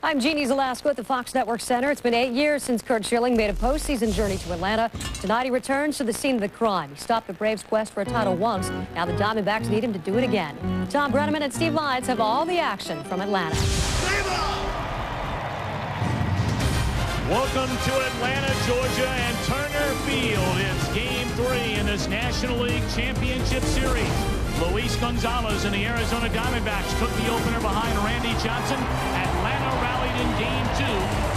I'm Jeannie Zalasko at the Fox Network Center. It's been 8 years since Curt Schilling made a postseason journey to Atlanta. Tonight he returns to the scene of the crime. He stopped the Braves' quest for a title once. Now the Diamondbacks need him to do it again. Tom Brenneman and Steve Lyons have all the action from Atlanta. Welcome to Atlanta, Georgia, and Turner Field. It's Game 3 in this National League Championship Series. Luis Gonzalez and the Arizona Diamondbacks took the opener behind Randy Johnson. Atlanta rallied in Game 2,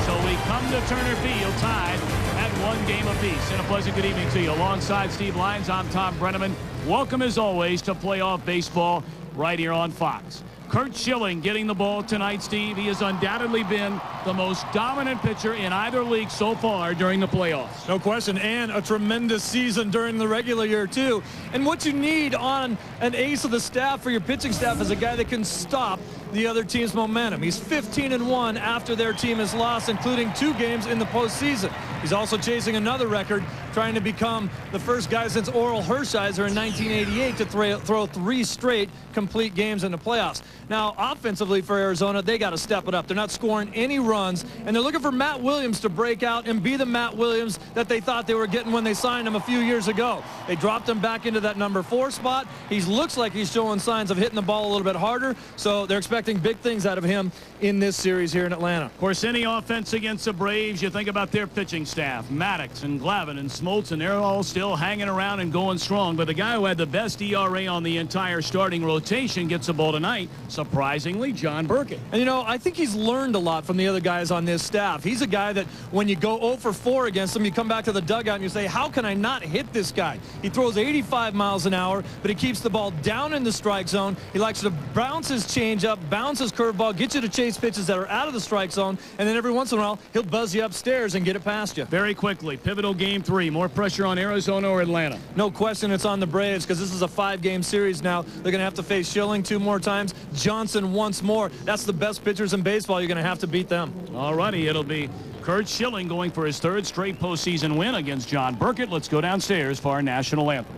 so we come to Turner Field tied at 1 game apiece. And a pleasant good evening to you. Alongside Steve Lyons, I'm Tom Brenneman. Welcome, as always, to playoff baseball right here on Fox. Curt Schilling getting the ball tonight, Steve. He has undoubtedly been the most dominant pitcher in either league so far during the playoffs. No question, and a tremendous season during the regular year, too. And what you need on an ace of the staff for your pitching staff is a guy that can stop the other team's momentum. He's 15-1 after their team has lost, including 2 games in the postseason. He's also chasing another record, trying to become the first guy since Orel Hershiser in 1988 to throw 3 straight complete games in the playoffs. Now, offensively for Arizona, they got to step it up. They're not scoring any runs, and they're looking for Matt Williams to break out and be the Matt Williams that they thought they were getting when they signed him a few years ago. They dropped him back into that number 4 spot. He looks like he's showing signs of hitting the ball a little bit harder, so they're expecting big things out of him in this series here in Atlanta. Of course, any offense against the Braves, you think about their pitching staff. Maddox and Glavine and Smoltz, and they're all still hanging around and going strong. But the guy who had the best ERA on the entire starting rotation gets the ball tonight, surprisingly, John Burkett. And, you know, I think he's learned a lot from the other guys on this staff. He's a guy that when you go 0 for 4 against him, you come back to the dugout and you say, how can I not hit this guy? He throws 85 miles an hour, but he keeps the ball down in the strike zone. He likes to bounce his changeup, bounce his curveball, get you to chase pitches that are out of the strike zone, and then every once in a while, he'll buzz you upstairs and get it past you. Very quickly, pivotal Game 3. More pressure on Arizona or Atlanta? No question it's on the Braves, because this is a 5-game series now. They're going to have to face Schilling 2 more times, Johnson once more. That's the best pitchers in baseball. You're going to have to beat them. All righty, it'll be Curt Schilling going for his 3rd straight postseason win against John Burkett. Let's go downstairs for our national anthem.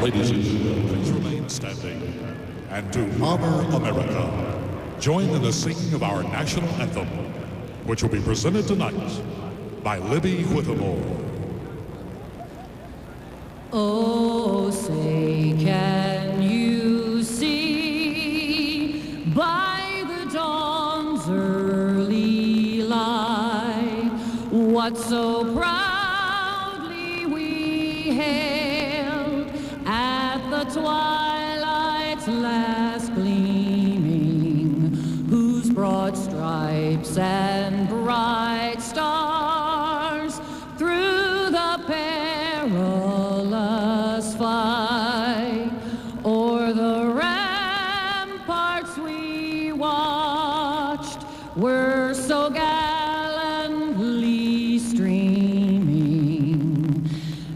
Ladies and gentlemen, please remain standing. And to honor America, join in the singing of our national anthem, which will be presented tonight by Libby Whittemore. Oh, say, can you see by the dawn's early light what so proudly we hailed at the twilight's last gleaming, whose broad stripes and bright stars through the perilous fight o'er the ramparts we watched were so gallantly streaming,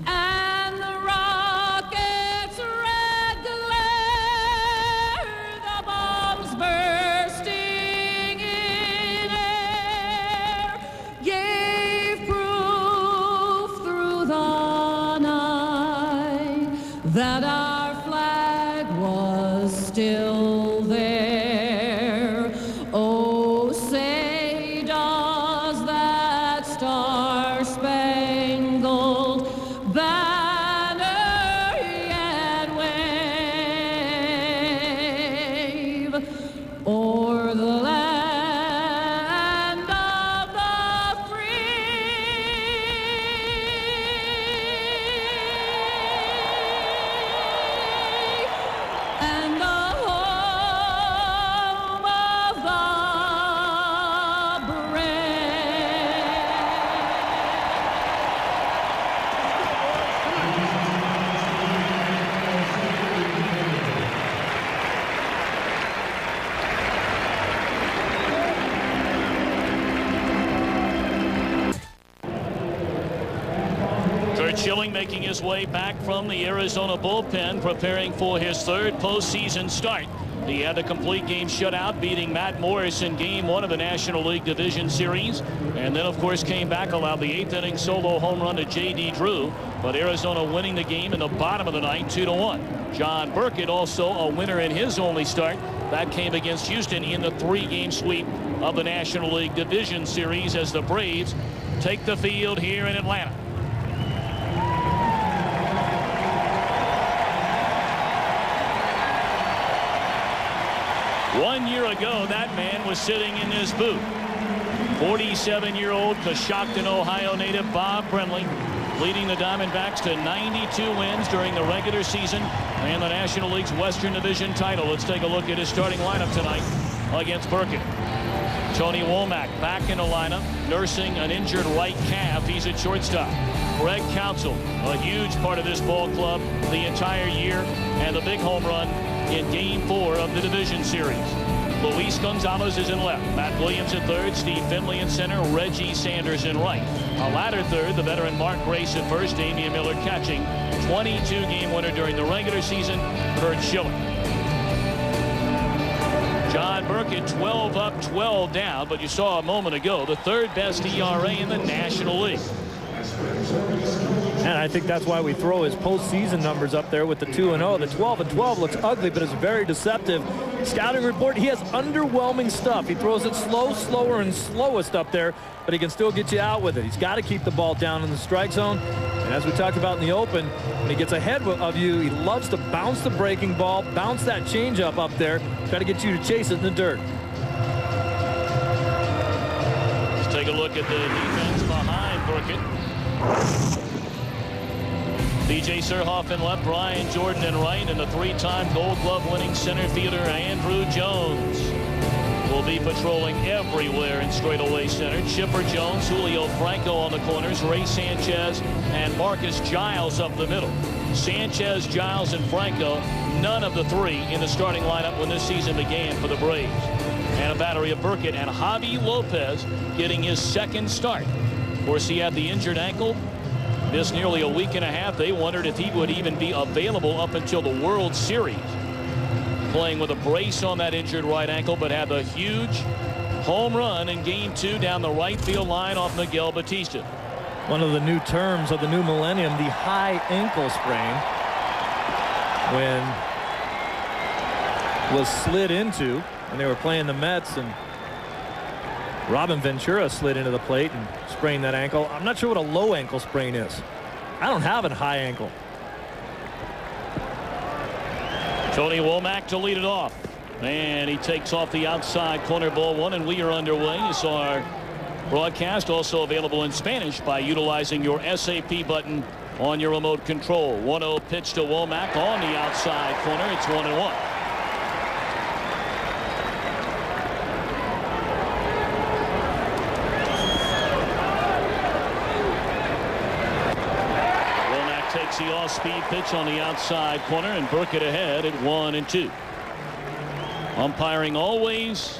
and the rockets' red glare, the bombs bursting in air, gave proof through the night that our flag was still there. Oh, say, does that star-spangled banner yet wave o'er the land of the free and the home of the Curt Schilling making his way back from the Arizona bullpen, preparing for his 3rd postseason start. He had the complete game shutout, beating Matt Morris in Game 1 of the National League Division Series. And then, of course, came back, allowed the 8th inning solo home run to J.D. Drew. But Arizona winning the game in the bottom of the ninth, 2-1. John Burkett also a winner in his only start. That came against Houston in the 3-game sweep of the National League Division Series as the Braves take the field here in Atlanta. One year ago, that man was sitting in his booth. 47-year-old Coshocton, Ohio native Bob Brenly, leading the Diamondbacks to 92 wins during the regular season and the National League's Western Division title. Let's take a look at his starting lineup tonight against Burkett. Tony Womack back in the lineup, nursing an injured right calf. He's at shortstop. Greg Counsell, a huge part of this ball club the entire year, and the big home run in Game 4 of the Division Series. Luis Gonzalez is in left. Matt Williams at third. Steve Finley in center. Reggie Sanders in right. A ladder third. The veteran Mark Grace at first. Damian Miller catching. 22-game winner during the regular season, Curt Schilling. John Burkett 12 up, 12 down, but you saw a moment ago the third best ERA in the National League. And I think that's why we throw his postseason numbers up there with the 2-0. The 12-12 looks ugly, but it's very deceptive. Scouting report, he has underwhelming stuff. He throws it slow, slower, and slowest up there, but he can still get you out with it. He's got to keep the ball down in the strike zone. And as we talked about in the open, when he gets ahead of you, he loves to bounce the breaking ball, bounce that changeup up there, try to get you to chase it in the dirt. Let's take a look at the defense behind Burkett. B.J. Surhoff in left, Brian Jordan in right, and the 3-time Gold Glove winning center fielder Andrew Jones will be patrolling everywhere in straightaway center. Chipper Jones, Julio Franco on the corners, Ray Sanchez and Marcus Giles up the middle. Sanchez, Giles, and Franco, none of the three in the starting lineup when this season began for the Braves. And a battery of Burkett and Javi Lopez getting his second start. Of course, he had the injured ankle. This nearly a week and a half. They wondered if he would even be available up until the World Series. Playing with a brace on that injured right ankle, but had a huge home run in Game 2 down the right field line off Miguel Batista. One of the new terms of the new millennium, the high ankle sprain, when was slid into when they were playing the Mets, and Robin Ventura slid into the plate and sprained that ankle. I'm not sure what a low ankle sprain is. I don't have a high ankle. Tony Womack to lead it off. And he takes off the outside corner, ball one, and we are underway. You saw our broadcast also available in Spanish by utilizing your SAP button on your remote control. 1-0 pitch to Womack on the outside corner. It's 1-1. Takes the off-speed pitch on the outside corner, and Burkett ahead at 1-2. Umpiring always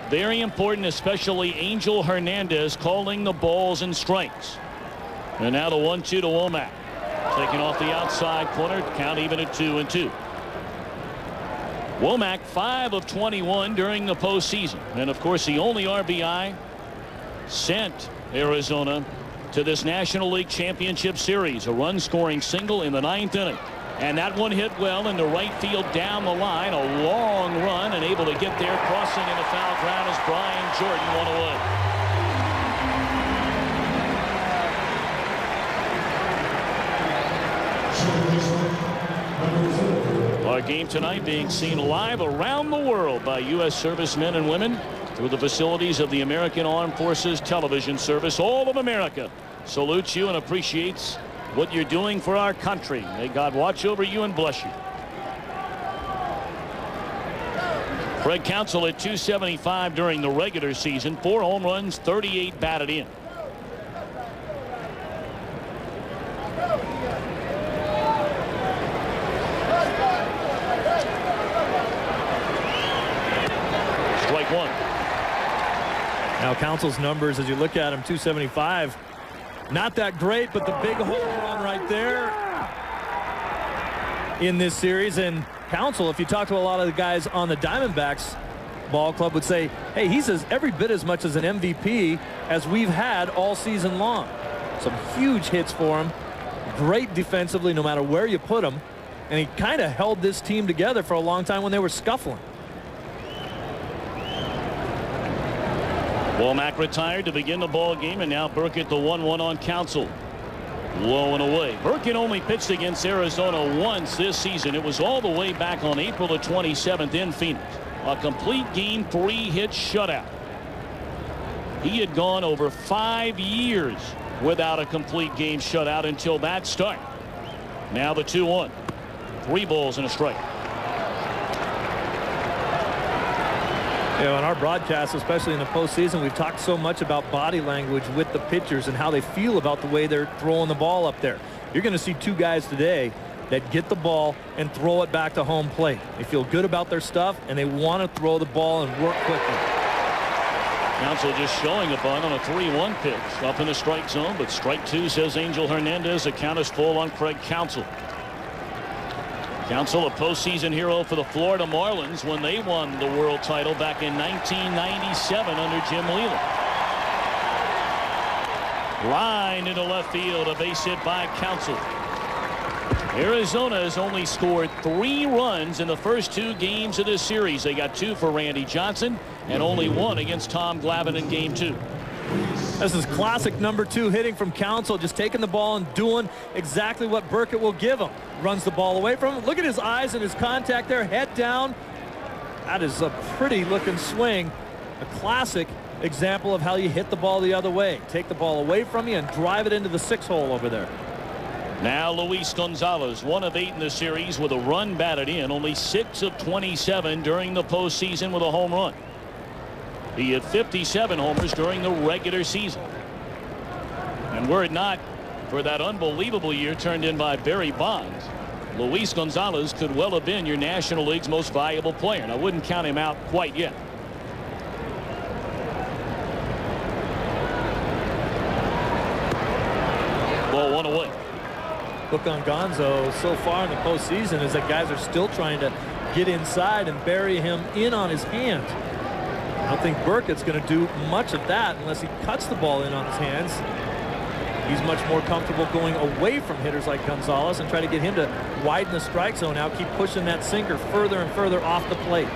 very important, especially Angel Hernandez calling the balls and strikes. And now the 1-2 to Womack. Taking off the outside corner, count even at 2-2. Womack 5 of 21 during the postseason, and of course the only RBI sent Arizona to this National League Championship Series. A run-scoring single in the 9th inning. And that one hit well into right field down the line. A long run, and able to get there. Crossing in the foul ground as Brian Jordan won away. Our game tonight being seen live around the world by U.S. servicemen and women through the facilities of the American Armed Forces Television Service. All of America salutes you and appreciates what you're doing for our country. May God watch over you and bless you. Greg Counsell at .275 during the regular season. 4 home runs, 38 batted in. Strike one. Now Counsell's numbers, as you look at him, .275, not that great, but the big home run right there in this series, and Counsell, if you talk to a lot of the guys on the Diamondbacks ball club, would say, hey, he's every bit as much as an MVP as we've had all season long. Some huge hits for him. Great defensively no matter where you put him. And he kind of held this team together for a long time when they were scuffling. Womack retired to begin the ball game, and now Burkett the 1-1 on Counsell. Low and away. Burkett only pitched against Arizona once this season. It was all the way back on April the 27th in Phoenix. A complete game 3-hit shutout. He had gone over 5 years without a complete game shutout until that start. Now the 2-1. 3 balls and a strike. You know, in our broadcast, especially in the postseason, we've talked so much about body language with the pitchers and how they feel about the way they're throwing the ball up there. You're going to see 2 guys today that get the ball and throw it back to home plate. They feel good about their stuff, and they want to throw the ball and work quickly. Counsell just showing a bunt on a 3-1 pitch up in the strike zone, but strike 2, says Angel Hernandez. The count is full on Craig Counsell. Counsell, a postseason hero for the Florida Marlins when they won the world title back in 1997 under Jim Leyland. Line into left field, a base hit by Counsell. Arizona has only scored 3 runs in the first 2 games of this series. They got 2 for Randy Johnson and only 1 against Tom Glavine in game 2. This is classic #2 hitting from Counsell, just taking the ball and doing exactly what Burkett will give him. Runs the ball away from him. Look at his eyes and his contact there, head down. That is a pretty looking swing. A classic example of how you hit the ball the other way. Take the ball away from you and drive it into the 6-hole over there. Now Luis Gonzalez, 1 of 8 in the series with a run batted in, only 6 of 27 during the postseason with a home run. He had 57 homers during the regular season. And were it not for that unbelievable year turned in by Barry Bonds, Luis Gonzalez could well have been your National League's most valuable player, and I wouldn't count him out quite yet. Ball 1 away. Look on Gonzo so far in the postseason is that guys are still trying to get inside and bury him in on his hands. I don't think Burkett's going to do much of that unless he cuts the ball in on his hands. He's much more comfortable going away from hitters like Gonzalez and try to get him to widen the strike zone out, keep pushing that sinker further and further off the plate.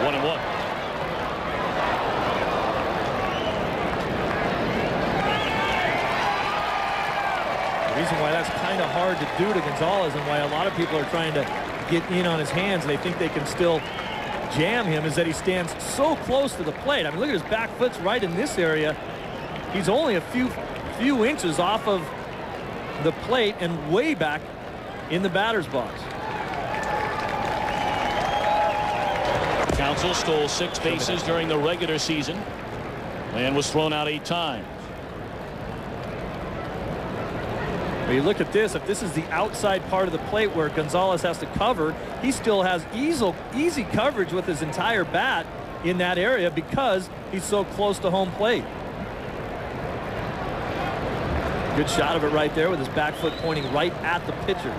1-1. The reason why that's kind of hard to do to Gonzalez and why a lot of people are trying to get in on his hands, they think they can still jam him, is that he stands so close to the plate. I mean, look at his back foot's right in this area. He's only a few inches off of the plate and way back in the batter's box. Counsell stole 6 bases during the regular season and was thrown out 8 times. Well, you look at this, if this is the outside part of the plate where Gonzalez has to cover, he still has easy coverage with his entire bat in that area because he's so close to home plate. Good shot of it right there with his back foot pointing right at the pitcher.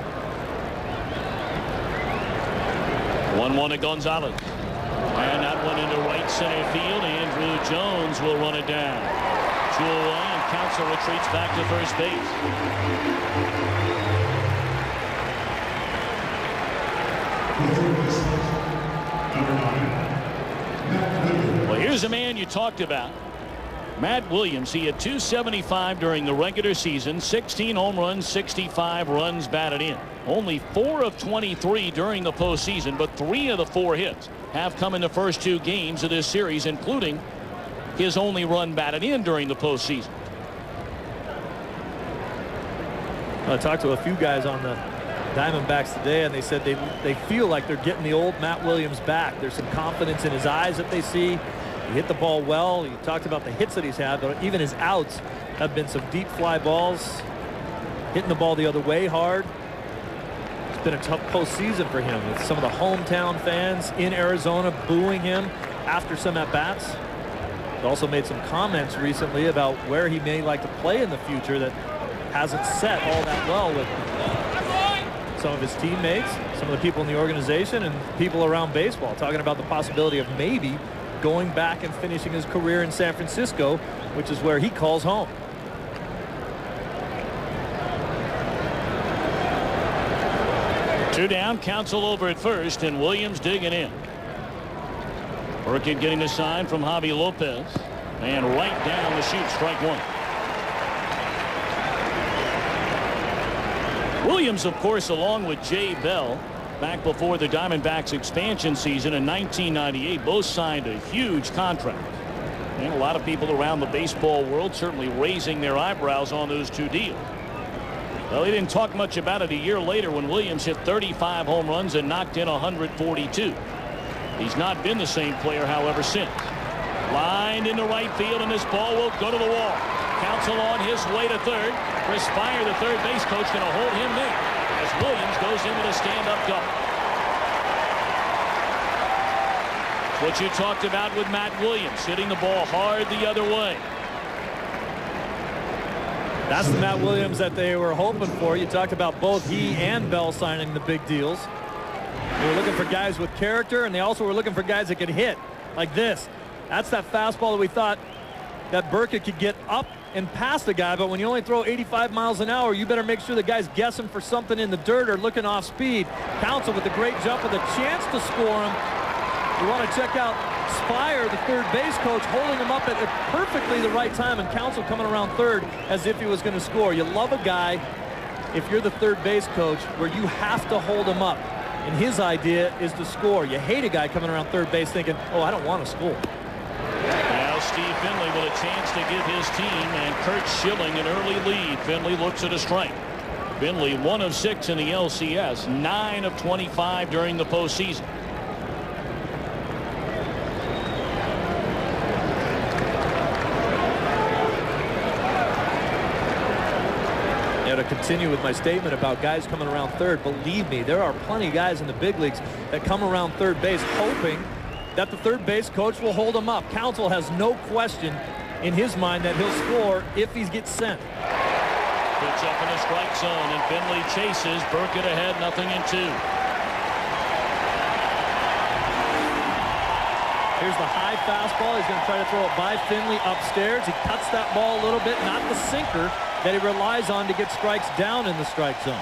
1-1 to Gonzalez. And that one into right center field. Andrew Jones will run it down. 2 away, and Counsell retreats back to first base. Well, here's a man you talked about. Matt Williams. He had 275 during the regular season, 16 home runs, 65 runs batted in. Only 4 of 23 during the postseason, but 3 of the 4 hits have come in the first 2 games of this series, including his only run batted in during the postseason. I talked to a few guys on the Diamondbacks today, and they said they feel like they're getting the old Matt Williams back. There's some confidence in his eyes that they see. He hit the ball well. He talked about the hits that he's had, but even his outs have been some deep fly balls, hitting the ball the other way hard. It's been a tough postseason for him with some of the hometown fans in Arizona booing him after some at-bats. He also made some comments recently about where he may like to play in the future that hasn't set all that well with some of his teammates, some of the people in the organization, and people around baseball, talking about the possibility of maybe going back and finishing his career in San Francisco, which is where he calls home. Two down, Counsell over at first, and Williams digging in. Burkett getting the sign from Javi Lopez, and right down the chute, strike one. Williams, of course, along with Jay Bell, back before the Diamondbacks expansion season in 1998, both signed a huge contract. And a lot of people around the baseball world certainly raising their eyebrows on those two deals. Well, he didn't talk much about it a year later when Williams hit 35 home runs and knocked in 142. He's not been the same player, however, since. Lined into right field, and this ball will go to the wall. Counsell on his way to third. Chris Fire, the third base coach, going to hold him there as Williams goes into the stand-up double. What you talked about with Matt Williams, hitting the ball hard the other way. That's the Matt Williams that they were hoping for. You talked about both he and Bell signing the big deals. They were looking for guys with character, and they also were looking for guys that could hit like this. That's that fastball that we thought that Burkett could get up and past the guy, but when you only throw 85 miles an hour, you better make sure the guy's guessing for something in the dirt or looking off speed. Counsell with a great jump with a chance to score him. You want to check out Spire, the third base coach, holding him up at perfectly the right time, and Counsell coming around third as if he was going to score. You love a guy, if you're the third base coach, where you have to hold him up, and his idea is to score. You hate a guy coming around third base thinking, oh, I don't want to score. Now Steve Finley with a chance to give his team and Curt Schilling an early lead. Finley looks at a strike. Finley 1 of 6 in the LCS, 9 of 25 during the postseason. To continue with my statement about guys coming around third, believe me, there are plenty of guys in the big leagues that come around third base hoping that the third base coach will hold him up. Counsell has no question in his mind that he'll score if he gets sent. Pitch up in the strike zone, and Finley chases. Burkett ahead, 0-2. Here's the high fastball. He's going to try to throw it by Finley upstairs. He cuts that ball a little bit, not the sinker that he relies on to get strikes down in the strike zone.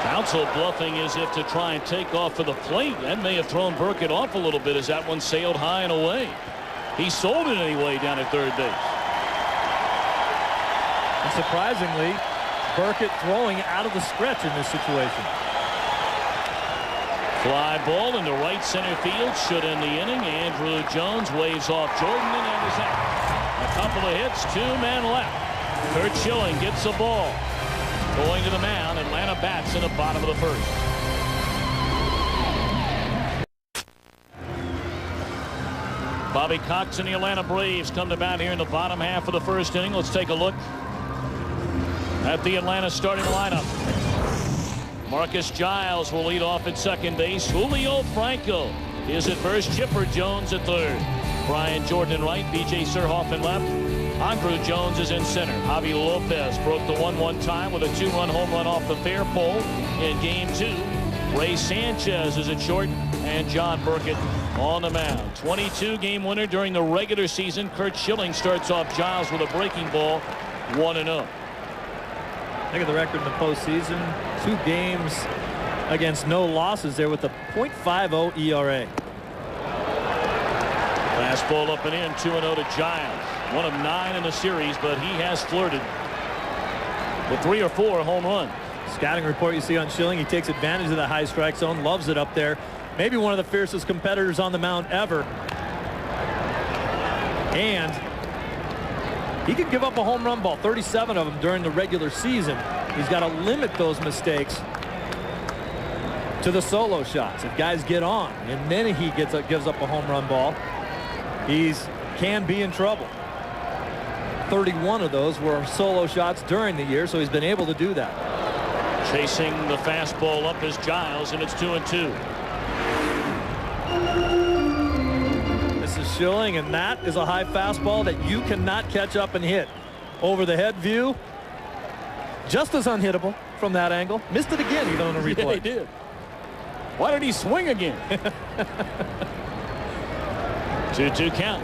Counsell bluffing as if to try and take off for the plate. That may have thrown Burkett off a little bit as that one sailed high and away. He sold it anyway down at third base. And surprisingly, Burkett throwing out of the stretch in this situation. Fly ball into right center field should end the inning. Andrew Jones waves off Jordan, and that is out. A couple of hits, 2 men left. Curt Schilling gets the ball. Going to the mound, Atlanta bats in the bottom of the first. Bobby Cox and the Atlanta Braves come to bat here in the bottom half of the first inning. Let's take a look at the Atlanta starting lineup. Marcus Giles will lead off at second base. Julio Franco is at first. Chipper Jones at third. Brian Jordan in right. B.J. Surhoff in left. Andrew Jones is in center. Javi Lopez broke the 1-1 tie with a 2-run home run off the fair pole in Game 2. Ray Sanchez is at short, and John Burkett on the mound. 22-game winner during the regular season. Curt Schilling starts off Giles with a breaking ball, 1-0. Look at the record in the postseason. 2 games against no losses there with a .50 ERA. Fastball up and in, 2-0 to Giles. 1 of 9 in the series, but he has flirted with 3 or 4 home runs. Scouting report you see on Schilling, he takes advantage of the high strike zone, loves it up there. Maybe one of the fiercest competitors on the mound ever. And he could give up a home run ball, 37 of them during the regular season. He's got to limit those mistakes to the solo shots. If guys get on and then he gives up a home run ball, he can be in trouble. 31 of those were solo shots during the year, so he's been able to do that. Chasing the fastball up is Giles, and it's 2-2. This is Schilling, and that is a high fastball that you cannot catch up and hit. Over the head view, Just as unhittable from that angle. Missed it again even on a replay. Yeah, he did. Why did he swing again? 2-2 count.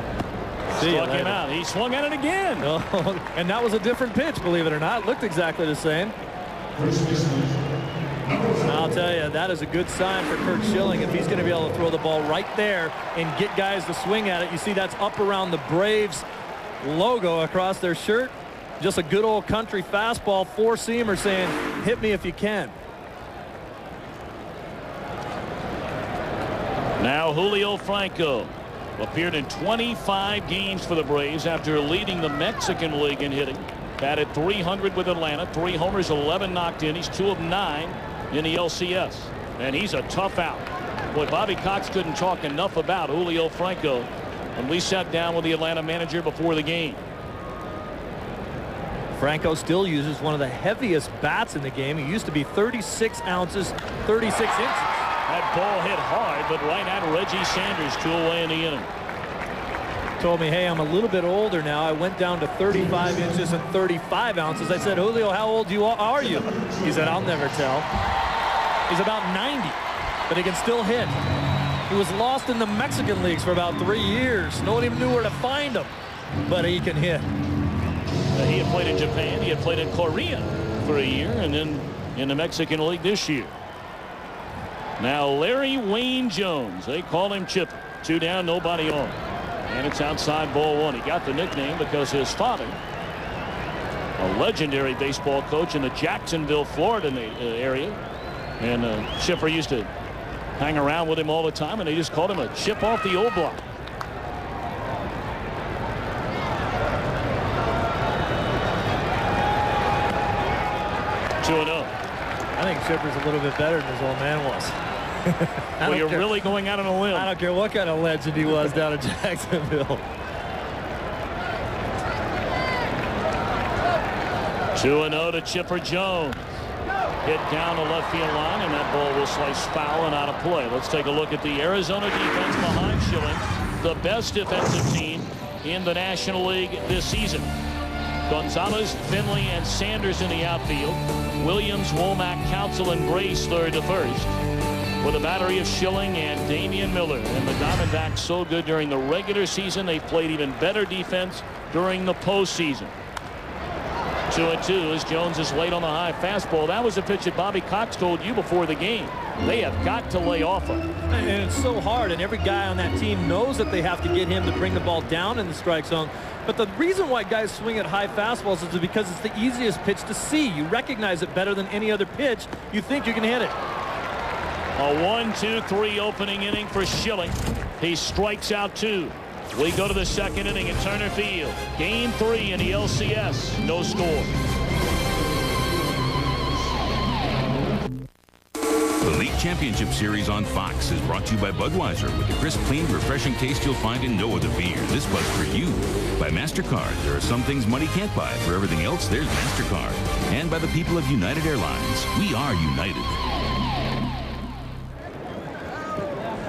Struck him out. He swung at it again. Oh, and that was a different pitch, believe it or not. It looked exactly the same. I'll tell you, that is a good sign for Curt Schilling if he's going to be able to throw the ball right there and get guys to swing at it. You see that's up around the Braves logo across their shirt. Just a good old country fastball, four-seamer saying, hit me if you can. Now Julio Franco appeared in 25 games for the Braves after leading the Mexican League in hitting. Batted .300 with Atlanta, 3 homers, 11 knocked in. He's 2 of 9 in the LCS. And he's a tough out. Boy, Bobby Cox couldn't talk enough about Julio Franco when we sat down with the Atlanta manager before the game. Franco still uses one of the heaviest bats in the game. He used to be 36 ounces, 36 inches. That ball hit hard, but right at Reggie Sanders, 2 away in the inning. Told me, hey, I'm a little bit older now. I went down to 35 inches and 35 ounces. I said, Julio, how old are you? He said, I'll never tell. He's about 90, but he can still hit. He was lost in the Mexican leagues for about 3 years. No one even knew where to find him, but he can hit. He had played in Japan. He had played in Korea for a year, and then in the Mexican League this year. Now Larry Wayne Jones. They call him Chipper. 2 down, nobody on. And it's outside ball 1. He got the nickname because his father, a legendary baseball coach in the Jacksonville, Florida area, and Chipper used to hang around with him all the time, and they just called him a chip off the old block. I think Chipper's a little bit better than his old man was. Well, you're really going out on a limb. I don't care what kind of legend he was down in Jacksonville. 2-0 to Chipper Jones. Hit down the left field line, and that ball will slice foul and out of play. Let's take a look at the Arizona defense behind Schilling, the best defensive team in the National League this season. Gonzalez, Finley, and Sanders in the outfield. Williams, Womack, Counsell, and Grace third to first. With a battery of Schilling and Damian Miller. And the Diamondbacks so good during the regular season, they've played even better defense during the postseason. 2-2 as Jones is late on the high fastball. That was a pitch that Bobby Cox told you before the game. They have got to lay off him. And it's so hard, and every guy on that team knows that they have to get him to bring the ball down in the strike zone. But the reason why guys swing at high fastballs is because it's the easiest pitch to see. You recognize it better than any other pitch. You think you can hit it. A 1-2-3 opening inning for Schilling. He strikes out 2. We go to the second inning at Turner Field. Game 3 in the LCS. No score. The League Championship Series on Fox is brought to you by Budweiser with the crisp, clean, refreshing taste you'll find in no other beer. This Bud's for you. By MasterCard. There are some things money can't buy. For everything else, there's MasterCard. And by the people of United Airlines. We are united.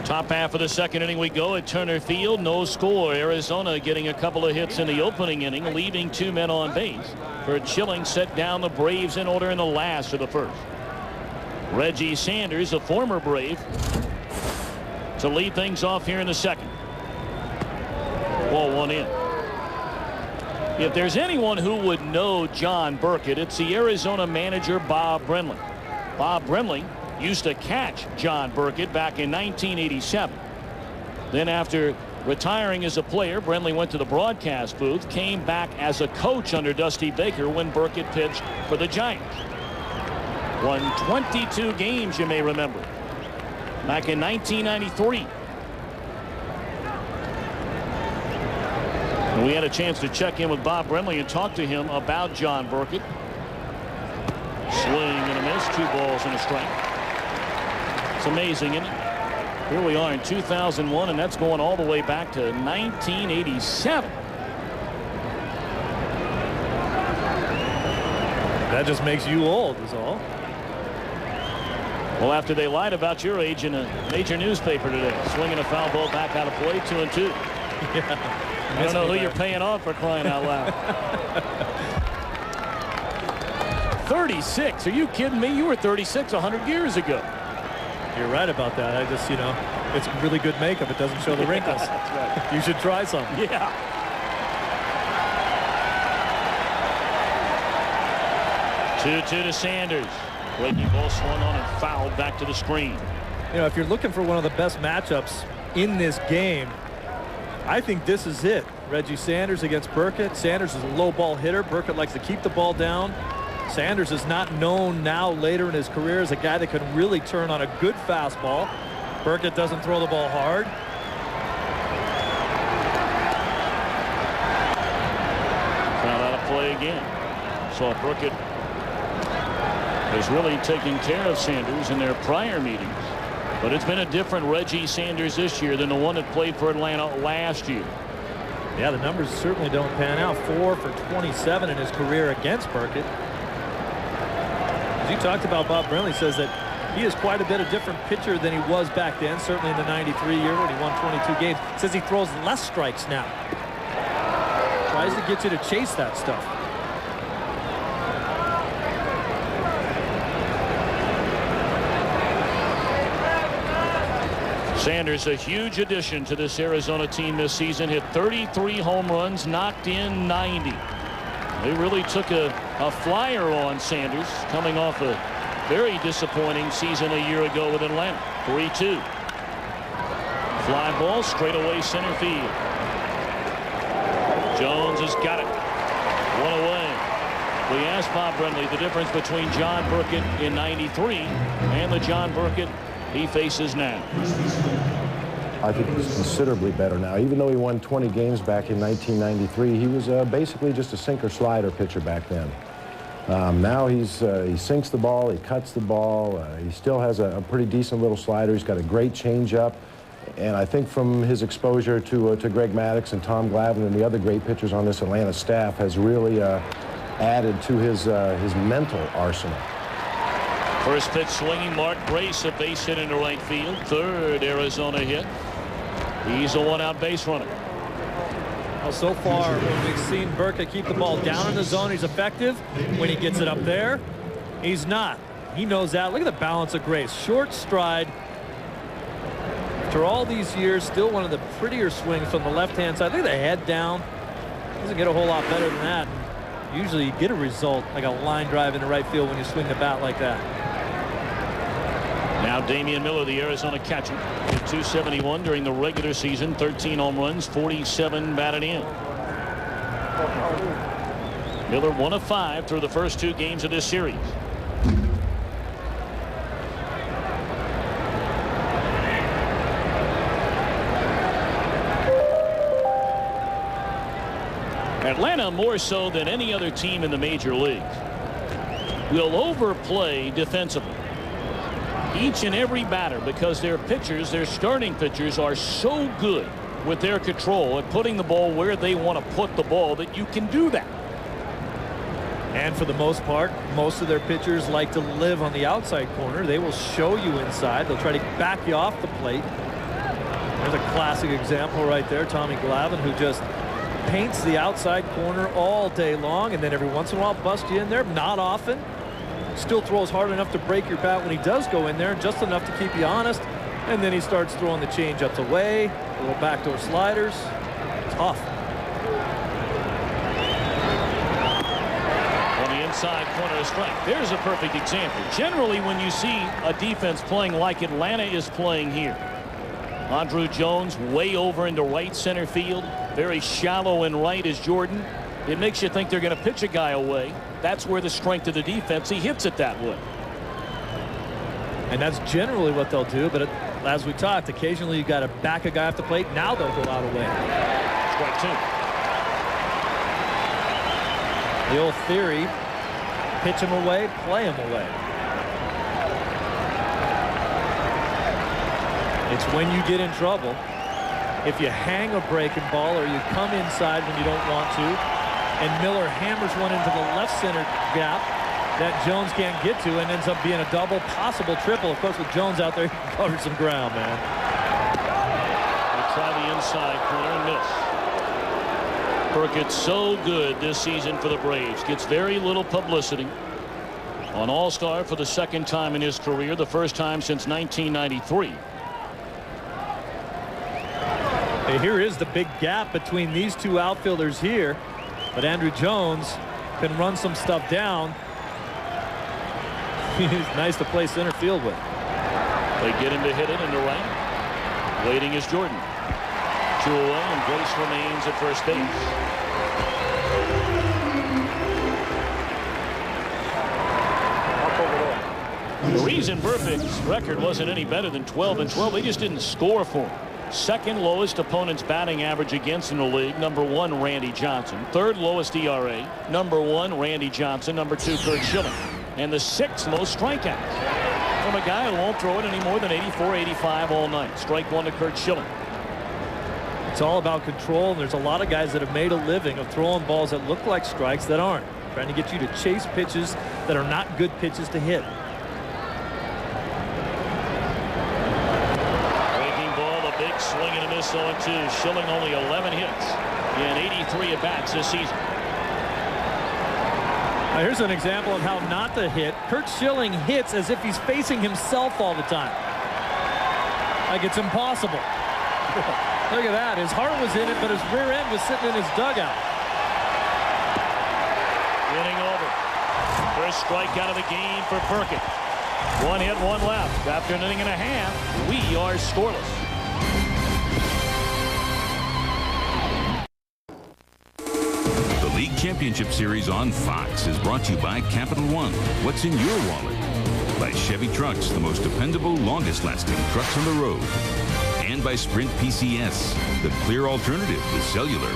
Top half of the second inning we go at Turner Field. No score. Arizona getting a couple of hits in the opening inning, leaving 2 men on base. Curt Schilling set down the Braves in order in the last of the first. Reggie Sanders, a former Brave, to lead things off here in the second. Ball 1 in. If there's anyone who would know John Burkett, it's the Arizona manager Bob Brenly. Bob Brenly used to catch John Burkett back in 1987. Then after retiring as a player, Brenly went to the broadcast booth, came back as a coach under Dusty Baker when Burkett pitched for the Giants. Won 22 games, you may remember, back in 1993. And we had a chance to check in with Bob Brenly and talk to him about John Burkett. Swing and a miss, 2 balls and a strike. It's amazing, isn't it? Here we are in 2001, and that's going all the way back to 1987. That just makes you old, is all. Well, after they lied about your age in a major newspaper today. Swinging a foul ball back out of play, 2-2. Yeah. I don't know who you're paying off for crying out loud. 36. Are you kidding me? You were 36 100 years ago. You're right about that. I just, it's really good makeup. It doesn't show the wrinkles. That's right. You should try some. Yeah. 2-2 to Sanders. Breaking ball swung on and fouled back to the screen. If you're looking for one of the best matchups in this game, I think this is it. Reggie Sanders against Burkett. Sanders is a low ball hitter. Burkett likes to keep the ball down. Sanders is not known now later in his career as a guy that can really turn on a good fastball. Burkett doesn't throw the ball hard. Found out of play again. Saw Burkett is really taking care of Sanders in their prior meetings. But it's been a different Reggie Sanders this year than the one that played for Atlanta last year. Yeah, the numbers certainly don't pan out. 4 for 27 in his career against Burkett. As you talked about, Bob Brenly says that he is quite a bit a different pitcher than he was back then, certainly in the 93 year when he won 22 games. Says he throws less strikes now. Tries to get you to chase that stuff. Sanders, a huge addition to this Arizona team this season. Hit 33 home runs, knocked in 90. They really took a flyer on Sanders, coming off a very disappointing season a year ago with Atlanta. 3-2. Fly ball straight away center field. Jones has got it. One away. We asked Bob Brenly the difference between John Burkett in 93 and the John Burkett he faces now. I think he's considerably better now. Even though he won 20 games back in 1993, he was basically just a sinker slider pitcher back then. Now he sinks the ball, he cuts the ball, he still has a pretty decent little slider. He's got a great changeup, and I think from his exposure to Greg Maddux and Tom Glavine and the other great pitchers on this Atlanta staff has really added to his mental arsenal. First pitch swinging, Mark Brace, a base hit into right field. Third Arizona hit. He's a one-out base runner. Well, so far we've seen Burkett keep the ball down in the zone. He's effective when he gets it up there. He's not. He knows that. Look at the balance of Grace. Short stride. After all these years, still one of the prettier swings from the left-hand side. Look at the head down. Doesn't get a whole lot better than that. Usually you get a result like a line drive into right field when you swing the bat like that. Now Damian Miller, the Arizona catcher, hit .271 during the regular season, 13 home runs, 47 batted in. Miller 1 of 5 through the first 2 games of this series. Atlanta, more so than any other team in the major leagues, will overplay defensively. Each and every batter, because their pitchers, their starting pitchers, are so good with their control at putting the ball where they want to put the ball that you can do that. And for the most part, most of their pitchers like to live on the outside corner. They will show you inside. They'll try to back you off the plate. There's a classic example right there. Tommy Glavine, who just paints the outside corner all day long, and then every once in a while busts you in there. Not often. Still throws hard enough to break your bat when he does go in there, just enough to keep you honest. And then he starts throwing the changeups away, little backdoor sliders. Tough. On the inside corner of strike. There's a perfect example. Generally, when you see a defense playing like Atlanta is playing here, Andrew Jones way over into right center field, very shallow in right is Jordan. It makes you think they're going to pitch a guy away. That's where the strength of the defense, he hits it that way. And that's generally what they'll do, but as we talked, occasionally you got to back a guy off the plate. Now they'll go out away. Strike 2. The old theory, pitch him away, play him away. It's when you get in trouble. If you hang a breaking ball or you come inside when you don't want to, and Miller hammers one into the left center gap that Jones can't get to and ends up being a double, possible triple. Of course, with Jones out there, he can cover some ground, man. They try the inside corner and miss. Burkett so good this season for the Braves. Gets very little publicity. An all-star for the second time in his career, the first time since 1993. Hey, here is the big gap between these two outfielders here, but Andrew Jones can run some stuff down. He's nice to play center field with. They get him to hit it into right. Waiting is Jordan. 2 away, and Grace remains at first base. The reason Burkett's record wasn't any better than 12-12, they just didn't score for him. Second lowest opponent's batting average against in the league. Number 1, Randy Johnson. Third lowest ERA. Number 1, Randy Johnson. Number 2, Curt Schilling. And the 6th most strikeouts from a guy who won't throw it any more than 84, 85 all night. Strike 1 to Curt Schilling. It's all about control, and there's a lot of guys that have made a living of throwing balls that look like strikes that aren't. Trying to get you to chase pitches that are not good pitches to hit. Swing and a miss 0-2. Schilling only 11 hits in 83 at-bats this season. Now here's an example of how not to hit. Curt Schilling hits as if he's facing himself all the time. Like it's impossible. Look at that. His heart was in it, but his rear end was sitting in his dugout. Inning over. First strikeout of the game for Burkett. 1 hit, 1 left. After an inning and a half, we are scoreless. League Championship Series on Fox is brought to you by Capital One. What's in your wallet? By Chevy Trucks, the most dependable, longest-lasting trucks on the road. And by Sprint PCS, the clear alternative with cellular.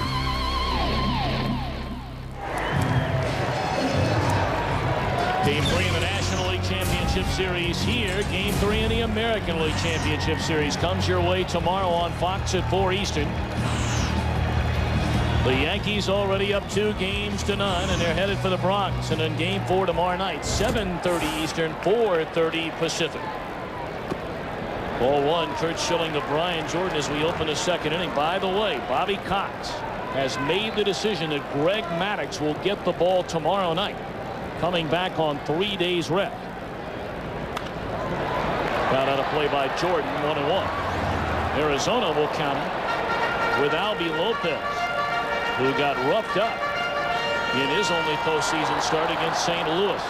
Game 3 in the National League Championship Series here. Game 3 in the American League Championship Series comes your way tomorrow on Fox at 4 Eastern. The Yankees already up 2-0, and they're headed for the Bronx. And then Game 4 tomorrow night, 7:30 Eastern, 4:30 Pacific. Ball 1, Curt Schilling to Brian Jordan as we open the second inning. By the way, Bobby Cox has made the decision that Greg Maddux will get the ball tomorrow night, coming back on 3 days rest. Got out of play by Jordan, 1-1. Arizona will counter with Albie Lopez, who got roughed up in his only postseason start against St. Louis.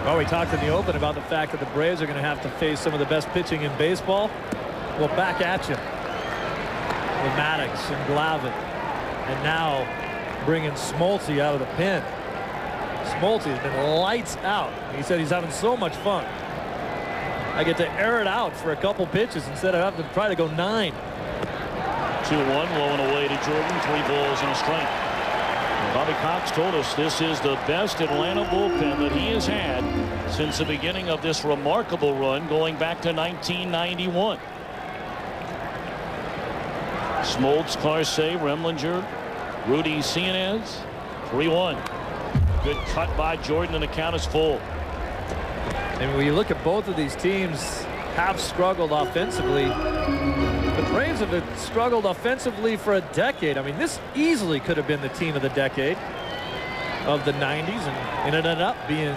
Well, we talked in the open about the fact that the Braves are going to have to face some of the best pitching in baseball. Well, back at you with Maddux and Glavine, and now bringing Smoltz out of the pen. Smoltz has been lights out. He said he's having so much fun. I get to air it out for a couple pitches instead of having to try to go 9. 2-1, low and away to Jordan. 3 balls and a strike. And Bobby Cox told us this is the best Atlanta bullpen that he has had since the beginning of this remarkable run going back to 1991. Smoltz, Carsey, Remlinger, Rudy Cianez. 3-1. Good cut by Jordan, and the count is full. And when you look at both of these teams have struggled offensively. The Braves have struggled offensively for a decade. I mean, this easily could have been the team of the decade of the 90s, and it ended up being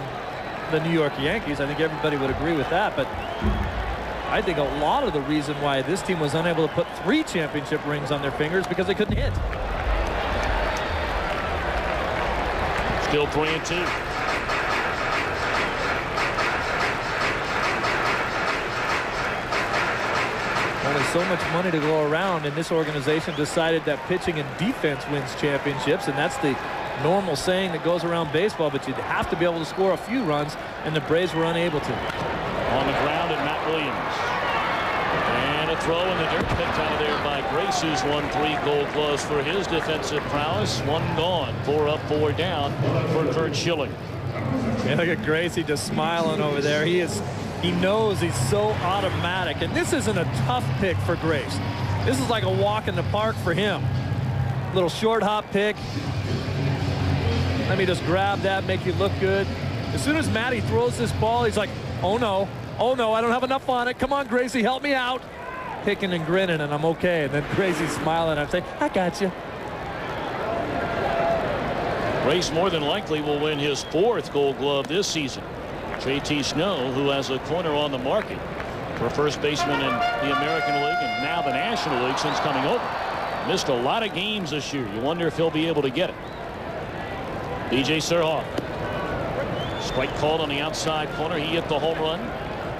the New York Yankees. I think everybody would agree with that, but I think a lot of the reason why this team was unable to put 3 championship rings on their fingers because they couldn't hit. Still 3-2. Only so much money to go around, and this organization decided that pitching and defense wins championships, and that's the normal saying that goes around baseball, but you'd have to be able to score a few runs, and the Braves were unable to. On the ground, and Matt Williams. And a throw in the dirt, picked out of there by Grace, who's won 3 Gold Gloves for his defensive prowess. 1 gone, 4 up, 4 down for Curt Schilling. Yeah, look at Gracie just smiling over there. He knows he's so automatic, and this isn't a tough pick for Grace. This is like a walk in the park for him. Little short hop pick. Let me just grab that, make you look good. As soon as Matty throws this ball, he's like, oh no, I don't have enough on it. Come on, Gracie, help me out. Picking and grinning, and I'm okay. And then Gracie's smiling. I'm saying, I got you. Brace more than likely will win his 4th Gold Glove this season. J.T. Snow, who has a corner on the market for first baseman in the American League and now the National League since coming over. Missed a lot of games this year. You wonder if he'll be able to get it. B.J. Surhoff. Strike called on the outside corner. He hit the home run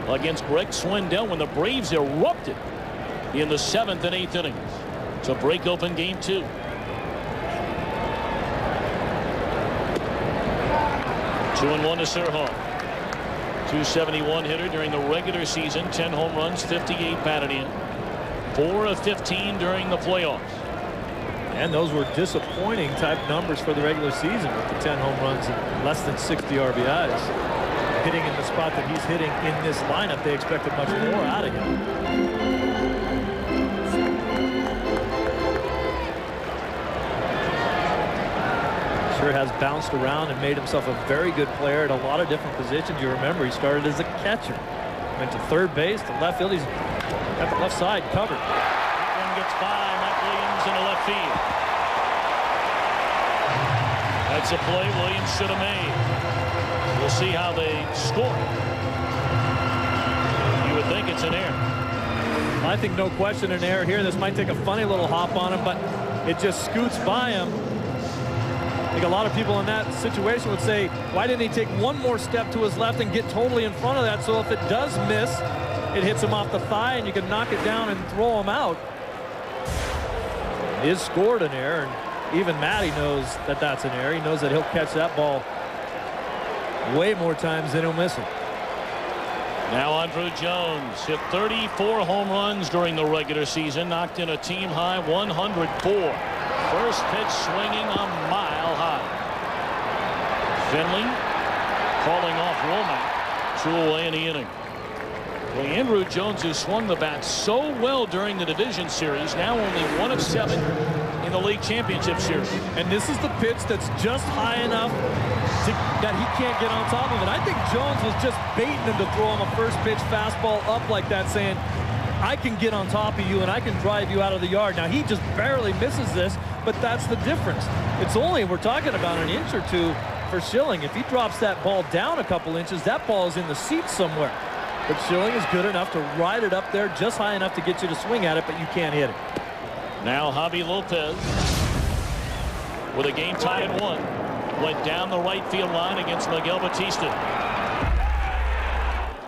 against Greg Swindell when the Braves erupted in the 7th and 8th innings to break open game 2. Two and one to Surhoff. 271 hitter during the regular season. 10 home runs, 58 batted in. 4 of 15 during the playoffs. And those were disappointing type numbers for the regular season with the 10 home runs and less than 60 RBIs. Hitting in the spot that he's hitting in this lineup, they expected much more out of him. Sure has bounced around and made himself a very good player at a lot of different positions. You remember he started as a catcher, went to third base, to left field. He's got the left side covered. That one gets by Mike Williams into left field. That's a play Williams should have made. We'll see how they score. You would think it's an error. I think no question an error here. This might take a funny little hop on him, but it just scoots by him. I think a lot of people in that situation would say, why didn't he take one more step to his left and get totally in front of that, so if it does miss, it hits him off the thigh and you can knock it down and throw him out. He has scored an error, and even Matty knows that that's an error. He knows that he'll catch that ball way more times than he'll miss it. Now Andrew Jones hit 34 home runs during the regular season, knocked in a team high 104. First pitch swinging a mile high. Finley calling off Womack. 2 away in the inning. Well, Andrew Jones, who swung the bat so well during the division series, now only 1 of 7 in the league championship series. And this is the pitch that's just high enough that he can't get on top of it. I think Jones was just baiting him to throw him a first pitch fastball up like that, saying, I can get on top of you and I can drive you out of the yard. Now he just barely misses this, but that's the difference. It's only, we're talking about an inch or two for Schilling. If he drops that ball down a couple inches, that ball is in the seats somewhere. But Schilling is good enough to ride it up there just high enough to get you to swing at it, but you can't hit it. Now Javi Lopez with a game tied at 1. Went down the right field line against Miguel Batista.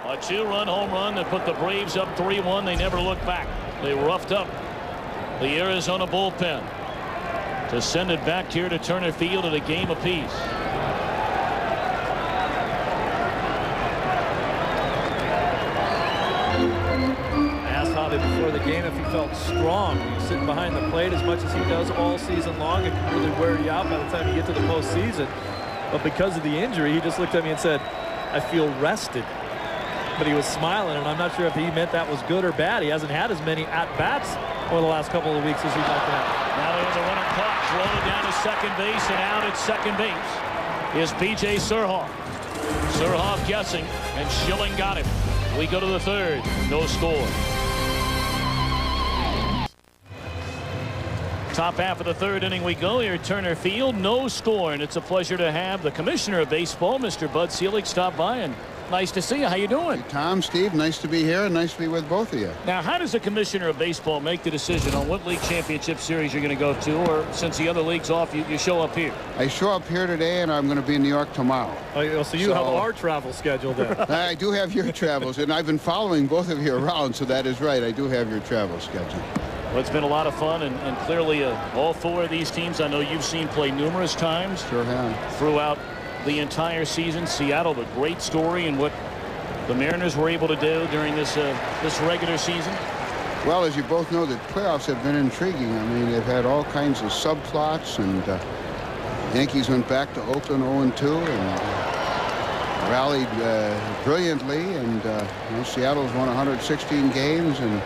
A 2-run home run that put the Braves up 3-1. They never looked back. They roughed up the Arizona bullpen to send it back here to Turner Field at a game apiece. Before the game if he felt strong. He's sitting behind the plate as much as he does all season long. It can really wear you out by the time you get to the postseason. But because of the injury, he just looked at me and said, I feel rested. But he was smiling, and I'm not sure if he meant that was good or bad. He hasn't had as many at-bats over the last couple of weeks as he'd like to have. Now there's a runner caught, thrown down to second base, and out at second base is B.J. Surhoff. Surhoff guessing, and Schilling got him. We go to the third. No score. Top half of the third inning we go here at Turner Field. No score, and it's a pleasure to have the commissioner of baseball, Mr. Bud Selig, stop by, and nice to see you. How you doing? Hey, Tom, Steve, nice to be here and nice to be with both of you. Now, how does the commissioner of baseball make the decision on what league championship series you're going to go to, or since the other league's off, you show up here? I show up here today, and I'm going to be in New York tomorrow. Oh, so you have our travel schedule then. I do have your travels, and I've been following both of you around, so that is right. I do have your travel schedule. Well, it's been a lot of fun, and clearly all 4 of these teams I know you've seen play numerous times. Sure have. Throughout the entire season. Seattle, the great story and what the Mariners were able to do during this regular season. Well, as you both know, the playoffs have been intriguing. I mean, they've had all kinds of subplots, and Yankees went back to Oakland 0-2 and rallied brilliantly, and Seattle's won 116 games, and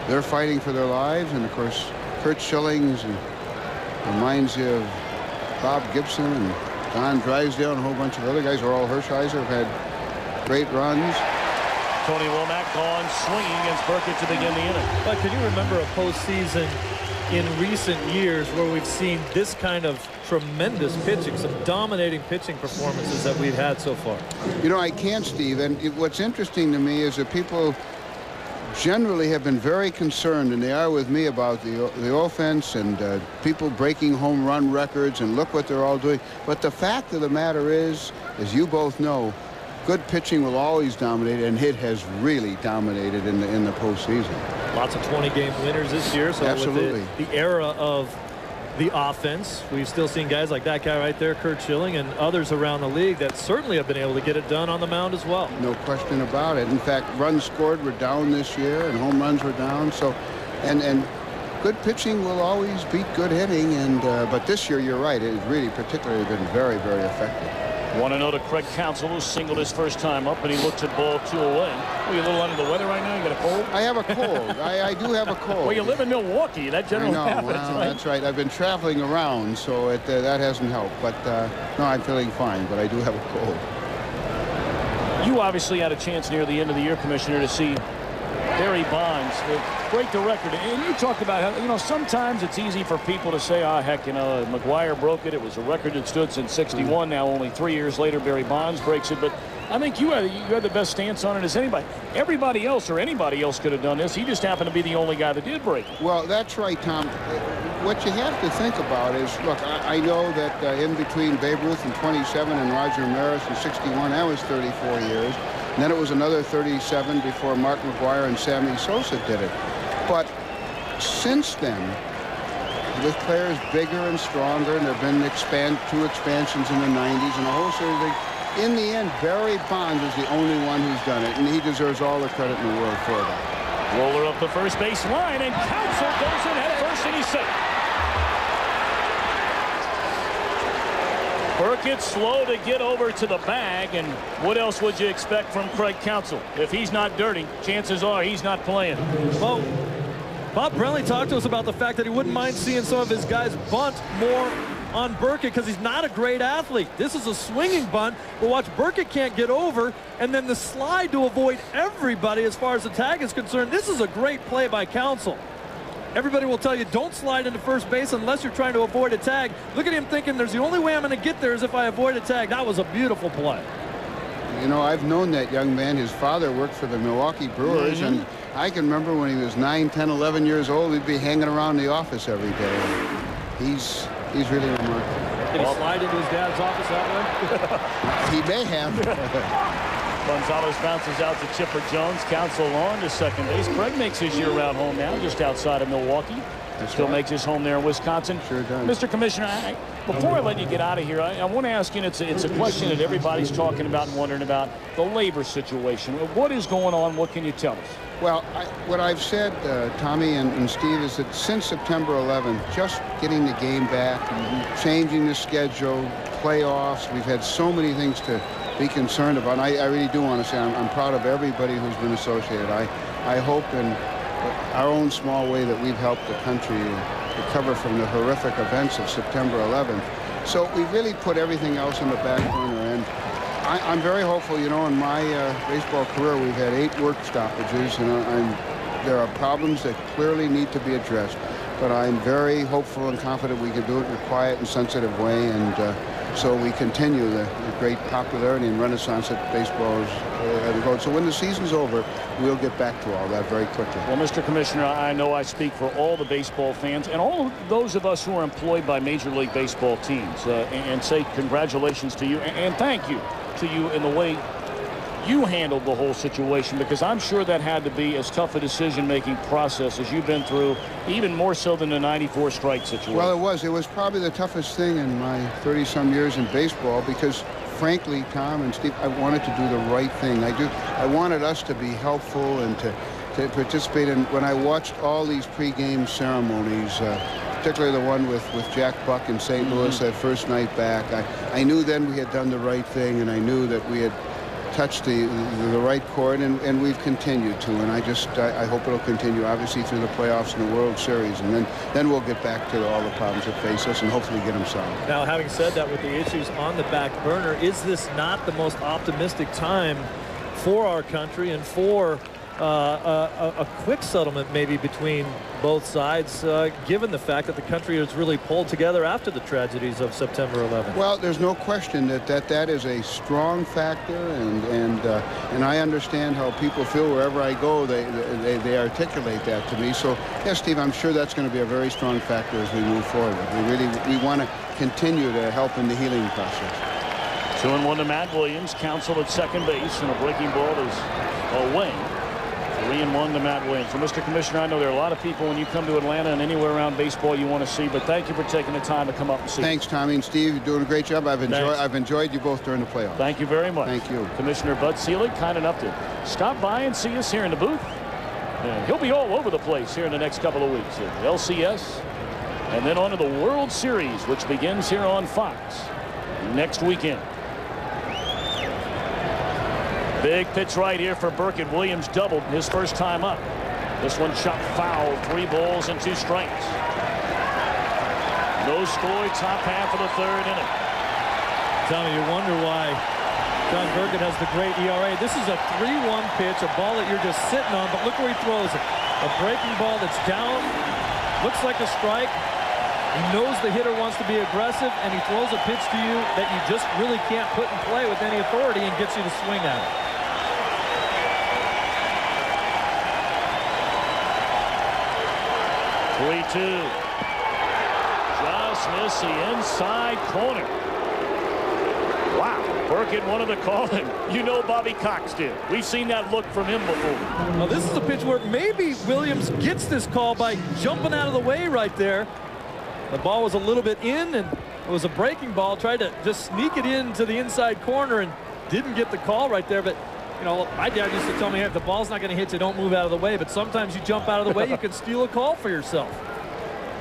they're fighting for their lives. And of course, Curt Schilling's reminds you of Bob Gibson and Don Drysdale and a whole bunch of other guys. Earl Hershiser have had great runs. Tony Womack gone swinging against Burkett to begin the inning. But can you remember a postseason in recent years where we've seen this kind of tremendous pitching, some dominating pitching performances that we've had so far. You know, I can't, Steve. And what's interesting to me is that people generally have been very concerned, and they are with me, about the offense and people breaking home run records, and look what they're all doing. But the fact of the matter is, as you both know, good pitching will always dominate, and it has really dominated in the postseason. Lots of 20-game winners this year. So absolutely. With the era of the offense, we've still seen guys like that guy right there, Curt Schilling, and others around the league that certainly have been able to get it done on the mound as well. No question about it. In fact, runs scored were down this year, and home runs were down. So, and good pitching will always beat good hitting. And but this year, you're right, it has really particularly been very, very effective. Want to know to Craig Counsell, who singled his first time up, and he looks at ball 2 away. Are you a little under the weather right now? You got a cold? I have a cold. I do have a cold. Well, you live in Milwaukee. That generally happens, well, right? That's right. I've been traveling around, so that hasn't helped. But no, I'm feeling fine, but I do have a cold. You obviously had a chance near the end of the year, Commissioner, to see Barry Bonds break the record. And you talked about how, you know, sometimes it's easy for people to say, oh, heck, you know, McGwire broke it. It was a record that stood since '61. Now, only 3 years later, Barry Bonds breaks it. But I think you had the best stance on it as anybody. Everybody else or anybody else could have done this. He just happened to be the only guy that did break it. Well, that's right, Tom. What you have to think about is, look, I know that in between Babe Ruth in 27 and Roger Maris in 61, that was 34 years. And then it was another 37 before Mark McGwire and Sammy Sosa did it. But since then, with players bigger and stronger, and there have been 2 expansions in the 90s and a whole series of things, in the end, Barry Bonds is the only one who's done it, and he deserves all the credit in the world for that. Roller up the first base line, and Counsell goes in head first, and he's safe. Burkett slow to get over to the bag, and what else would you expect from Craig Counsell? If he's not dirty, chances are he's not playing. Well, Bob Brenly talked to us about the fact that he wouldn't mind seeing some of his guys bunt more on Burkett because he's not a great athlete. This is a swinging bunt, but watch, Burkett can't get over, and then the slide to avoid everybody as far as the tag is concerned. This is a great play by Counsell. Everybody will tell you, don't slide into first base unless you're trying to avoid a tag. Look at him thinking, there's the only way I'm going to get there is if I avoid a tag. That was a beautiful play. You know, I've known that young man. His father worked for the Milwaukee Brewers, and I can remember when he was 9, 10, 11 years old, he'd be hanging around the office every day. He's really remarkable. Did he slide into his dad's office that way? He may have. Gonzalez bounces out to Chipper Jones. Counsell on to second base. Craig makes his year-round home now just outside of Milwaukee. Still makes his home there in Wisconsin. Sure does. Mr. Commissioner, before I let you get out of here, I want to ask you, and it's a question that everybody's talking about and wondering about, the labor situation. What is going on? What can you tell us? Well, what I've said, Tommy and Steve, is that since September 11th, just getting the game back, changing the schedule, playoffs, we've had so many things to be concerned about. And I really do want to say I'm proud of everybody who's been associated. I hope in our own small way that we've helped the country recover from the horrific events of September 11th. So we've really put everything else on the back burner. And I'm very hopeful. You know, in my baseball career, we've had 8 work stoppages, and there are problems that clearly need to be addressed. But I'm very hopeful and confident we can do it in a quiet and sensitive way, and so we continue the great popularity and renaissance that baseball is going. So when the season's over, we'll get back to all that very quickly. Well, Mr. Commissioner, I know I speak for all the baseball fans and all of those of us who are employed by Major League Baseball teams and say congratulations to you and thank you to you in the way you handled the whole situation, because I'm sure that had to be as tough a decision-making process as you've been through, even more so than the '94 strike situation. Well, it was probably the toughest thing in my 30-some years in baseball, because frankly, Tom and Steve, I wanted to do the right thing. I wanted us to be helpful and to participate in. When I watched all these pregame ceremonies, particularly the one with Jack Buck in St. Louis that first night back, I knew then we had done the right thing, and I knew that we had touched the right chord, and we've continued to, and I hope it'll continue, obviously, through the playoffs and the World Series, and then we'll get back to all the problems that face us and hopefully get them solved. Now, having said that, with the issues on the back burner, is this not the most optimistic time for our country and for a quick settlement maybe between both sides, given the fact that the country has really pulled together after the tragedies of September 11th. Well, there's no question that is a strong factor, and I understand how people feel wherever I go. They articulate that to me. So yes, Steve, I'm sure that's going to be a very strong factor as we move forward. We want to continue to help in the healing process. 2-1 to Matt Williams. Counsell at second base, and a breaking ball is away. 3-1 to Matt Williams. So, Mr. Commissioner, I know there are a lot of people when you come to Atlanta and anywhere around baseball you want to see, but thank you for taking the time to come up and see. Thanks, Tommy and Steve. You're doing a great job. I've enjoyed you both during the playoffs. Thank you very much. Thank you. Commissioner Bud Selig, kind enough to stop by and see us here in the booth. And he'll be all over the place here in the next couple of weeks. LCS, and then on to the World Series, which begins here on Fox next weekend. Big pitch right here for Burkett. Williams doubled his first time up. This one shot foul. 3 balls and 2 strikes. No score, top half of the third inning. Tommy, you wonder why John Burkett has the great ERA. This is a 3-1 pitch, a ball that you're just sitting on, but look where he throws it. A breaking ball that's down, looks like a strike. He knows the hitter wants to be aggressive, and he throws a pitch to you that you just really can't put in play with any authority and gets you to swing at it. 3-2. Just missed the inside corner. Wow. Burkett wanted to call him. You know Bobby Cox did. We've seen that look from him before. Well, this is a pitch where maybe Williams gets this call by jumping out of the way right there. The ball was a little bit in, and it was a breaking ball. Tried to just sneak it into the inside corner and didn't get the call right there. But, you know, my dad used to tell me, hey, if the ball's not going to hit you, don't move out of the way. But sometimes you jump out of the way, you can steal a call for yourself.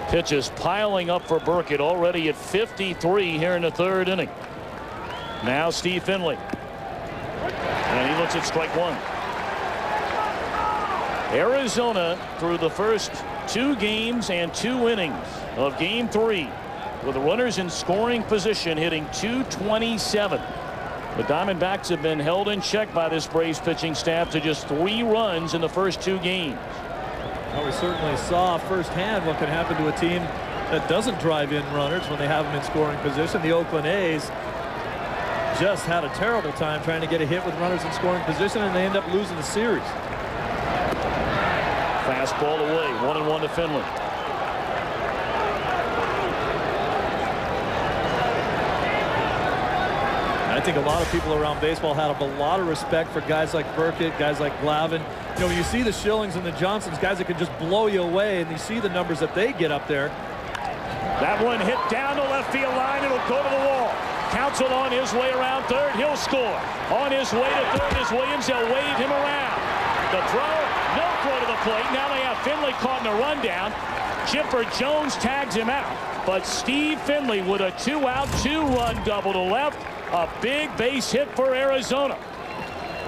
Pitches piling up for Burkett, already at 53 here in the third inning. Now Steve Finley. And he looks at strike 1. Arizona, through the first 2 games and 2 innings of game 3, with the runners in scoring position, hitting .227. The Diamondbacks have been held in check by this Braves pitching staff to just 3 runs in the first 2 games. Well, we certainly saw firsthand what can happen to a team that doesn't drive in runners when they have them in scoring position. The Oakland A's just had a terrible time trying to get a hit with runners in scoring position, and they end up losing the series. Fastball away, 1-1 to Finley. I think a lot of people around baseball had a lot of respect for guys like Burkett, guys like Glavine. You know, when you see the Schillings and the Johnsons, guys that can just blow you away, and you see the numbers that they get up there. That one hit down the left field line. It'll go to the wall. Counsell on his way around third. He'll score. On his way to third is Williams. They'll wave him around. The throw, no throw to the plate. Now they have Finley caught in a rundown. Chipper Jones tags him out. But Steve Finley with a 2-out, 2-run double to left. A big base hit for Arizona.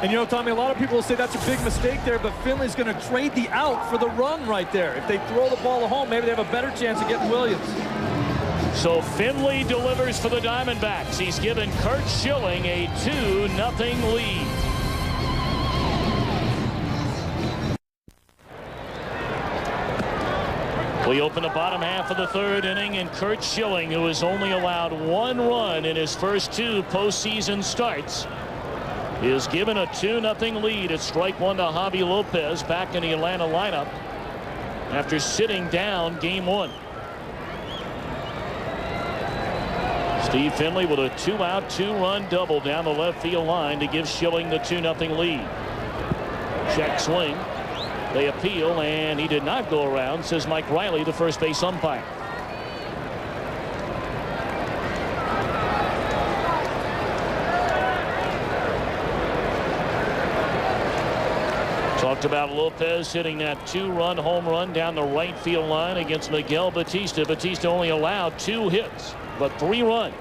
And, you know, Tommy, a lot of people will say that's a big mistake there, but Finley's going to trade the out for the run right there. If they throw the ball home, maybe they have a better chance of getting Williams. So Finley delivers for the Diamondbacks. He's given Curt Schilling a 2-0 lead. We open the bottom half of the third inning, and Curt Schilling, who has only allowed 1 run in his first 2 postseason starts, is given a 2-0 lead at strike 1 to Javi Lopez, back in the Atlanta lineup after sitting down game 1. Steve Finley with a 2-out, 2-run double down the left field line to give Schilling the 2-0 lead. Check swing. They appeal, and he did not go around, says Mike Riley, the first base umpire. Talked about Lopez hitting that 2-run home run down the right field line against Miguel Batista. Batista only allowed 2 hits, but 3 runs.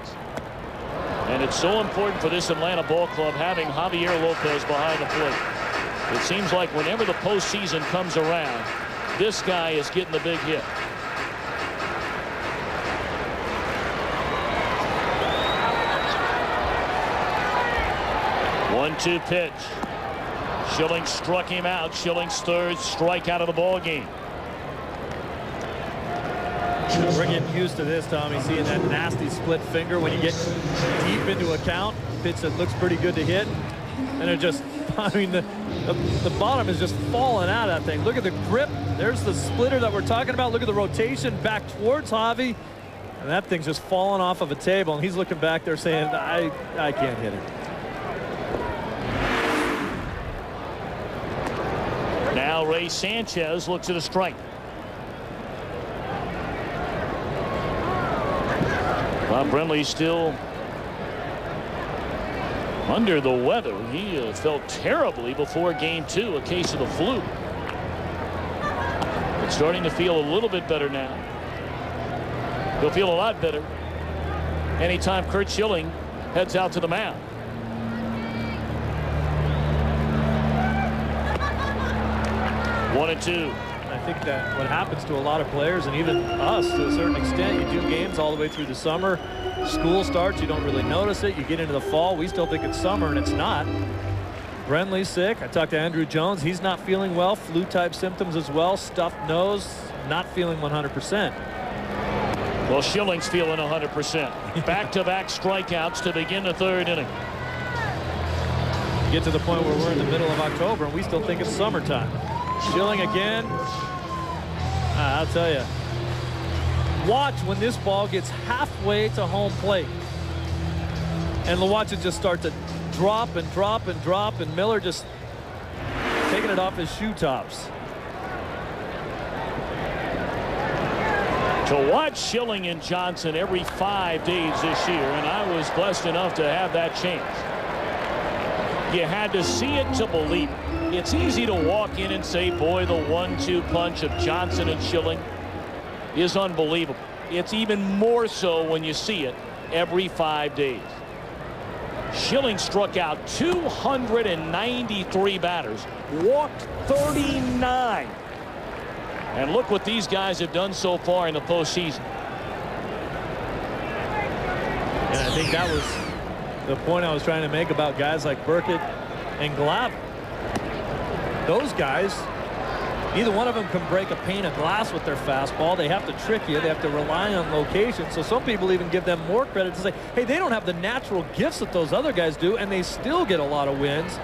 And it's so important for this Atlanta ball club having Javier Lopez behind the plate. It seems like whenever the postseason comes around, this guy is getting the big hit. One-two pitch. Schilling struck him out. Schilling's third strikeout of the ball game. We're getting used to this, Tommy, seeing that nasty split finger when you get deep into a count. Pitch that looks pretty good to hit. And it just, I mean, the bottom is just falling out of that thing. Look at the grip. There's the splitter that we're talking about. Look at the rotation back towards Javi. And that thing's just falling off of a table. And he's looking back there saying, I can't hit it. Now Ray Sanchez looks at a strike. Bob Brenly's still under the weather. He felt terribly before game 2, a case of the flu. But starting to feel a little bit better now. He'll feel a lot better anytime Curt Schilling heads out to the mound. One and two. I think that what happens to a lot of players, and even us to a certain extent, you do games all the way through the summer. School starts, you don't really notice it. You get into the fall, we still think it's summer, and it's not. Brenly's sick. I talked to Andrew Jones. He's not feeling well. Flu-type symptoms as well. Stuffed nose, not feeling 100%. Well, Schilling's feeling 100%. Back-to-back strikeouts to begin the third inning. Get to the point where we're in the middle of October, and we still think it's summertime. Schilling again. I'll tell you. Watch when this ball gets halfway to home plate. And watch it just start to drop and drop and drop, and Miller just taking it off his shoe tops. To watch Schilling and Johnson every 5 days this year, and I was blessed enough to have that chance. You had to see it to believe it. It's easy to walk in and say, boy, the 1-2 punch of Johnson and Schilling is unbelievable. It's even more so when you see it every 5 days. Schilling struck out 293 batters, walked 39. And look what these guys have done so far in the postseason. And I think that was the point I was trying to make about guys like Burkett and Glavine. Those guys, neither one of them can break a pane of glass with their fastball. They have to trick you. They have to rely on location. So some people even give them more credit to say, hey, they don't have the natural gifts that those other guys do, and they still get a lot of wins.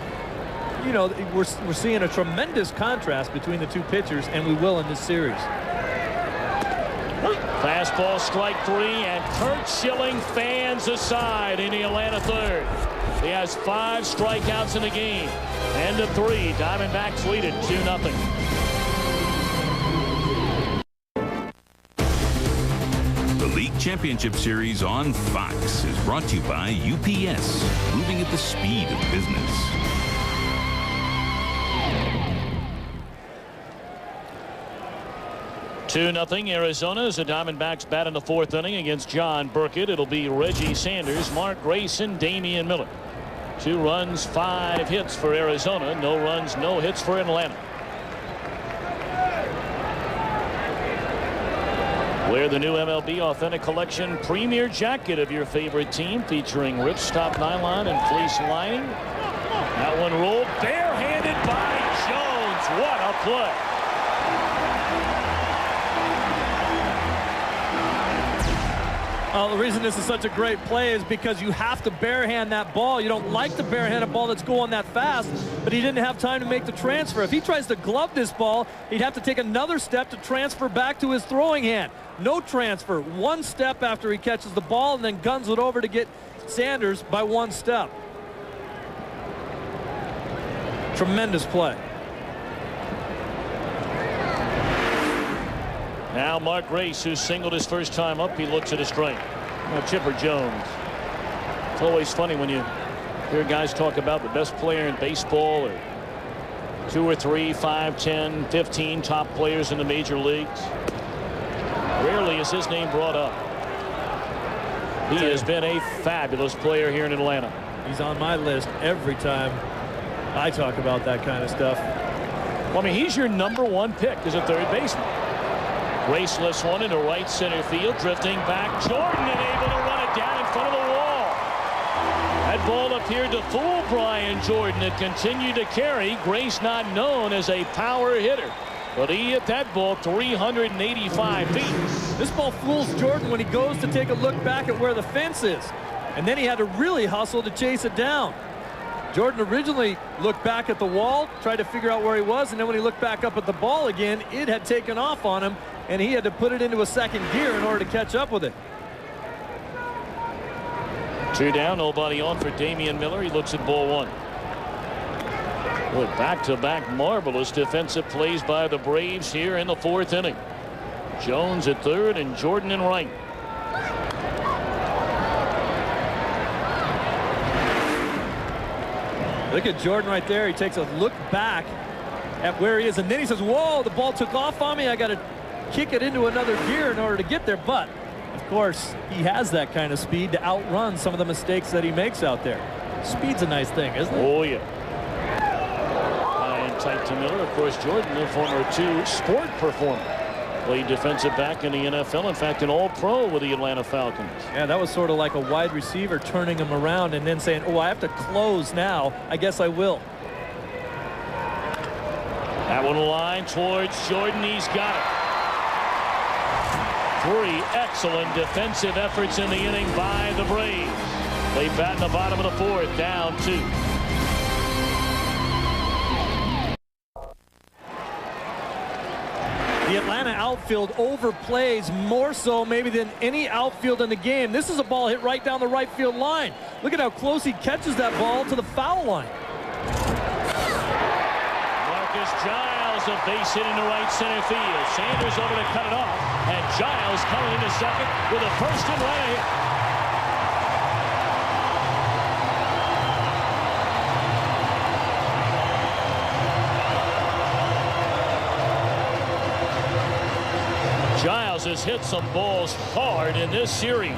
You know, we're seeing a tremendous contrast between the two pitchers, and we will in this series. Fastball, strike 3, and Curt Schilling fans aside in the Atlanta third. He has 5 strikeouts in the game. End of 3. Diamondbacks lead it 2-0. The League Championship Series on Fox is brought to you by UPS, moving at the speed of business. Two 2-0 Arizona as the Diamondbacks bat in the 4th inning against John Burkett. It'll be Reggie Sanders, Mark Grayson, Damian Miller. 2 runs, 5 hits for Arizona. No runs, no hits for Atlanta. Wear the new MLB Authentic Collection Premier Jacket of your favorite team, featuring rich top nylon and fleece lining. That one rolled barehanded by Jones. What a play. The reason this is such a great play is because you have to barehand that ball. You don't like to barehand a ball that's going that fast, but he didn't have time to make the transfer. If he tries to glove this ball, he'd have to take another step to transfer back to his throwing hand. No transfer. 1 step after he catches the ball, and then guns it over to get Sanders by 1 step. Tremendous play. Now Mark Grace, who singled his first time up, he looks at a strike. Now Chipper Jones. It's always funny when you hear guys talk about the best player in baseball, or 2 or 3, 5, 10, 15 top players in the major leagues. Rarely is his name brought up. He has been a fabulous player here in Atlanta. He's on my list every time I talk about that kind of stuff. Well, I mean, he's your #1 pick as a third baseman. Raceless one into right center field, drifting back. Jordan and able to run it down in front of the wall. That ball appeared to fool Brian Jordan. It continued to carry. Grace not known as a power hitter, but he hit that ball 385 feet. This ball fools Jordan when he goes to take a look back at where the fence is. And then he had to really hustle to chase it down. Jordan originally looked back at the wall, tried to figure out where he was, and then when he looked back up at the ball again, it had taken off on him, and he had to put it into a second gear in order to catch up with it. 2 down, nobody on for Damian Miller. He looks at ball 1. With back-to-back marvelous defensive plays by the Braves here in the 4th inning. Jones at third and Jordan in right. Look at Jordan right there. He takes a look back at where he is, and then he says, whoa, the ball took off on me. I got to kick it into another gear in order to get there. But, of course, he has that kind of speed to outrun some of the mistakes that he makes out there. Speed's a nice thing, isn't it? Oh, yeah. High and tight to Miller. Of course, Jordan, the former 2 sport performer. Played defensive back in the NFL. In fact, an all-pro with the Atlanta Falcons. Yeah, that was sort of like a wide receiver turning him around and then saying, oh, I have to close now. I guess I will. That one line towards Jordan. He's got it. 3 excellent defensive efforts in the inning by the Braves. They bat in the bottom of the 4th, down 2. The Atlanta outfield overplays more so maybe than any outfield in the game. This is a ball hit right down the right field line. Look at how close he catches that ball to the foul line. Marcus Giles, a base hit into right center field. Sanders over to cut it off, and Giles coming into second with a first and right hit. Giles has hit some balls hard in this series.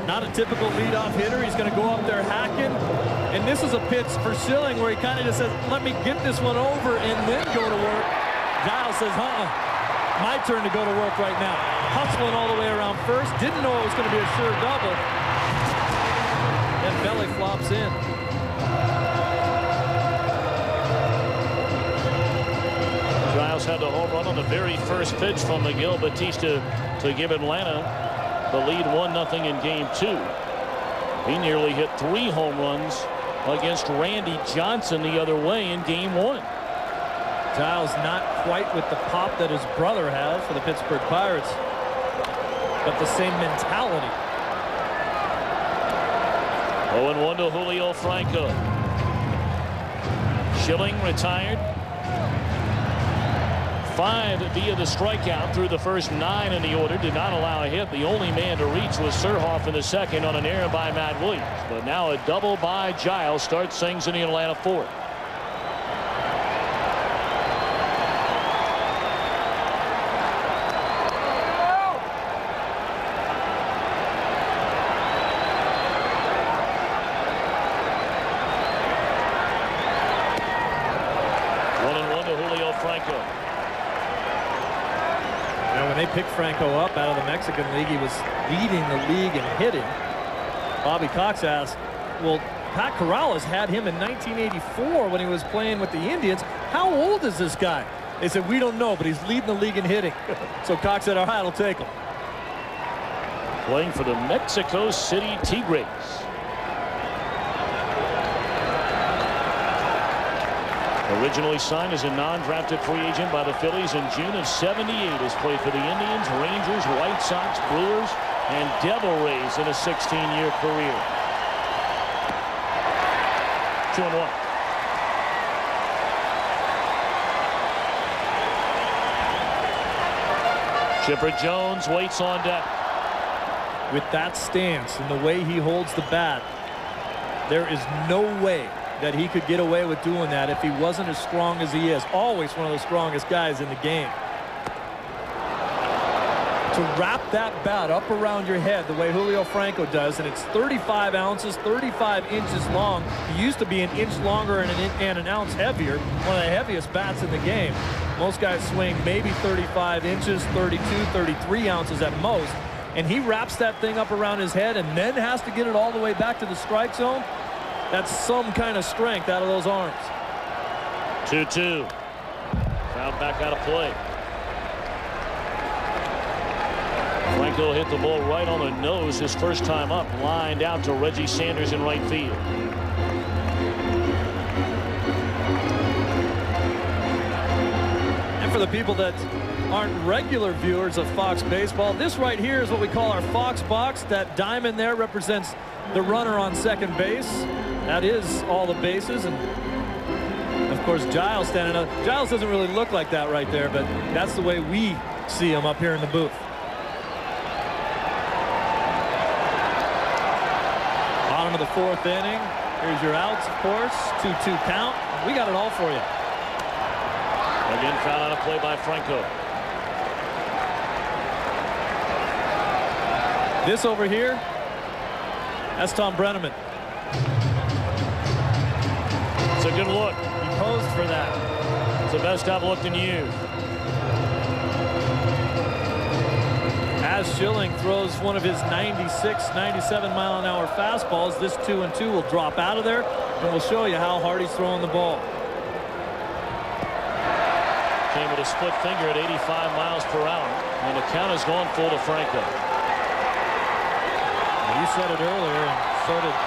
Not a typical leadoff hitter. He's going to go up there hacking. And this is a pitch for Schilling where he kind of just says, let me get this one over and then go to work. Giles says, my turn to go to work right now. Hustling all the way around first. Didn't know it was going to be a sure double. Then belly flops in. Giles had the home run on the very first pitch from Miguel Batista to give Atlanta the lead 1-0 in game 2. He nearly hit 3 home runs against Randy Johnson the other way in game 1. Giles not quite with the pop that his brother has for the Pittsburgh Pirates, but the same mentality. 0-1 to Julio Franco. Schilling retired. 5 via the strikeout through the first 9 in the order. Did not allow a hit. The only man to reach was Surhoff in the second on an error by Matt Williams. But now a double by Giles starts things in the Atlanta 4th. When they picked Franco up out of the Mexican League, he was leading the league in hitting. Bobby Cox asked, well, Pat Corrales had him in 1984 when he was playing with the Indians. How old is this guy? They said, we don't know, but he's leading the league in hitting. So Cox said, all right, I'll take him. Playing for the Mexico City Tigres. Originally signed as a non-drafted free agent by the Phillies in June of '78. Has played for the Indians, Rangers, White Sox, Brewers, and Devil Rays in a 16-year career. 2-1. Chipper Jones waits on deck. With that stance and the way he holds the bat, there is no way that he could get away with doing that if he wasn't as strong as he is. Always one of the strongest guys in the game. To wrap that bat up around your head the way Julio Franco does, and it's 35 ounces, 35 inches long. He used to be an inch longer and an ounce heavier, one of the heaviest bats in the game. Most guys swing maybe 35 inches, 32, 33 ounces at most. And he wraps that thing up around his head and then has to get it all the way back to the strike zone. that's some kind of strength out of those arms. 2-2. Fouled back out of play. Franco hit the ball right on the nose his first time up. Lined out to Reggie Sanders in right field. And for the people that aren't regular viewers of Fox baseball, this right here is what we call our Fox box. That diamond there represents the runner on second base. That is all the bases. And of course, Giles standing up. Giles doesn't really look like that right there, but that's the way we see him up here in the booth. Bottom of the fourth inning. Here's your outs, of course. 2-2 count. We got it all for you. Again, foul out of play by Franco. This over here, that's Tom Brenneman. It's a good look. He posed for that. It's the best I've looked in years. As Schilling throws one of his 96, 97 mile-an-hour fastballs, this 2-2 will drop out of there, and we'll show you how hard he's throwing the ball. Came with a split finger at 85 miles per hour, and the count is going full to Franco. You said it earlier, and so did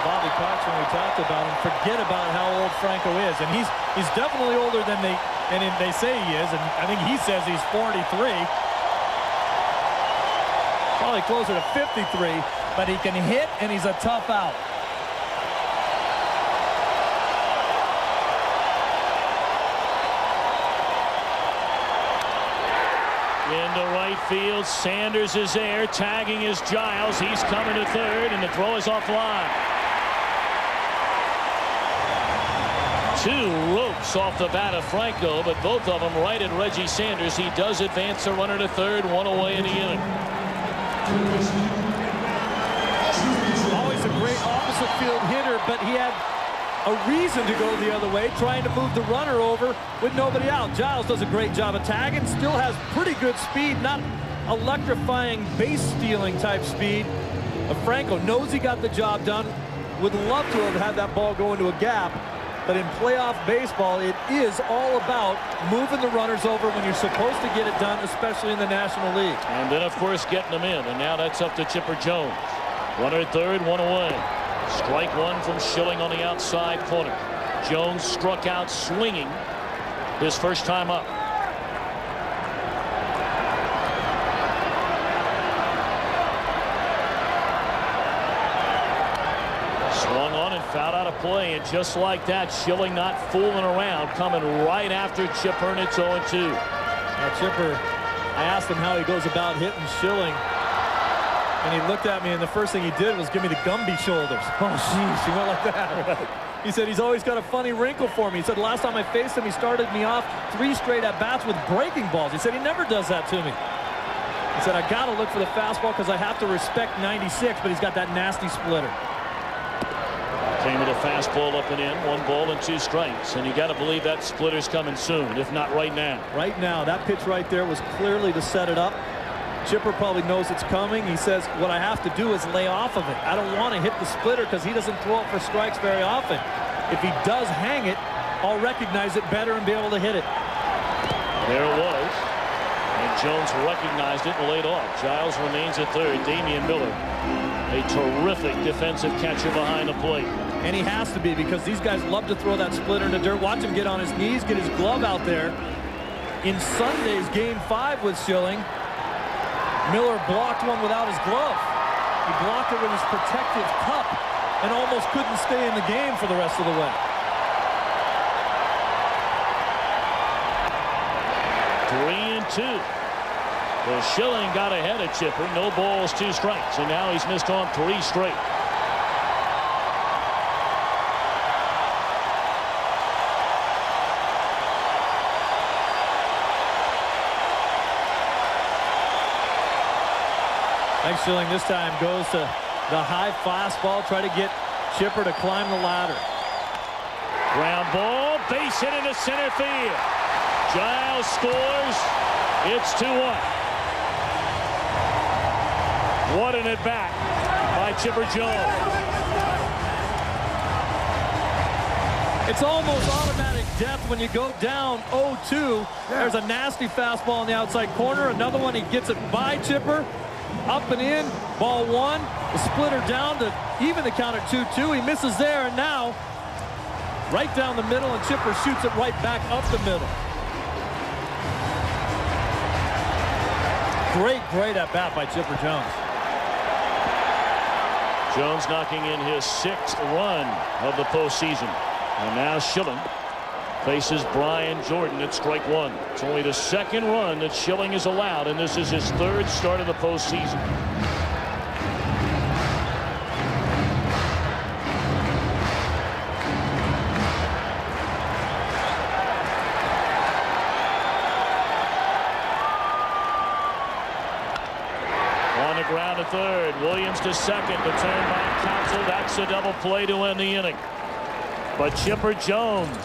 Bobby Cox when we talked about him. Forget about how old Franco is, and he's definitely older than they say he is, and I think he says he's 43. Probably closer to 53, but he can hit, and he's a tough out. Into right field, Sanders is there, tagging is Giles. He's coming to third, and the throw is offline. Two ropes off the bat of Franco, but both of them right at Reggie Sanders. He does advance the runner to third, one away in the inning. Always a great opposite field hitter, but he had a reason to go the other way, trying to move the runner over with nobody out. Giles does a great job of tagging, still has pretty good speed, not electrifying base-stealing type speed. Franco knows he got the job done, would love to have had that ball go into a gap, but in playoff baseball, it is all about moving the runners over when you're supposed to get it done, especially in the National League. And then, of course, getting them in, and now that's up to Chipper Jones. Runner at third, one away. Strike one from Schilling on the outside corner. Jones struck out swinging his first time up. Swung on and fouled out of play, and just like that, Schilling not fooling around, coming right after Chipper, and it's 0-2. Now Chipper, I asked him how he goes about hitting Schilling, and he looked at me, and the first thing he did was give me the Gumby shoulders. Oh, jeez, he went like that. He said he's always got a funny wrinkle for me. He said last time I faced him, he started me off 3 straight at-bats with breaking balls. He said he never does that to me. He said, I got to look for the fastball because I have to respect 96, but he's got that nasty splitter. Came with a fastball up and in, 1 ball and 2 strikes. And you got to believe that splitter's coming soon, if not right now. Right now, that pitch right there was clearly to set it up. Chipper probably knows it's coming. He says, what I have to do is lay off of it. I don't want to hit the splitter because he doesn't throw it for strikes very often. If he does hang it, I'll recognize it better and be able to hit it. There it was. And Jones recognized it and laid off. Giles remains at third. Damian Miller, a terrific defensive catcher behind the plate. And he has to be, because these guys love to throw that splitter in the dirt. Watch him get on his knees, get his glove out there. In Sunday's Game 5 with Schilling, Miller blocked one without his glove. He blocked it with his protective cup and almost couldn't stay in the game for the rest of the way. 3-2. Well, Schilling got ahead of Chipper. No balls, 2 strikes. And now he's missed on 3 straight. Thanks, Schilling this time goes to the high fastball, try to get Chipper to climb the ladder. Ground ball, base hit into center field. Giles scores. It's 2-1. What an at bat by Chipper Jones. It's almost automatic death when you go down 0-2. There's a nasty fastball in the outside corner. Another one, he gets it by Chipper. Up and in, ball one. The splitter down to even the count at 2-2. He misses there, and now right down the middle, and Chipper shoots it right back up the middle. Great at bat by Chipper Jones. Jones knocking in his 6th run of the postseason. And now Schilling faces Brian Jordan at strike one. It's only the 2nd run that Schilling is allowed, and this is his 3rd start of the postseason. On the ground to third. Williams to second. The turn by Counsell. That's a double play to end the inning. But Chipper Jones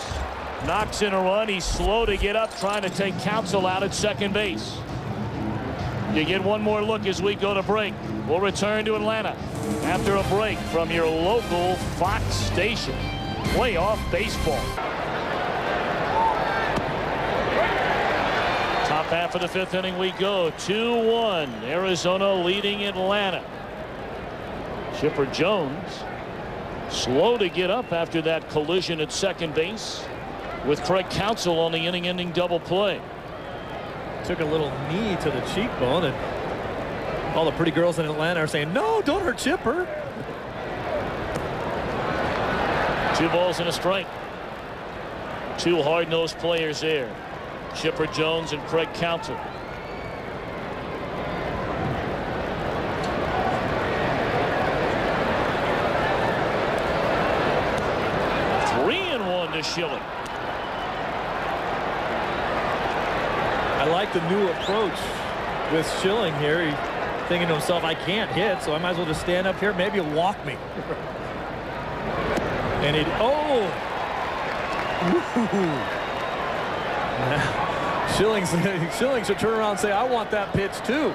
knocks in a run. He's slow to get up, trying to take Counsell out at second base. You get one more look as we go to break. We'll return to Atlanta after a break from your local Fox station. Playoff baseball. Top half of the 5th inning we go. 2-1. Arizona leading Atlanta. Chipper Jones slow to get up after that collision at second base with Craig Counsell on the inning-ending double play. Took a little knee to the cheekbone, and all the pretty girls in Atlanta are saying, no, don't hurt Chipper. 2 balls and a strike. 2 hard-nosed players there. Chipper Jones and Craig Counsell. To Schilling. I like the new approach with Schilling here. He's thinking to himself, I can't hit, so I might as well just stand up here. Maybe he'll walk me. And he, Schilling should turn around and say, I want that pitch too.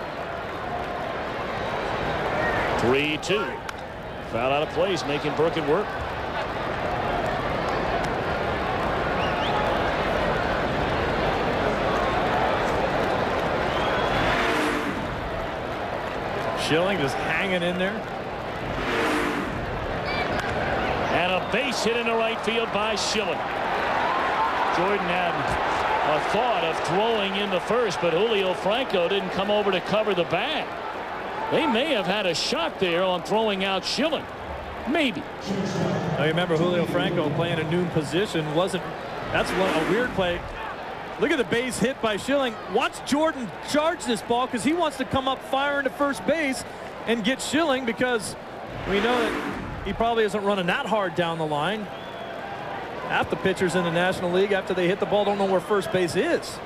3-2. Foul out of place, making Burkett work. Schilling just hanging in there. And a base hit into right field by Schilling. Jordan had a thought of throwing in the first, but Julio Franco didn't come over to cover the bag. They may have had a shot there on throwing out Schilling. Maybe. Now, you remember Julio Franco playing a noon position. That's a weird play. Look at the base hit by Schilling. Watch Jordan charge this ball because he wants to come up firing to first base and get Schilling, because we know that he probably isn't running that hard down the line. Half the pitchers in the National League, after they hit the ball, don't know where first base is.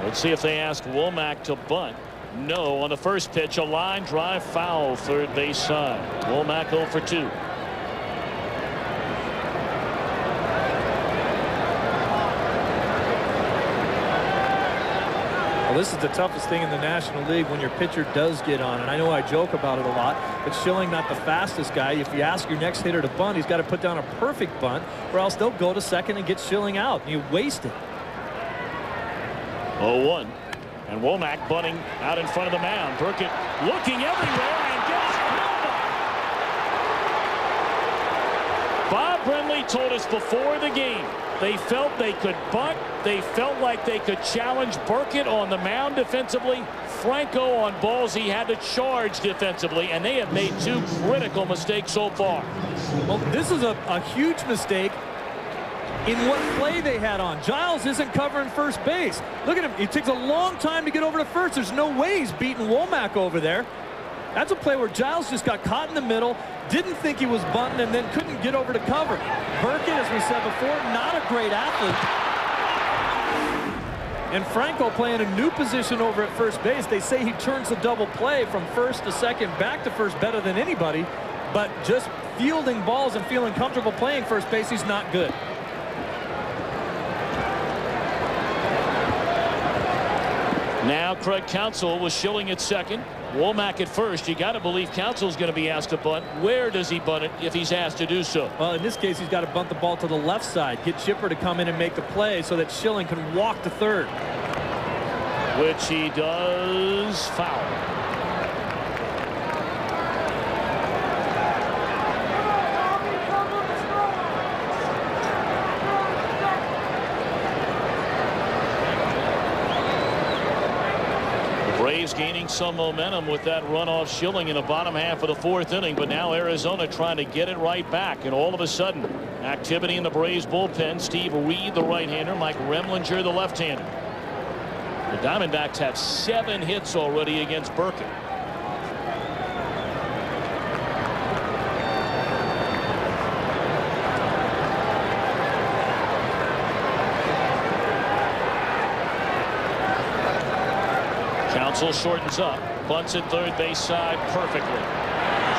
Let's see if they ask Womack to bunt. No, on the first pitch, a line drive foul, third base side. Womack 0 for 2. This is the toughest thing in the National League, when your pitcher does get on. And I know I joke about it a lot, but Schilling, not the fastest guy. If you ask your next hitter to bunt, he's got to put down a perfect bunt, or else they'll go to second and get Schilling out, and you waste it. 0-1. And Womack bunting out in front of the mound. Burkett looking everywhere and gets Bob Brenly told us before the game they felt they could bunt. They felt like they could challenge Burkett on the mound defensively. Franco on balls he had to charge defensively, and they have made 2 critical mistakes so far. Well, this is a huge mistake in what play they had on. Giles isn't covering first base. Look at him. It takes a long time to get over to first. There's no way he's beating Womack over there. That's a play where Giles just got caught in the middle, didn't think he was bunting, and then couldn't get over to cover. Burkett, as we said before, not a great athlete. And Franco playing a new position over at first base. They say he turns the double play from first to second back to first better than anybody, but just fielding balls and feeling comfortable playing first base, he's not good. Now Craig Counsell with Schilling at second. Womack at first. You got to believe Counsell's going to be asked to bunt. Where does he bunt it if he's asked to do so? Well, in this case, he's got to bunt the ball to the left side. Get Chipper to come in and make the play so that Schilling can walk to third. Which he does. Foul. Braves gaining some momentum with that run off Schilling in the bottom half of the fourth inning, but now Arizona trying to get it right back, and all of a sudden activity in the Braves bullpen. Steve Reed, the right-hander, Mike Remlinger, the left-hander. The Diamondbacks have 7 hits already against Burkett. Counsell shortens up, bunts at third base side perfectly.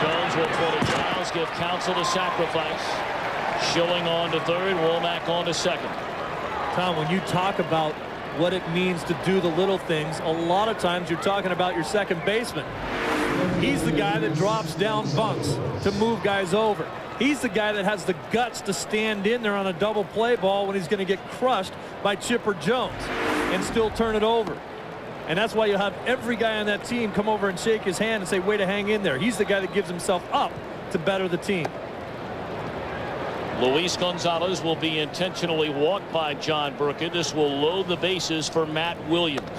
Jones will pull to Giles, give Counsell the sacrifice. Schilling on to third, Womack on to second. Tom, when you talk about what it means to do the little things, a lot of times you're talking about your second baseman. He's the guy that drops down bunts to move guys over. He's the guy that has the guts to stand in there on a double play ball when he's going to get crushed by Chipper Jones and still turn it over. And that's why you have every guy on that team come over and shake his hand and say, way to hang in there. He's the guy that gives himself up to better the team. Luis Gonzalez will be intentionally walked by John Burkett. This will load the bases for Matt Williams.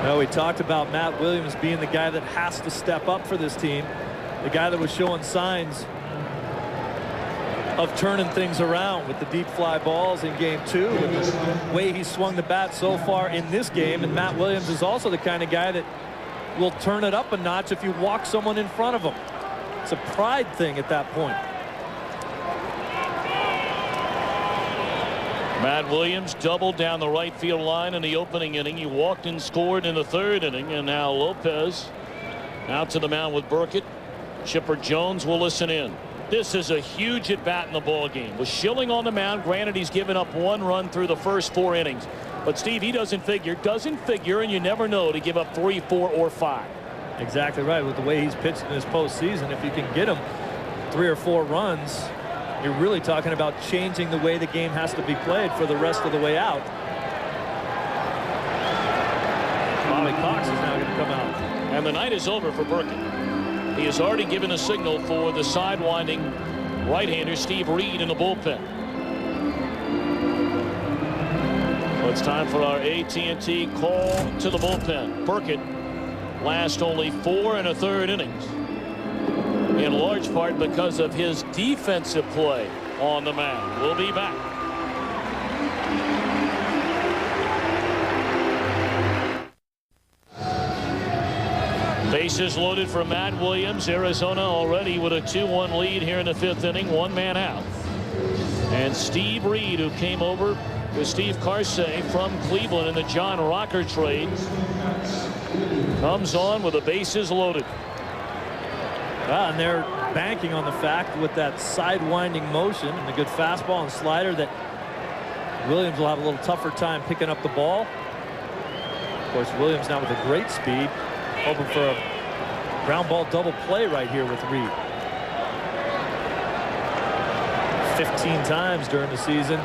Now, we talked about Matt Williams being the guy that has to step up for this team. The guy that was showing signs of turning things around with the deep fly balls in game 2, with the way he swung the bat so far in this game. And Matt Williams is also the kind of guy that will turn it up a notch if you walk someone in front of him. It's a pride thing at that point. Matt Williams doubled down the right field line in the opening inning. He walked and scored in the third inning, and now Lopez out to the mound with Burkett. Chipper Jones will listen in. This is a huge at bat in the ball game. With Schilling on the mound, granted he's given up 1 run through the first 4 innings, but Steve, he doesn't figure, and you never know to give up 3, 4, or 5. Exactly right. With the way he's pitched in his postseason, if you can get him 3 or 4 runs, you're really talking about changing the way the game has to be played for the rest of the way out. Bobby Cox is now going to come out. And the night is over for Burkett. He has already given a signal for the sidewinding right-hander Steve Reed in the bullpen. So it's time for our AT&T call to the bullpen. Burkett last only 4 1/3 innings, in large part because of his defensive play on the mound. We'll be back. Bases loaded for Matt Williams. Arizona already with a 2-1 lead here in the 5th inning. 1 man out. And Steve Reed, who came over with Steve Carsey from Cleveland in the John Rocker trade, comes on with the bases loaded. And they're banking on the fact with that sidewinding motion and the good fastball and slider that Williams will have a little tougher time picking up the ball. Of course, Williams now with a great speed, hoping for a ground ball double play right here with Reed. 15 times during the season,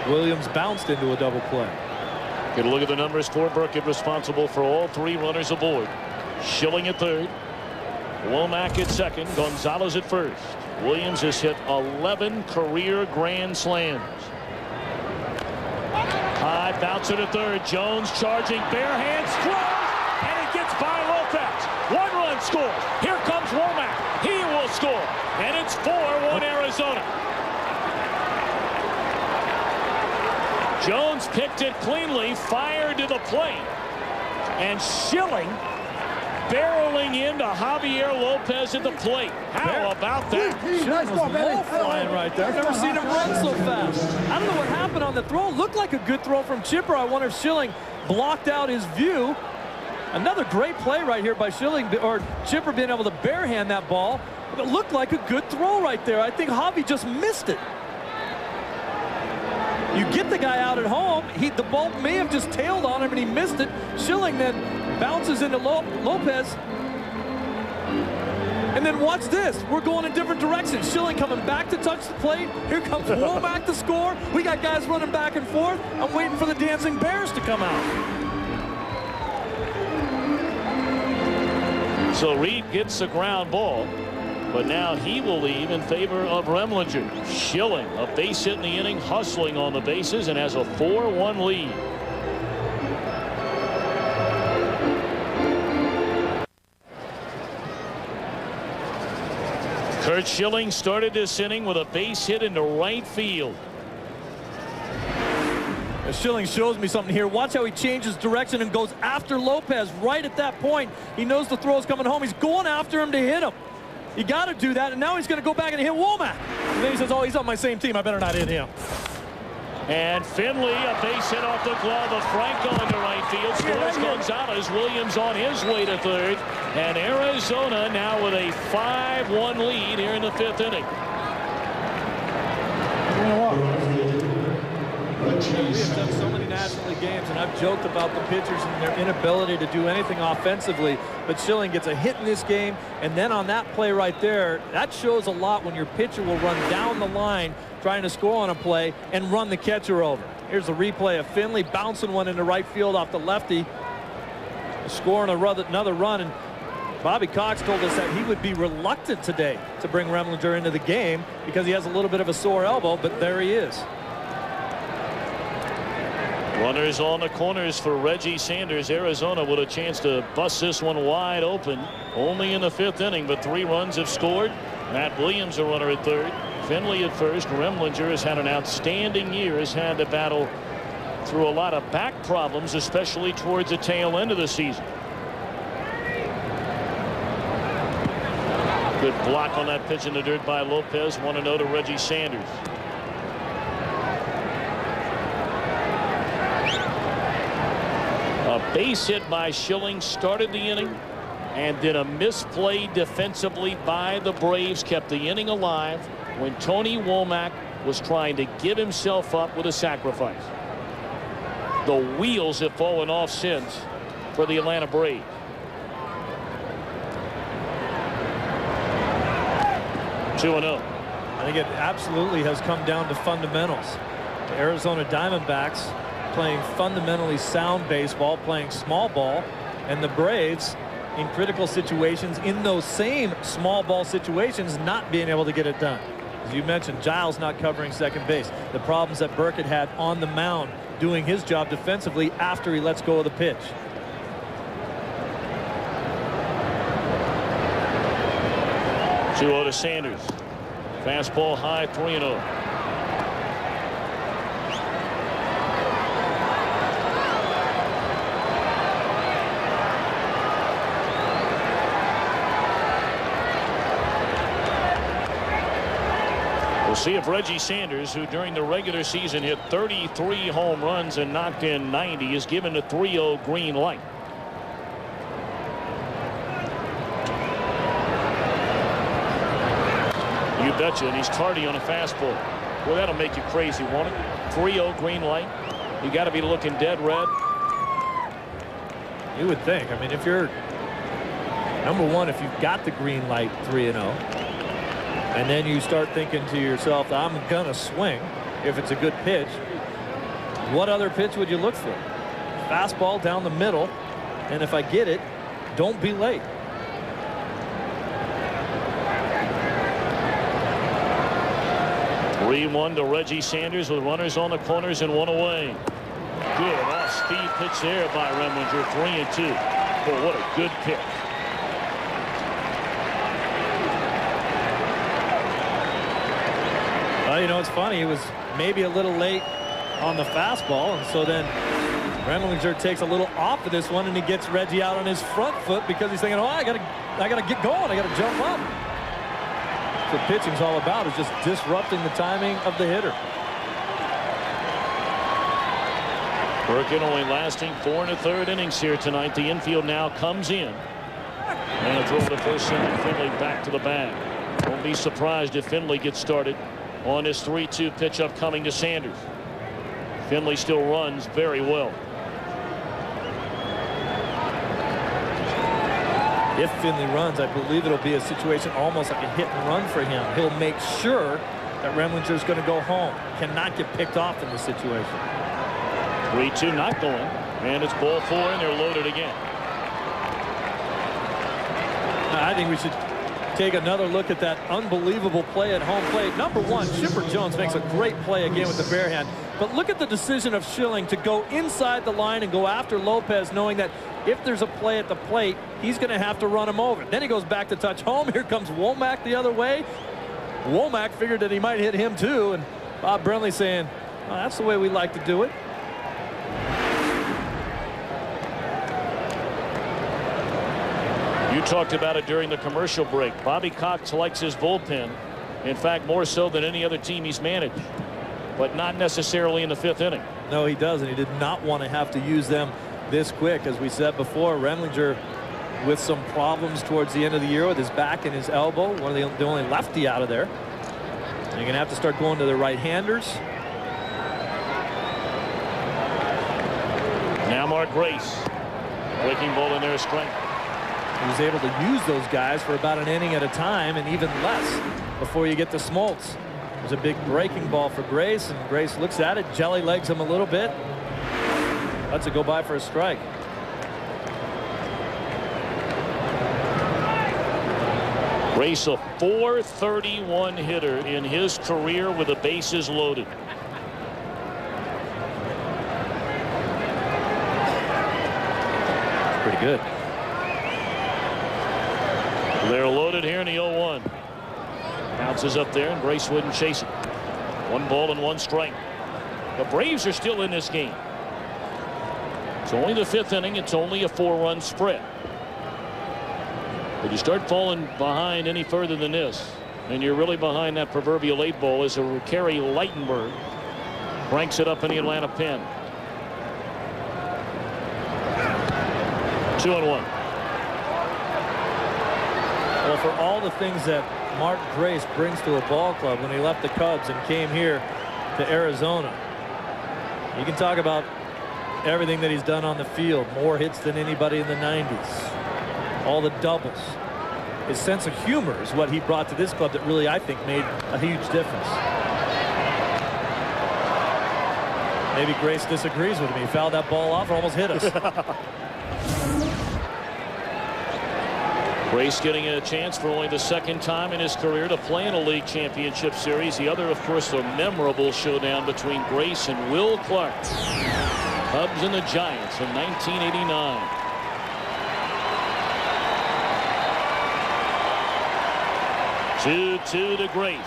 Williams bounced into a double play. Get a look at the numbers for Burkett, responsible for all 3 runners aboard. Schilling at third, Womack at second, Gonzalez at first. Williams has hit 11 career grand slams. High bouncer to third. Jones charging, bare hand, throws, and it gets by Lopez. 1 run score. Here comes Womack. He will score, and it's 4-1 Arizona. Jones picked it cleanly, fired to the plate, and Schilling barreling into Javier Lopez at the plate. How about that? Schilling was low flying right there. I've never seen him run so fast. I don't know what happened on the throw. It looked like a good throw from Chipper. I wonder if Schilling blocked out his view. Another great play right here by Schilling, or Chipper being able to barehand that ball. It looked like a good throw right there. I think Javi just missed it. You get the guy out at home. The ball may have just tailed on him and he missed it. Schilling then bounces into Lopez. And then watch this. We're going in different directions. Schilling coming back to touch the plate. Here comes Womack to score. We got guys running back and forth. I'm waiting for the Dancing Bears to come out. So Reed gets the ground ball, but now he will leave in favor of Remlinger. Schilling, a base hit in the inning, hustling on the bases, and has a 4-1 lead. Curt Schilling started this inning with a base hit into right field. Schilling shows me something here. Watch how he changes direction and goes after Lopez right at that point. He knows the throw's coming home. He's going after him to hit him. You got to do that, and now he's going to go back and hit Womack. And then he says, oh, he's on my same team. I better not hit him. And Finley, a base hit off the glove of Franco into right field. Scores Gonzalez. Williams on his way to third. And Arizona now with a 5-1 lead here in the 5th inning. We have done so many National League games, and I've joked about the pitchers and their inability to do anything offensively, but Schilling gets a hit in this game, and then on that play right there, that shows a lot when your pitcher will run down the line trying to score on a play and run the catcher over. Here's a replay of Finley bouncing one into right field off the lefty, scoring another run, and Bobby Cox told us that he would be reluctant today to bring Remlinger into the game because he has a little bit of a sore elbow, but there he is. Runners on the corners for Reggie Sanders. Arizona with a chance to bust this one wide open. Only in the 5th inning, but 3 runs have scored. Matt Williams a runner at third. Finley at first. Remlinger has had an outstanding year. Has had to battle through a lot of back problems, especially towards the tail end of the season. Good block on that pitch in the dirt by Lopez. 1-0 to Reggie Sanders. A base hit by Schilling started the inning, and then a misplay defensively by the Braves kept the inning alive when Tony Womack was trying to give himself up with a sacrifice. The wheels have fallen off since for the Atlanta Braves. I think it absolutely has come down to fundamentals. The Arizona Diamondbacks playing fundamentally sound baseball, playing small ball, and the Braves in critical situations in those same small ball situations not being able to get it done. As you mentioned, Giles not covering second base. The problems that Burkett had on the mound doing his job defensively after he lets go of the pitch. To Sanders. Fastball high, 3-0. We'll see if Reggie Sanders, who during the regular season hit 33 home runs and knocked in 90, is given a 3-0 green light. You betcha, and he's tardy on a fastball. Well, that'll make you crazy, won't it? 3-0 green light. You got to be looking dead red. You would think. I mean, if you're number one, if you've got the green light 3-0, and then you start thinking to yourself, I'm gonna swing if it's a good pitch, what other pitch would you look for? Fastball down the middle, and if I get it, don't be late. Three-1 to Reggie Sanders with runners on the corners and one away. Good off-speed pitch there by Remlinger. 3-2. Boy, what a good pitch. Well, you know, it's funny. He was maybe a little late on the fastball, and so then Remlinger takes a little off of this one, and he gets Reggie out on his front foot because he's thinking, oh, I gotta get going. I gotta jump up. That's what pitching's all about, is just disrupting the timing of the hitter. Burkett only lasting 4 1/3 innings here tonight. The infield now comes in. And a throw to first, sending Finley back to the bag. Won't be surprised if Finley gets started on his 3-2 pitch upcoming to Sanders. Finley still runs very well. If Finley runs, I believe it'll be a situation almost like a hit and run for him. He'll make sure that Remlinger's going to go home. Cannot get picked off in this situation. 3-2 not going. And it's ball 4, and they're loaded again. I think we should take another look at that unbelievable play at home plate. Number 1, Chipper Jones makes a great play again with the bare hand. But look at the decision of Schilling to go inside the line and go after Lopez, knowing that if there's a play at the plate, he's going to have to run him over. Then he goes back to touch home. Here comes Womack the other way. Womack figured that he might hit him too, and Bob Brenly saying, well, that's the way we like to do it. You talked about it during the commercial break. Bobby Cox likes his bullpen. In fact, more so than any other team he's managed, but not necessarily in the 5th inning. No, he doesn't. He did not want to have to use them this quick. As we said before, Remlinger with some problems towards the end of the year with his back and his elbow. One of the only lefty out of there. And you're going to have to start going to the right-handers. Now Mark Grace. Breaking ball in there, strength. He was able to use those guys for about an inning at a time and even less before you get to Smoltz. There's a big breaking ball for Grace, and Grace looks at it, jelly legs him a little bit. Lets it go by for a strike. Grace, a .431 hitter in his career with the bases loaded. Pretty good. They're loaded here in the 0-1. Bounces up there, and Grace wouldn't chase it. 1 ball and 1 strike. The Braves are still in this game. It's only the 5th inning. It's only a 4-run spread. But you start falling behind any further than this, and you're really behind that proverbial 8 ball as a Kerry Lightenberg cranks it up in the Atlanta pen. 2-1. Well, for all the things that Mark Grace brings to a ball club when he left the Cubs and came here to Arizona, you can talk about everything that he's done on the field. More hits than anybody in the 90s. All the doubles. His sense of humor is what he brought to this club that really, I think, made a huge difference. Maybe Grace disagrees with me. He fouled that ball off and almost hit us. Grace getting a chance for only the 2nd time in his career to play in a league championship series. The other, of course, the memorable showdown between Grace and Will Clark. Cubs and the Giants in 1989. Two to Grace.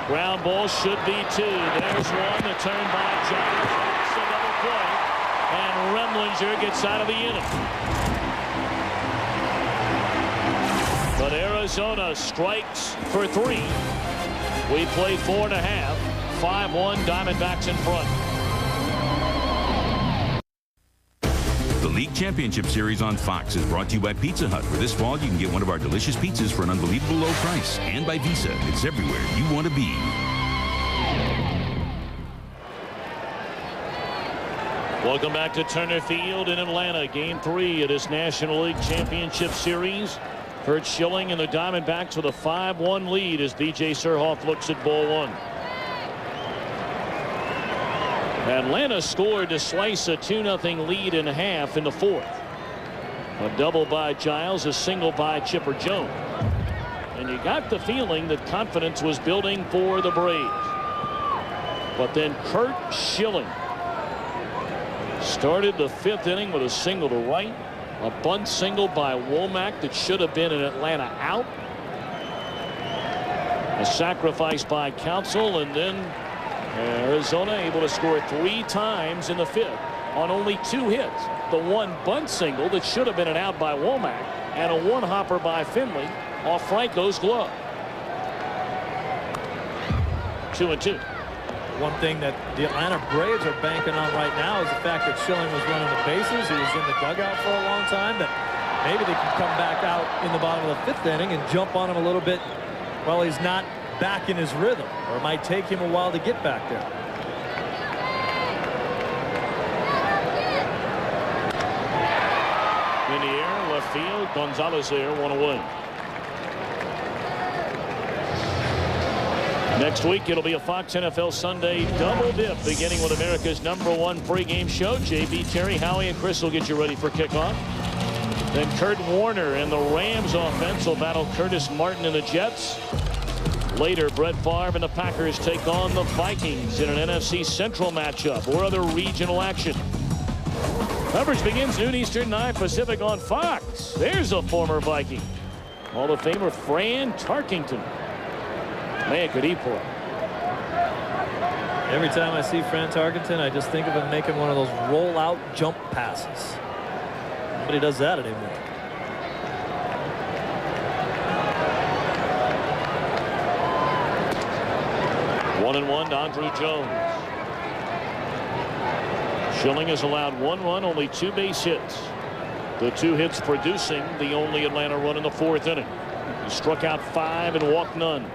Ground ball should be 2. There's one. The turn by Giants. It's another play. And Remlinger gets out of the inning. But Arizona strikes for 3. We play 4 1/2. 5-1. Diamondbacks in front. The League Championship Series on Fox is brought to you by Pizza Hut, where this fall you can get one of our delicious pizzas for an unbelievable low price. And by Visa. It's everywhere you want to be. Welcome back to Turner Field in Atlanta. Game 3 of this National League Championship Series. Curt Schilling and the Diamondbacks with a 5-1 lead as B.J. Surhoff looks at ball 1. Atlanta scored to slice a 2-0 lead in half in the 4th. A double by Giles, a single by Chipper Jones. And you got the feeling that confidence was building for the Braves. But then Curt Schilling started the 5th inning with a single to right. A bunt single by Womack that should have been an Atlanta out. A sacrifice by Counsell, and then Arizona able to score 3 times in the 5th on only 2 hits. The 1 bunt single that should have been an out by Womack, and a 1-hopper by Finley off Franco's glove. 2-2. One thing that the Atlanta Braves are banking on right now is the fact that Schilling was running the bases. He was in the dugout for a long time. That maybe they can come back out in the bottom of the 5th inning and jump on him a little bit while he's not back in his rhythm, or it might take him a while to get back there. with Gonzalez there, 1 away. Next week, it'll be a Fox NFL Sunday double dip, beginning with America's #1 pregame show. JB, Terry, Howie, and Chris will get you ready for kickoff. Then Curt Warner and the Rams offense will battle Curtis Martin and the Jets. Later, Brett Favre and the Packers take on the Vikings in an NFC Central matchup or other regional action. Coverage begins noon Eastern, 9 Pacific on Fox. There's a former Viking, Hall of Famer Fran Tarkington. Man, could he play. Every time I see Fran Tarkington, I just think of him making one of those roll-out jump passes. Nobody does that anymore. One and one to Andrew Jones. Schilling has allowed 1 run, only 2 base hits. The 2 hits producing the only Atlanta run in the 4th inning. He struck out 5 and walked none.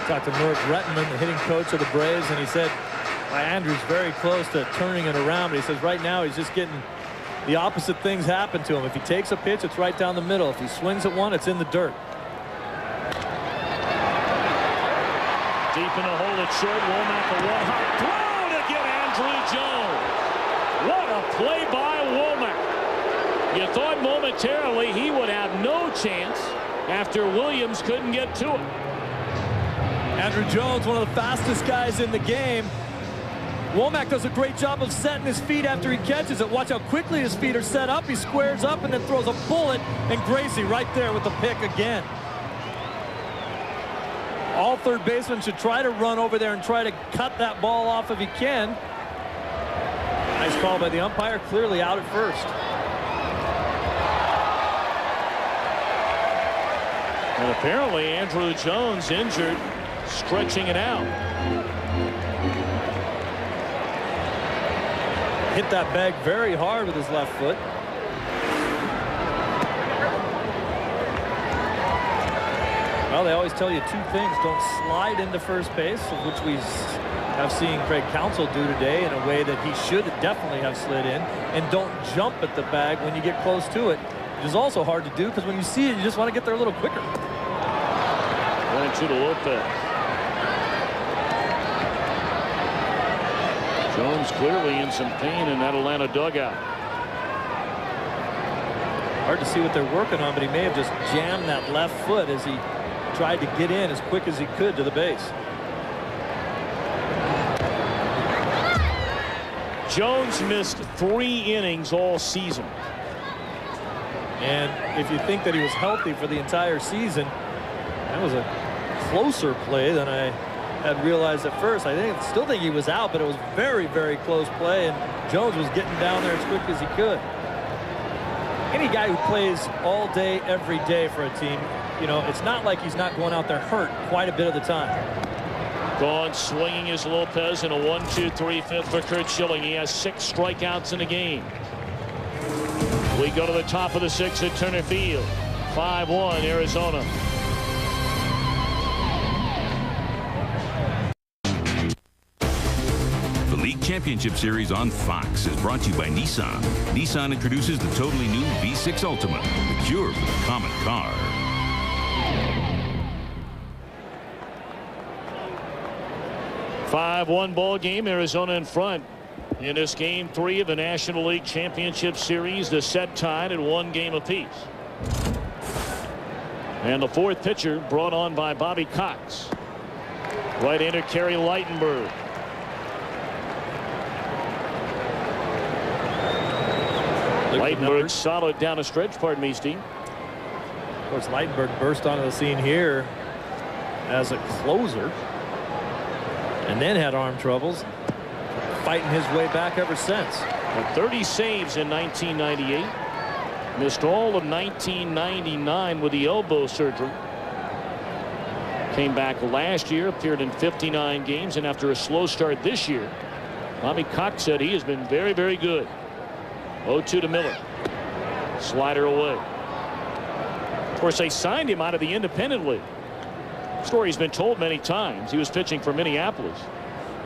Talked to Merv Rettenman, the hitting coach of the Braves, and he said, Andrew's very close to turning it around, but he says right now he's just getting the opposite things happen to him. If he takes a pitch, it's right down the middle. If he swings at one, it's in the dirt. Deep in the hole at short, Womack a one-hop throw to get Andrew Jones. What a play by Womack. You thought momentarily he would have no chance after Williams couldn't get to him. Andrew Jones, one of the fastest guys in the game. Womack does a great job of setting his feet after he catches it. Watch how quickly his feet are set up. He squares up and then throws a bullet, and Gracie right there with the pick again. All third basemen should try to run over there and try to cut that ball off if he can. Nice call by the umpire, clearly out at first. And apparently Andrew Jones injured, stretching it out. Hit that bag very hard with his left foot. Well, they always tell you 2 things. Don't slide into first base, which we have seen Craig Counsell do today in a way that he should definitely have slid in. And don't jump at the bag when you get close to it, which is also hard to do because when you see it, you just want to get there a little quicker. 1-2 to Lopez. Jones clearly in some pain in that Atlanta dugout. Hard to see what they're working on, but he may have just jammed that left foot as he tried to get in as quick as he could to the base. Jones missed 3 innings all season. And if you think that he was healthy for the entire season, that was a closer play than I had realized at first. I still think he was out, but it was very, very close play, and Jones was getting down there as quick as he could. Any guy who plays all day, every day for a team, you know, it's not like he's not going out there hurt quite a bit of the time. Gone swinging is Lopez in a 1-2-3 for Curt Schilling. He has 6 strikeouts in the game. We go to the top of the 6th at Turner Field. 5-1 Arizona. The League Championship Series on Fox is brought to you by Nissan. Nissan introduces the totally new V6 Ultimate, the cure for the common car. Five-1 ball game. Arizona in front in this game 3 of the National League Championship Series. The set tied at 1 game apiece. And the 4th pitcher brought on by Bobby Cox. Right-hander Kerry Lightenberg. Lightenberg solid down the stretch. Pardon me, Steve. Of course, Lightenberg burst onto the scene here as a closer and then had arm troubles, fighting his way back ever since. 30 saves in 1998. Missed all of 1999 with the elbow surgery. Came back last year, appeared in 59 games, and after a slow start this year, Bobby Cox said he has been very, very good. 0-2 to Miller. Slider away. Of course, they signed him out of the Independent League. Story's been told many times. He was pitching for Minneapolis.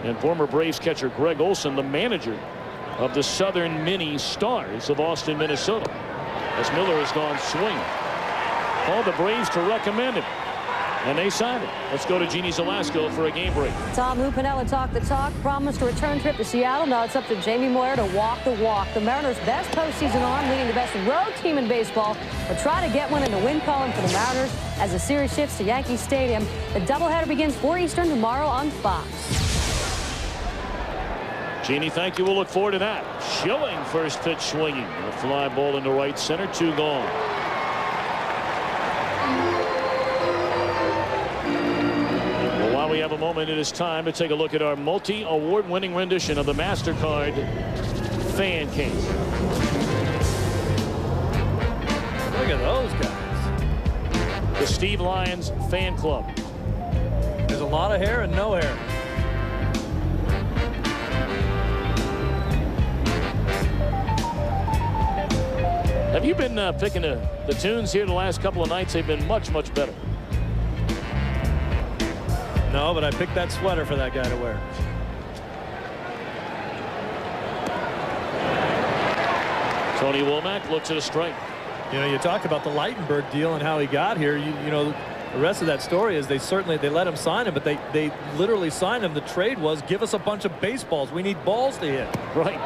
And former Braves catcher Greg Olson, the manager of the Southern Mini Stars of Austin, Minnesota. As Miller has gone swing. Called the Braves to recommend him. And they signed it. Let's go to Jeannie Zelasco for a game break. Tom Lou Piniella talked the talk, promised a return trip to Seattle. Now it's up to Jamie Moyer to walk the walk. The Mariners' best postseason arm, leading the best road team in baseball, will try to get one in the win column for the Mariners as the series shifts to Yankee Stadium. The doubleheader begins 4 Eastern tomorrow on Fox. Jeannie, thank you. We'll look forward to that. Schilling first pitch swinging. A fly ball into right center. 2 gone. Well, while we have a moment, it is time to take a look at our multi-award winning rendition of the MasterCard Fan Cave. Look at those guys. The Steve Lyons Fan Club. There's a lot of hair and no hair. Have you been picking the tunes here the last couple of nights? They've been much, much better. No, but I picked that sweater for that guy to wear. Tony Womack looks at a strike. You know, you talk about the Lightenberg deal and how he got here. You know, the rest of that story is they let him sign him, but they literally signed him. The trade was, give us a bunch of baseballs. We need balls to hit. Right.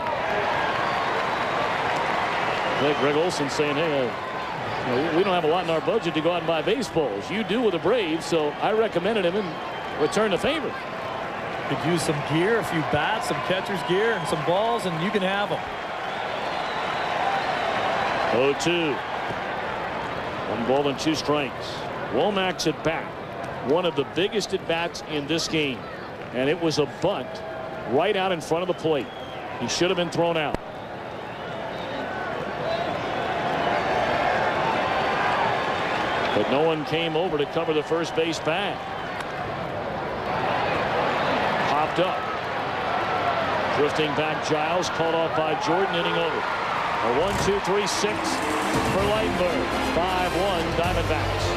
Greg Olson saying, hey, we don't have a lot in our budget to go out and buy baseballs. You do with the Braves, so I recommended him and returned the favor. Could use some gear, a few bats, some catcher's gear, and some balls, and you can have them. 0-2. 1 ball and 2 strikes. Womack's at bat. One of the biggest at bats in this game. And it was a bunt right out in front of the plate. He should have been thrown out. But no one came over to cover the first base bag. Popped up. Drifting back Giles, caught off by Jordan, inning over. A 1-2-3-6 for Lightenberg. 5-1 Diamondbacks.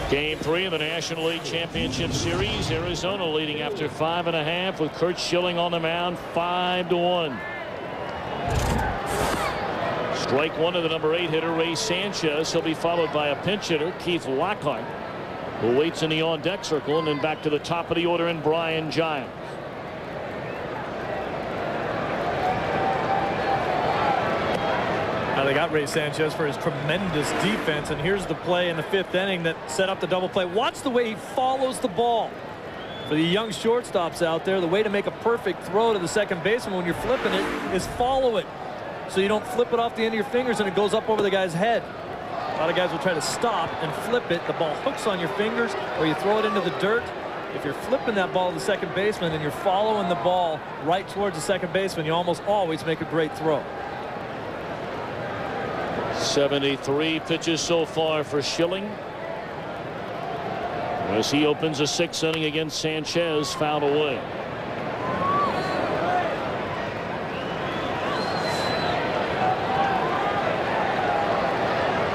Game 3 of the National League Championship Series. Arizona leading after 5.5 with Curt Schilling on the mound. 5-1. Strike 1 of the number 8 hitter, Ray Sanchez. He'll be followed by a pinch hitter, Keith Lockhart, who waits in the on-deck circle, and then back to the top of the order in Brian Giles. Now they got Ray Sanchez for his tremendous defense, and here's the play in the 5th inning that set up the double play. Watch the way he follows the ball. For the young shortstops out there, the way to make a perfect throw to the second baseman when you're flipping it is follow it. So you don't flip it off the end of your fingers and it goes up over the guy's head. A lot of guys will try to stop and flip it. The ball hooks on your fingers, or you throw it into the dirt. If you're flipping that ball to the second baseman and you're following the ball right towards the second baseman, you almost always make a great throw. 73 pitches so far for Schilling, as he opens a 6th inning against Sanchez, fouled away.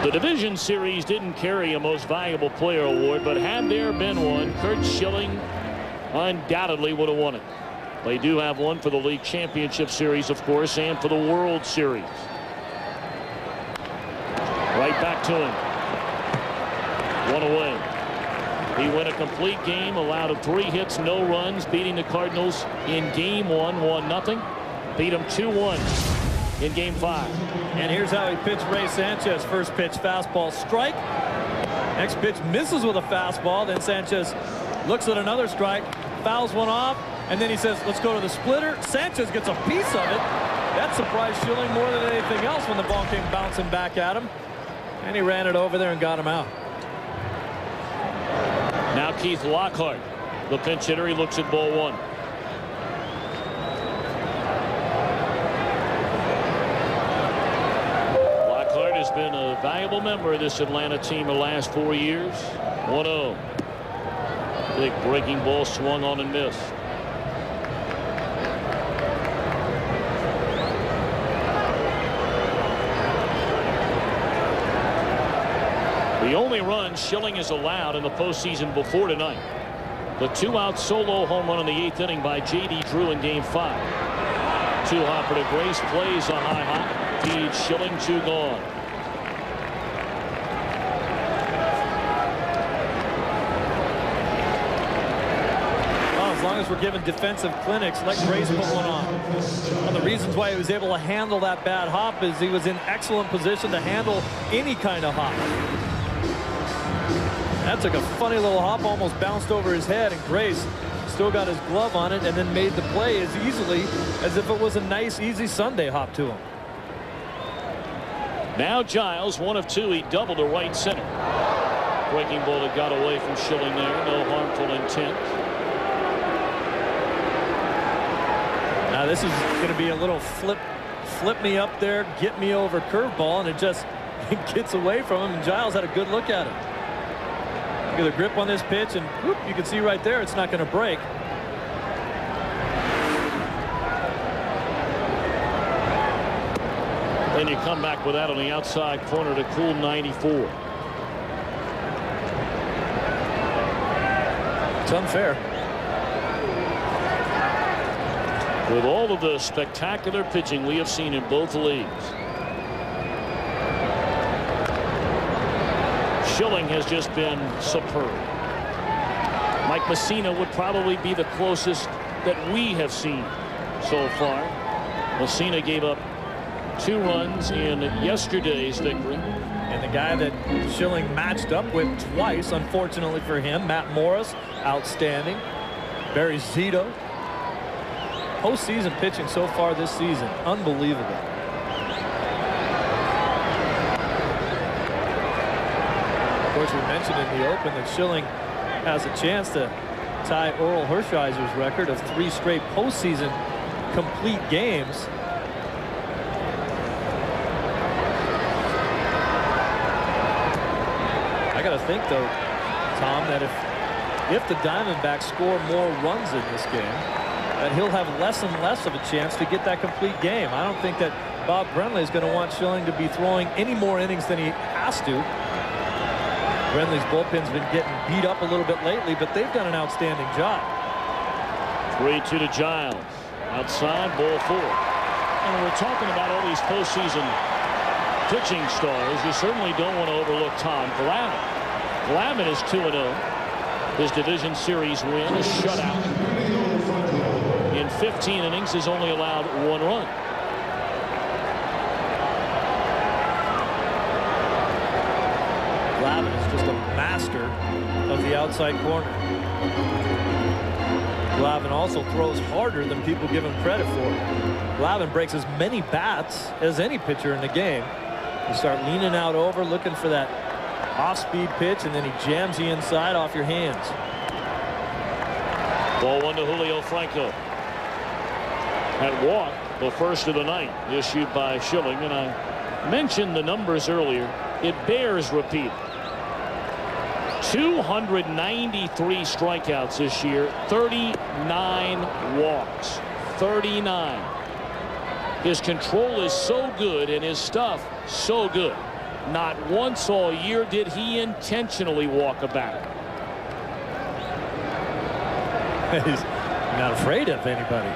The division series didn't carry a most valuable player award, but had there been one, Curt Schilling undoubtedly would have won it. They do have one for the league championship series, of course, and for the World Series. Right back to him. 1 away. He went a complete game, allowed 3 hits, no runs, beating the Cardinals in game 1, 1-0. Beat them 2-1 in game 5. And here's how he pitched Ray Sanchez. First pitch, fastball, strike. Next pitch, misses with a fastball. Then Sanchez looks at another strike, fouls one off, and then he says, let's go to the splitter. Sanchez gets a piece of it. That surprised Schilling more than anything else when the ball came bouncing back at him. And he ran it over there and got him out. Now Keith Lockhart, the pinch hitter. He looks at ball 1. Lockhart has been a valuable member of this Atlanta team the last 4 years. 1-0. Big breaking ball swung on and missed. The only run Schilling has allowed in the postseason before tonight. The 2-out solo home run in the 8th inning by J.D. Drew in Game 5. Two-hopper to Grace, plays a high hop, feeds Schilling, 2 gone. Well, as long as we're giving defensive clinics, let Grace put one on. One of the reasons why he was able to handle that bad hop is he was in excellent position to handle any kind of hop. That took a funny little hop, almost bounced over his head, and Grace still got his glove on it and then made the play as easily as if it was a nice, easy Sunday hop to him. Now Giles, 1 of 2. He doubled to right center. Breaking ball that got away from Schilling there. No harmful intent. Now this is going to be a little flip me up there, get me over curveball, and it just gets away from him, and Giles had a good look at it. Look at the grip on this pitch, and whoop, you can see right there it's not going to break. Then you come back with that on the outside corner to cool 94. It's unfair. With all of the spectacular pitching we have seen in both leagues, Schilling has just been superb. Mike Messina would probably be the closest that we have seen so far. Messina gave up 2 runs in yesterday's victory. And the guy that Schilling matched up with twice, unfortunately for him, Matt Morris, outstanding. Barry Zito. Postseason pitching so far this season, unbelievable. Of course, we mentioned in the open that Schilling has a chance to tie Oral Hershiser's record of 3 straight postseason complete games. I got to think, though, Tom, that if the Diamondbacks score more runs in this game, that he'll have less and less of a chance to get that complete game. I don't think that Bob Brenly is going to want Schilling to be throwing any more innings than he has to. Brenly's bullpen's been getting beat up a little bit lately, but they've done an outstanding job. 3-2 to Giles. Outside, ball 4. And we're talking about all these postseason pitching stars. You certainly don't want to overlook Tom Glavine. Glavine is 2-0. His division series win, a shutout. In 15 innings, has only allowed 1 run. Glavine is just a master of the outside corner. Glavine also throws harder than people give him credit for. Glavine breaks as many bats as any pitcher in the game. You start leaning out over, looking for that off-speed pitch, and then he jams you inside off your hands. Ball 1 to Julio Franco. That walk, the first of the night, issued by Schilling, and I mentioned the numbers earlier. It bears repeat. 293 strikeouts this year, 39 walks, 39. His control is so good and his stuff so good. Not once all year did he intentionally walk a batter. He's not afraid of anybody.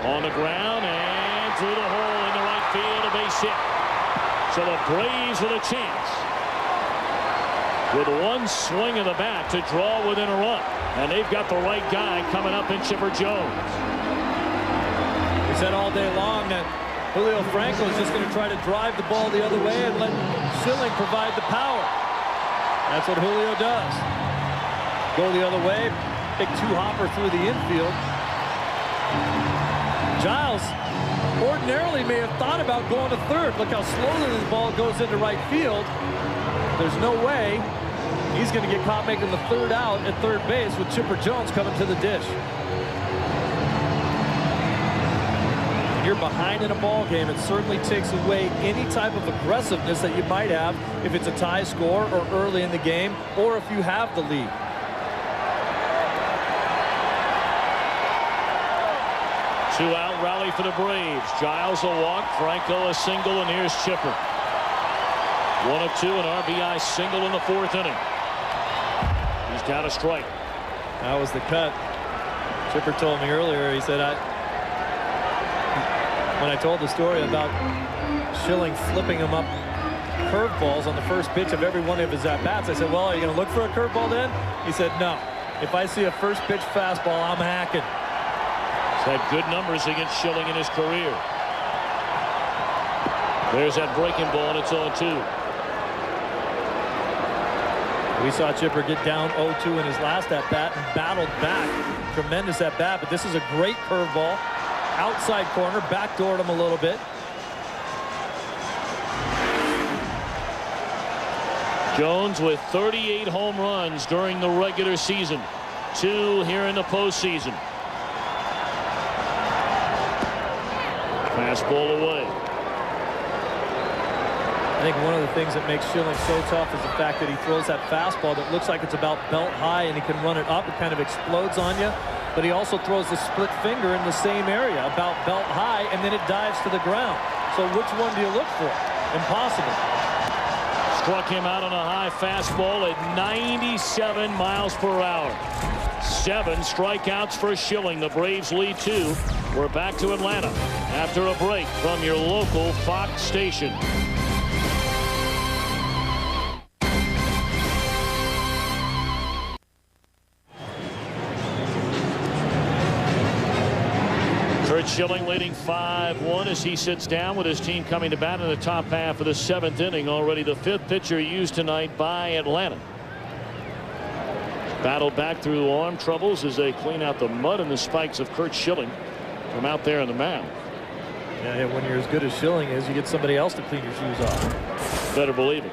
On the ground and through the hole in the right field, a base hit. So the Braves with a chance with 1 swing of the bat to draw within a run. And they've got the right guy coming up in Chipper Jones. We said all day long that Julio Franco is just going to try to drive the ball the other way and let Schilling provide the power. That's what Julio does. Go the other way, big 2-hopper through the infield. Giles ordinarily may have thought about going to third. Look how slowly the ball goes into right field. There's no way he's going to get caught making the 3rd out at third base with Chipper Jones coming to the dish. When you're behind in a ball game, it certainly takes away any type of aggressiveness that you might have if it's a tie score or early in the game, or if you have the lead. Two-out rally for the Braves. Giles a walk, Franco a single, and here's Chipper. 1 of 2, an RBI single in the 4th inning. He's down a strike. That was the cut. Chipper told me earlier, he said, when I told the story about Schilling flipping him up curveballs on the first pitch of every one of his at-bats, I said, well, are you going to look for a curveball then? He said, no. If I see a first pitch fastball, I'm hacking. He's had good numbers against Schilling in his career. There's that breaking ball, and it's 0-2. We saw Chipper get down 0-2 in his last at-bat and battled back. Tremendous at-bat, but this is a great curveball. Outside corner, backdoored him a little bit. Jones with 38 home runs during the regular season. 2 here in the postseason. Fastball away. I think one of the things that makes Schilling so tough is the fact that he throws that fastball that looks like it's about belt high, and he can run it up. It kind of explodes on you. But he also throws the split finger in the same area, about belt high, and then it dives to the ground. So which one do you look for? Impossible. Struck him out on a high fastball at 97 miles per hour. 7 strikeouts for Schilling. The Braves lead 2. We're back to Atlanta after a break from your local Fox station. Curt Schilling leading 5-1 as he sits down with his team coming to bat in the top half of the 7th inning. Already the 5th pitcher used tonight by Atlanta. Battled back through arm troubles as they clean out the mud and the spikes of Curt Schilling from out there on the mound. Yeah, when you're as good as Schilling is, you get somebody else to clean your shoes off. Better believe it.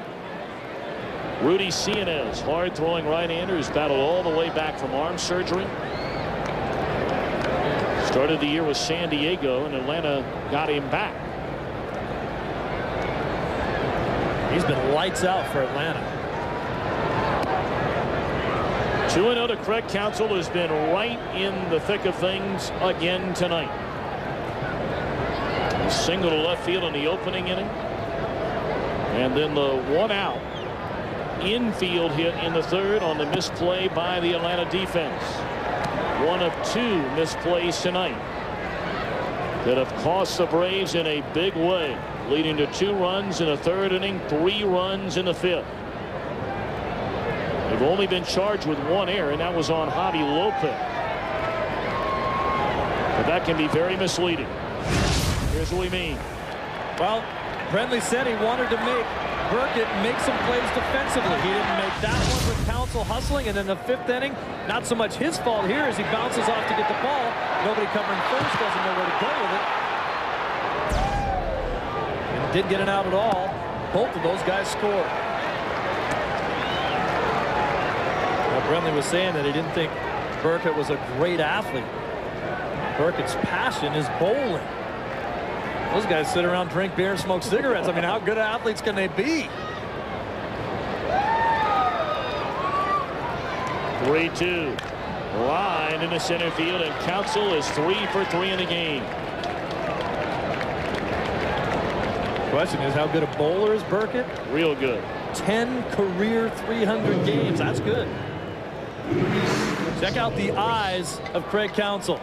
Rudy Cianez, hard throwing right-hander, who's battled all the way back from arm surgery. Started the year with San Diego, and Atlanta got him back. He's been lights out for Atlanta. 2-0 to Craig Counsell, has been right in the thick of things again tonight. A single to left field in the opening inning. And then the 1-out infield hit in the 3rd on the misplay by the Atlanta defense. 1 of 2 misplays tonight that have cost the Braves in a big way, leading to 2 runs in the 3rd inning, 3 runs in the 5th. They've only been charged with 1 error, and that was on Javi Lopez. But that can be very misleading. Here's what we mean. Well, Brenly said he wanted to make Burkett make some plays defensively. He didn't make that one with Counsell hustling, and then the 5th inning, not so much his fault here as he bounces off to get the ball. Nobody covering first, doesn't know where to go with it. And didn't get it out at all. Both of those guys scored. Well, Brenly was saying that he didn't think Burkett was a great athlete. Burkett's passion is bowling. Those guys sit around, drink beer, and smoke cigarettes. I mean, how good athletes can they be? 3-2. Line in the center field, and Counsell is 3 for 3 in the game. Question is, how good a bowler is Burkett? Real good. 10 career 300 games. That's good. Check out the eyes of Craig Counsell.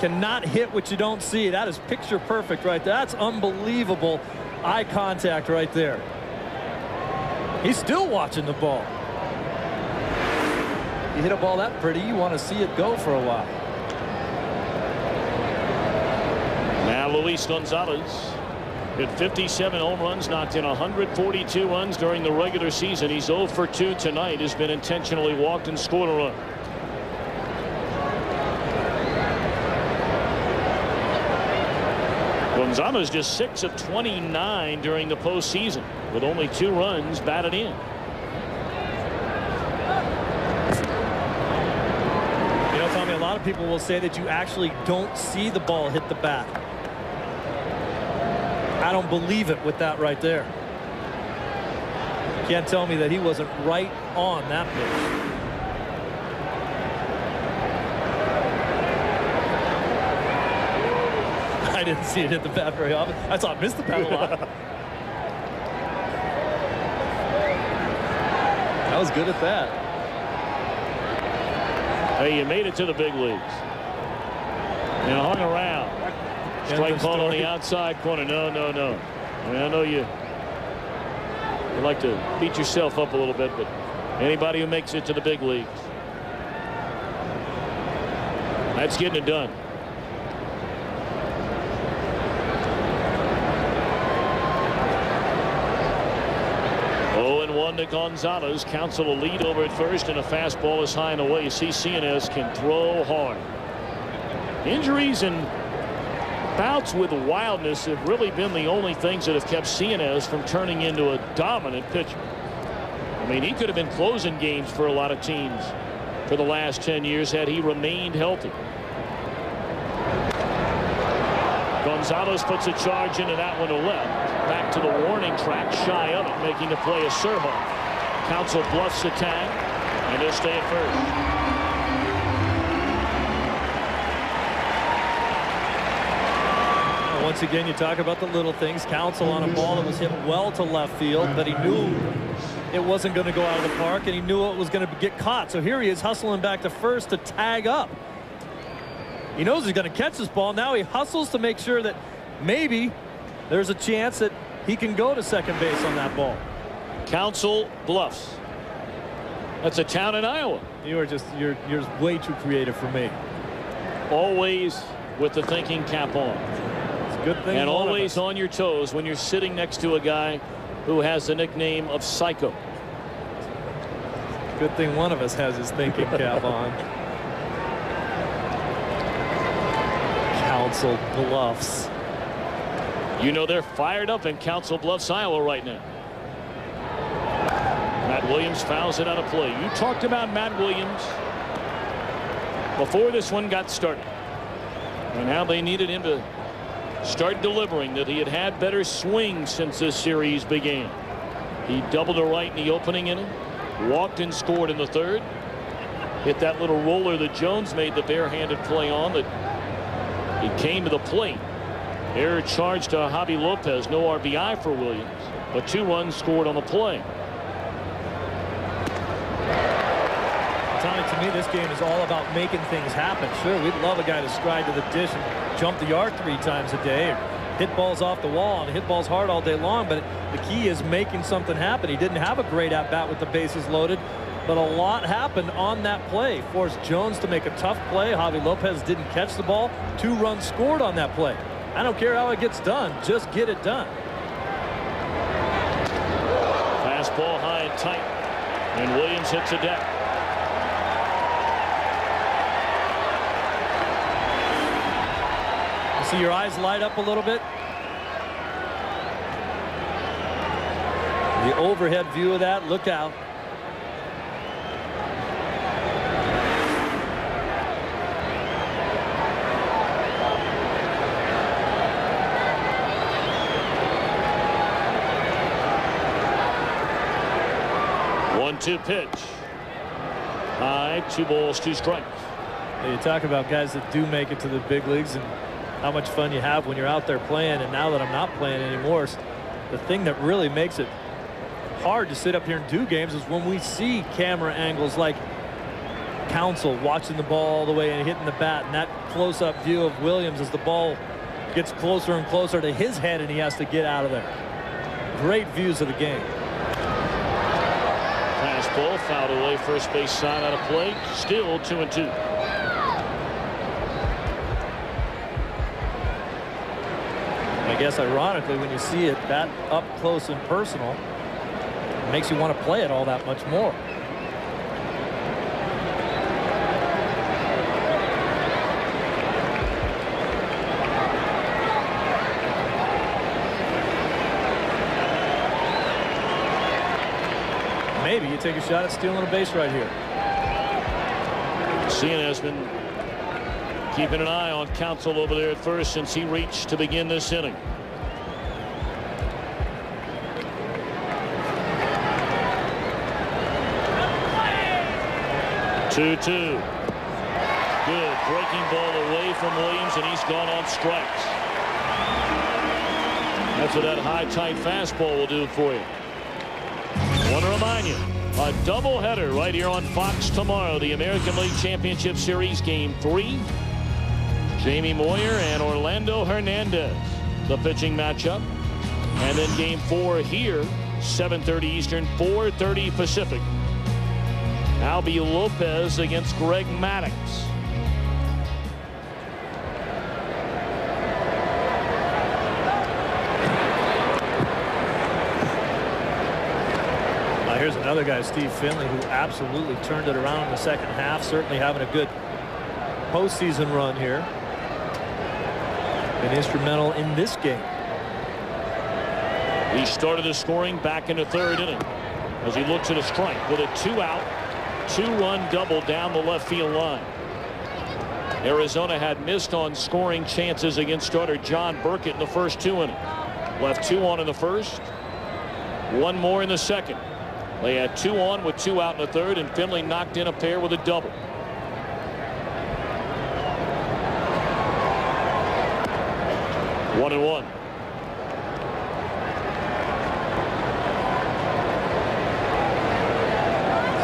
Cannot hit what you don't see. That is picture perfect right there. That's unbelievable eye contact right there. He's still watching the ball. You hit a ball that pretty, you want to see it go for a while. Now Luis Gonzalez hit 57 home runs, knocked in 142 runs during the regular season. He's 0 for 2 tonight. Has been intentionally walked and scored a run. Gonzalez just 6 of 29 during the postseason with only 2 runs batted in. You know, Tommy, a lot of people will say that you actually don't see the ball hit the bat. I don't believe it with that right there. You can't tell me that he wasn't right on that pitch. I didn't see it hit the bat very often. I saw it miss the bat a lot. That was good at that. Hey, you made it to the big leagues. And hung around. Strike call on the outside corner. No. I mean, I know you like to beat yourself up a little bit, but anybody who makes it to the big leagues, that's getting it done. To Gonzalez. Counsell a lead over at first, and a fastball is high and away. Cincinnati can throw hard. Injuries and bouts with wildness have really been the only things that have kept Cincinnati from turning into a dominant pitcher. I mean, he could have been closing games for a lot of teams for the last 10 years had he remained healthy. Gonzalez puts a charge into that one to left. Back to the warning track, shy of it, making the play of Serhoff. Counsell bluffs the tag, and they'll stay at first. Once again, you talk about the little things. Counsell on a ball that was hit well to left field, but he knew it wasn't going to go out of the park, and he knew it was going to get caught. So here he is hustling back to first to tag up. He knows he's going to catch this ball. Now he hustles to make sure that maybe there's a chance that he can go to second base on that ball. Counsell bluffs. That's a town in Iowa. You're way too creative for me. Always with the thinking cap on. It's a good thing. And always on your toes when you're sitting next to a guy who has the nickname of Psycho. Good thing one of us has his thinking cap on. Counsell bluffs. You know they're fired up in Counsell Bluffs, Iowa right now. Matt Williams fouls it out of play. You talked about Matt Williams before this one got started, and how they needed him to start delivering, that he had had better swing since this series began. He doubled a right in the opening inning, walked and scored in the third, hit that little roller that Jones made the barehanded play on, that he came to the plate. Error charged to Javi Lopez. No RBI for Williams, but 2 runs scored on the play. Tommy, to me, this game is all about making things happen. Sure, we'd love a guy to stride to the dish and jump the yard 3 times a day, or hit balls off the wall and hit balls hard all day long, but the key is making something happen. He didn't have a great at-bat with the bases loaded, but a lot happened on that play. Forced Jones to make a tough play. Javi Lopez didn't catch the ball. 2 runs scored on that play. I don't care how it gets done. Just get it done. Fastball high and tight, and Williams hits a deck. You see your eyes light up a little bit? The overhead view of that. Look out. Two pitch. High, 2 balls, 2 strikes. You talk about guys that do make it to the big leagues and how much fun you have when you're out there playing. And now that I'm not playing anymore, the thing that really makes it hard to sit up here and do games is when we see camera angles like Counsell watching the ball all the way and hitting the bat, and that close-up view of Williams as the ball gets closer and closer to his head and he has to get out of there. Great views of the game. Fastball fouled away, first base side out of play. Still 2-2. I guess ironically, when you see it that up close and personal, it makes you want to play it all that much more. Maybe you take a shot at stealing a base right here. Cian has been keeping an eye on Counsell over there at first since he reached to begin this inning. Two. Good breaking ball away from Williams, and he's gone on strikes. That's what that high, tight fastball will do for you. I want to remind you, a doubleheader right here on Fox tomorrow. The American League Championship Series Game 3. Jamie Moyer and Orlando Hernandez, the pitching matchup. And then Game 4 here, 7:30 Eastern, 4:30 Pacific. Albie Lopez against Greg Maddux. Here's another guy, Steve Finley, who absolutely turned it around in the second half. Certainly having a good postseason run here. Been instrumental in this game. He started the scoring back in the third inning as he looks at a strike with a 2-out, 2-run double down the left field line. Arizona had missed on scoring chances against starter John Burkett in the first 2 innings. Left 2 on in the first, 1 more in the second. They had 2 on with 2 out in the third, and Finley knocked in a pair with a double. One and one.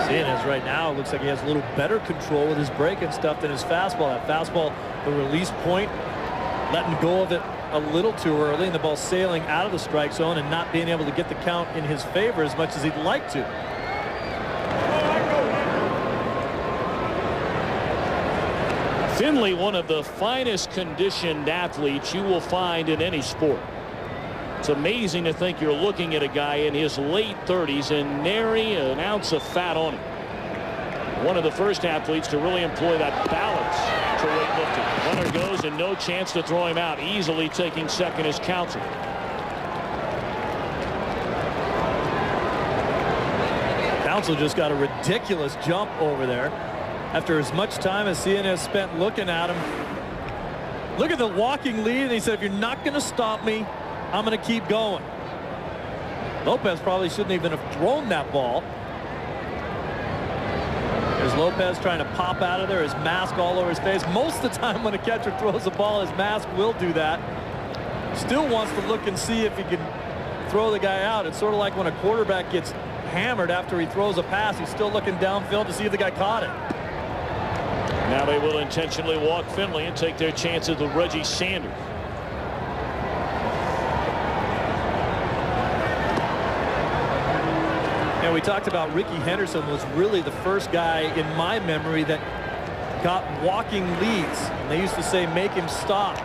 Seeing as right now, it looks like he has a little better control with his break and stuff than his fastball. That fastball, the release point, letting go of it a little too early, and the ball sailing out of the strike zone and not being able to get the count in his favor as much as he'd like to. Finley, one of the finest conditioned athletes you will find in any sport. It's amazing to think you're looking at a guy in his late 30s and nary an ounce of fat on him. One of the first athletes to really employ that balance to weightlifting. Runner goes and no chance to throw him out. Easily taking second as Counsell. Counsell just got a ridiculous jump over there after as much time as CN has spent looking at him. Look at the walking lead, and he said, if you're not going to stop me, I'm going to keep going. Lopez probably shouldn't even have thrown that ball. There's Lopez trying to pop out of there, his mask all over his face. Most of the time when a catcher throws a ball, his mask will do that. Still wants to look and see if he can throw the guy out. It's sort of like when a quarterback gets hammered after he throws a pass. He's still looking downfield to see if the guy caught it. Now they will intentionally walk Finley and take their chances with Reggie Sanders. And we talked about Ricky Henderson was really the first guy in my memory that got walking leads. And they used to say, make him stop.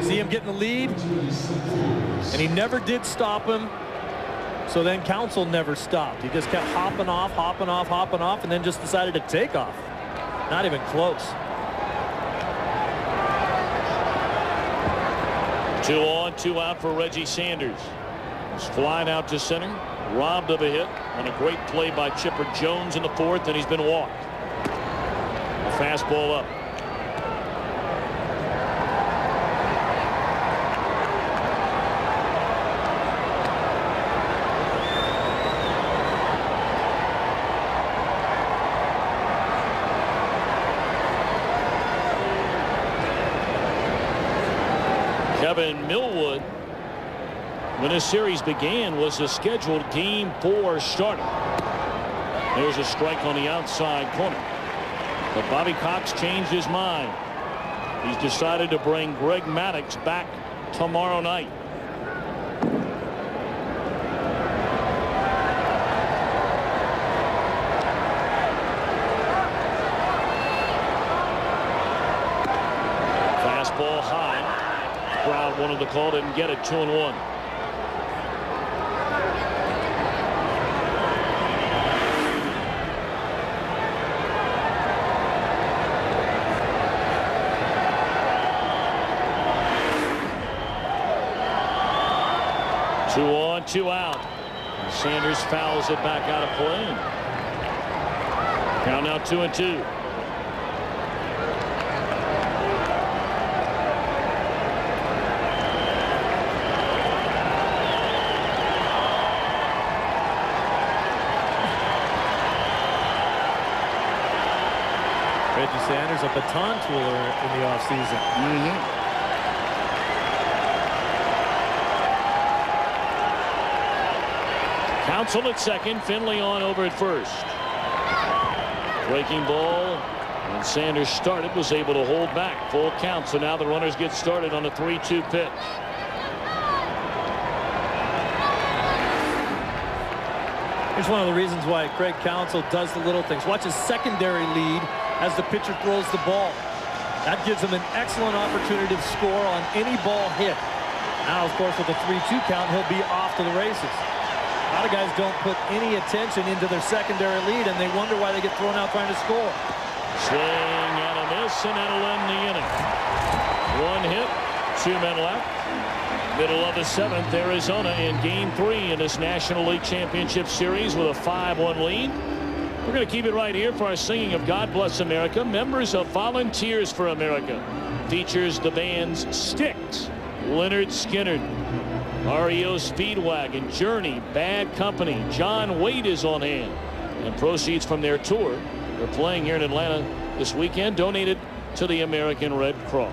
See him getting the lead, and he never did stop him. So then Counsell never stopped. He just kept hopping off, hopping off, hopping off, and then just decided to take off. Not even close. 2 on, 2 out for Reggie Sanders. He's flying out to center, robbed of a hit on a great play by Chipper Jones in the fourth, and he's been walked. A fastball up. Kevin Millwood, when this series began, was a scheduled Game 4 starter. There's a strike on the outside corner. But Bobby Cox changed his mind. He's decided to bring Greg Maddux back tomorrow night. Fastball high. Crowd wanted the call, didn't get it. 2-1. Two on, 2 out. Sanders fouls it back out of play. Count now 2-2. Reggie Sanders, a baton twirler in the offseason. Counsell at second. Finley on over at first. Breaking ball. And Sanders started, was able to hold back. Full count. So now the runners get started on a 3-2 pitch. Here's one of the reasons why Craig Counsell does the little things. Watch his secondary lead as the pitcher throws the ball. That gives him an excellent opportunity to score on any ball hit. Now, of course, with the 3-2 count, he'll be off to the races. A lot of guys don't put any attention into their secondary lead, and they wonder why they get thrown out trying to score. Swing and a miss, and that'll end the inning. 1 hit, 2 men left. Middle of the 7th, Arizona in Game 3 in this National League Championship Series with a 5-1 lead. We're going to keep it right here for our singing of God Bless America. Members of Volunteers for America features the bands Styx, Lynyrd Skynyrd, REO Speedwagon, Journey, Bad Company. John Waite is on hand. And proceeds from their tour, they're playing here in Atlanta this weekend, donated to the American Red Cross.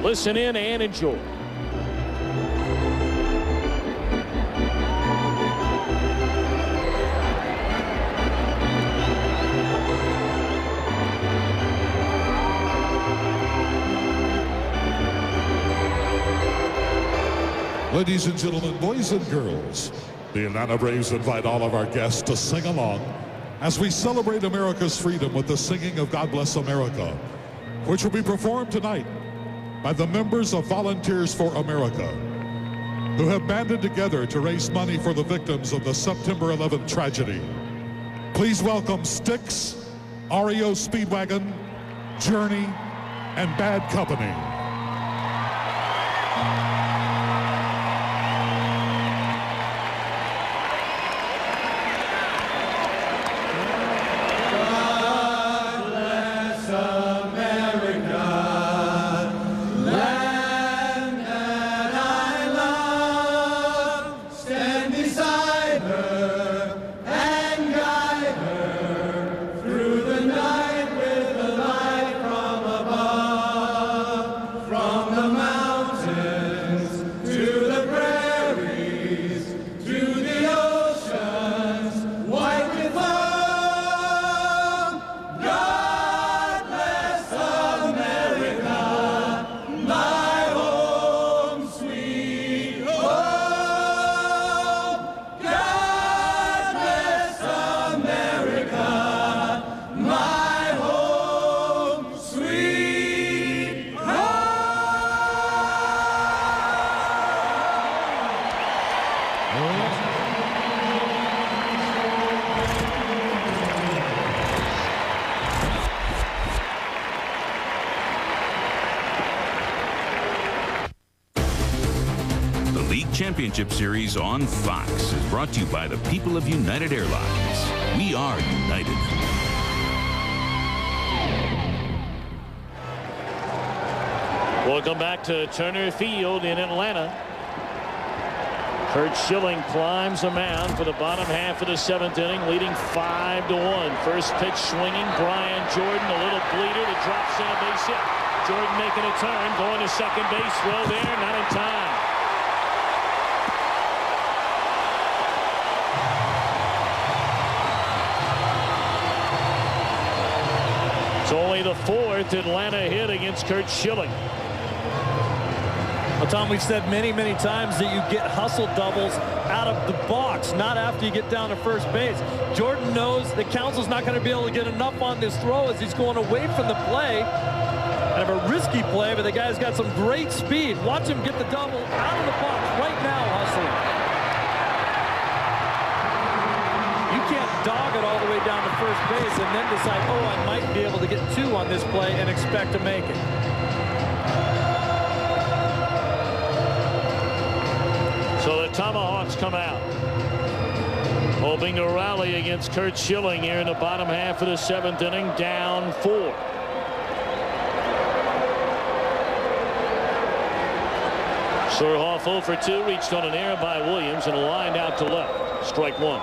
Listen in and enjoy. Ladies and gentlemen, boys and girls, the Atlanta Braves invite all of our guests to sing along as we celebrate America's freedom with the singing of God Bless America, which will be performed tonight by the members of Volunteers for America, who have banded together to raise money for the victims of the September 11th tragedy. Please welcome Styx, REO Speedwagon, Journey, and Bad Company. Championship Series on Fox is brought to you by the people of United Airlines. We are united. Welcome back to Turner Field in Atlanta. Curt Schilling climbs the mound for the bottom half of the 7th inning, leading 5-1. First pitch swinging. Brian Jordan, a little bleeder to drop center base hit. Jordan making a turn, going to second base. Throw there, not in time. It's only the 4th Atlanta hit against Curt Schilling. Well, Tom, we've said many, many times that you get hustle doubles out of the box, not after you get down to first base. Jordan knows that Counsell's not going to be able to get enough on this throw as he's going away from the play. Kind of a risky play, but the guy's got some great speed. Watch him get the double out of the box right now, hustling. You can't dog it all the way down to first base and then decide, oh, I might be able to get 2 on this play and expect to make it. So the Tomahawks come out, hoping to rally against Curt Schilling here in the bottom half of the 7th inning, down 4. Surhoff 0 for 2, reached on an error by Williams and lined out to left. Strike 1.